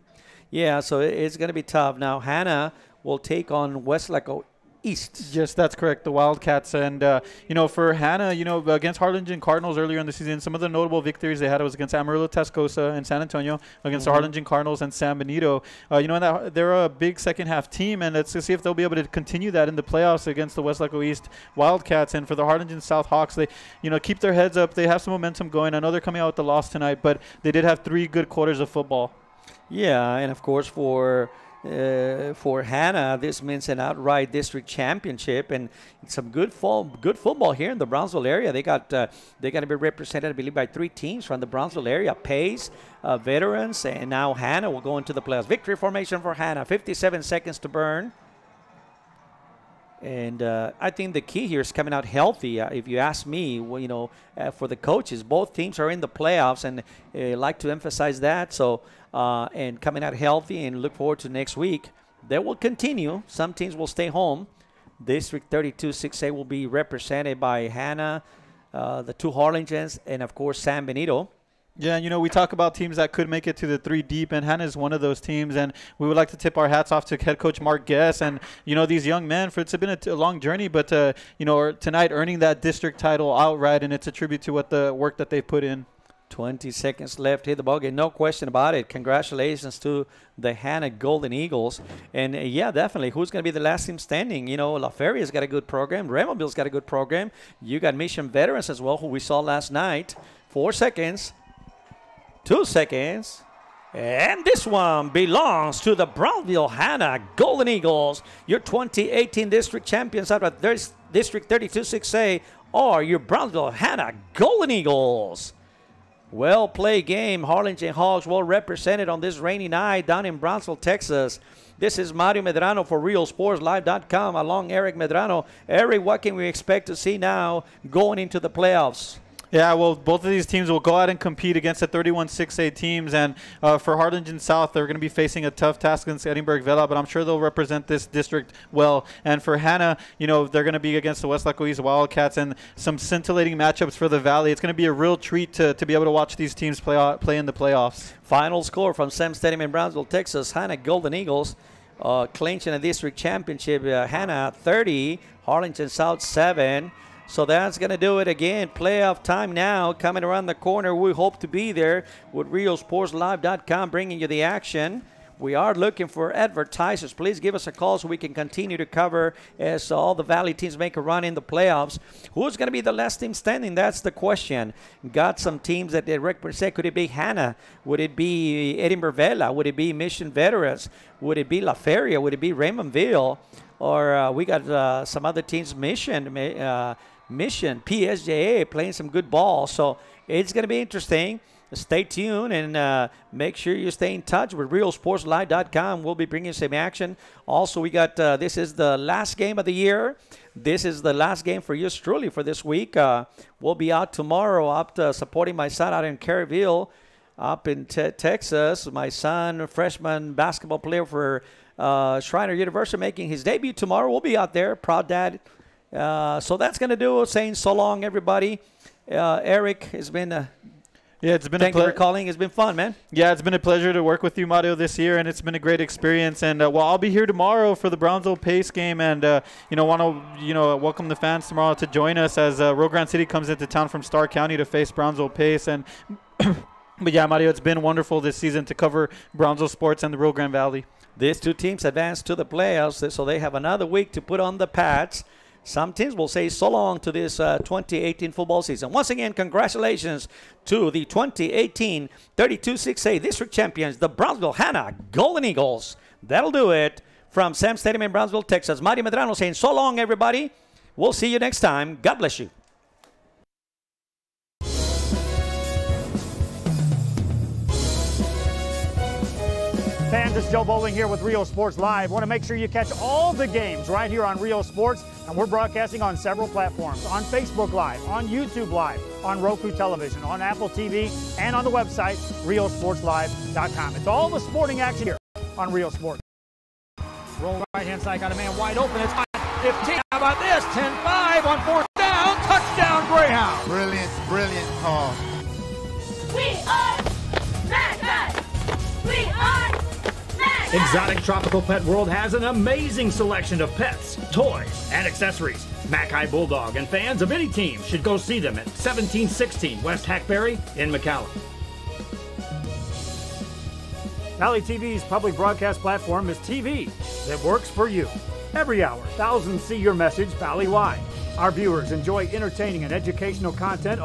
S10: Yeah, so it's going to be tough. Now Hanna will take on Westlaco East.
S13: Yes, that's correct, the Wildcats. And, you know, for Hanna, you know, against Harlingen Cardinals earlier in the season, some of the notable victories they had was against Amarillo Tascosa and San Antonio, against the Harlingen Cardinals and San Benito. You know, and they're a big second-half team, and let's see if they'll be able to continue that in the playoffs against the Westlaco East Wildcats. And for the Harlingen South Hawks, they, you know, keep their heads up. They have some momentum going. I know they're coming out with the loss tonight, but they did have 3 good quarters of football.
S10: Yeah, and, of course, for Hanna, this means an outright district championship and some good football here in the Brownsville area. They're going to be represented, I believe, by 3 teams from the Brownsville area: Pace, Veterans, and now Hanna will go into the playoffs. Victory formation for Hanna. 57 seconds to burn. And I think the key here is coming out healthy. If you ask me, well, you know, for the coaches, both teams are in the playoffs, and like to emphasize that. So, and coming out healthy, and look forward to next week. They will continue. Some teams will stay home. District 32 6A will be represented by Hanna, the two Harlingens, and, of course, San Benito.
S13: Yeah, you know, we talk about teams that could make it to the 3 deep, and Hanna is one of those teams. And we would like to tip our hats off to head coach Mark Guess. And, you know, these young men, it's been a long journey, but, you know, tonight earning that district title outright, and it's a tribute to what the work that they've put in.
S10: 20 seconds left. Hit the ball game. No question about it. Congratulations to the Hanna Golden Eagles. And, yeah, definitely. Who's going to be the last team standing? You know, La Feria's got a good program. Raymondville's got a good program. You got Mission Veterans as well, who we saw last night. 4 seconds. 2 seconds. And this one belongs to the Brownsville Hanna Golden Eagles. Your 2018 district champions out of District 32-6A are your Brownsville Hanna Golden Eagles. Well played game. Harlingen Hogs well represented on this rainy night down in Brownsville, Texas. This is Mario Medrano for RealSportsLive.com along Eric Medrano. Eric, what can we expect to see now going into the playoffs?
S13: Yeah, well, both of these teams will go out and compete against the 31-6A teams. And for Harlingen South, they're going to be facing a tough task against Edinburgh Vela, but I'm sure they'll represent this district well. And for Hanna, you know, they're going to be against the West Lackawanna Wildcats and some scintillating matchups for the Valley. It's going to be a real treat to be able to watch these teams play in the playoffs.
S10: Final score from Sam Stadium in Brownsville, Texas. Hanna Golden Eagles clinching a district championship. Hanna 30, Harlingen South 7. So that's going to do it again. Playoff time now coming around the corner. We hope to be there with RealSportsLive.com bringing you the action. We are looking for advertisers. Please give us a call so we can continue to cover as all the Valley teams make a run in the playoffs. Who's going to be the last team standing? That's the question. Got some teams that they represent. Could it be Hanna? Would it be Edinburgh Vela? Would it be Mission Veterans? Would it be La Feria? Would it be Raymondville? Or we got some other teams, Mission, PSJA, playing some good ball. So it's going to be interesting. Stay tuned and make sure you stay in touch with RealSportsLive.com. We'll be bringing some action. Also, we got this is the last game of the year. This is the last game for yours truly for this week. We'll be out tomorrow supporting my son out in Caryville up in Texas. My son, a freshman basketball player for Schreiner University, making his debut tomorrow. We'll be out there. Proud dad. So that's going to do it. Saying so long, everybody. Eric, it's been thank you for calling. It's been fun, man.
S13: Yeah, it's been a pleasure to work with you, Mario, this year, and it's been a great experience. And well, I'll be here tomorrow for the Brownsville Pace game, and want to welcome the fans tomorrow to join us as Rio Grande City comes into town from Starr County to face Brownsville Pace. And but yeah, Mario, it's been wonderful this season to cover Brownsville sports and the Rio Grande Valley.
S10: These two teams advance to the playoffs, so they have another week to put on the pads. Some teams will say so long to this 2018 football season. Once again, congratulations to the 2018 32-6A district champions, the Brownsville Hanna Golden Eagles. That'll do it from Sam Stadium in Brownsville, Texas. Mario Medrano saying so long, everybody. We'll see you next time. God bless you.
S1: Fans, it's Joe Bowling here with Real Sports Live. Want to make sure you catch all the games right here on Real Sports, and we're broadcasting on several platforms, on Facebook Live, on YouTube Live, on Roku Television, on Apple TV, and on the website, RealSportsLive.com. It's all the sporting action here on Real Sports. Roll right-hand side, got a man wide open. It's 15. How about this? 10-5 on 4th down. Touchdown, Greyhound.
S6: Brilliant call.
S7: We are Mac. We are Mac.
S1: Exotic Tropical Pet World has an amazing selection of pets, toys, and accessories. Mackay Bulldog and fans of any team should go see them at 1716 West Hackberry in McAllen. Valley TV's public broadcast platform is TV that works for you. Every hour, thousands see your message valley-wide. Our viewers enjoy entertaining and educational content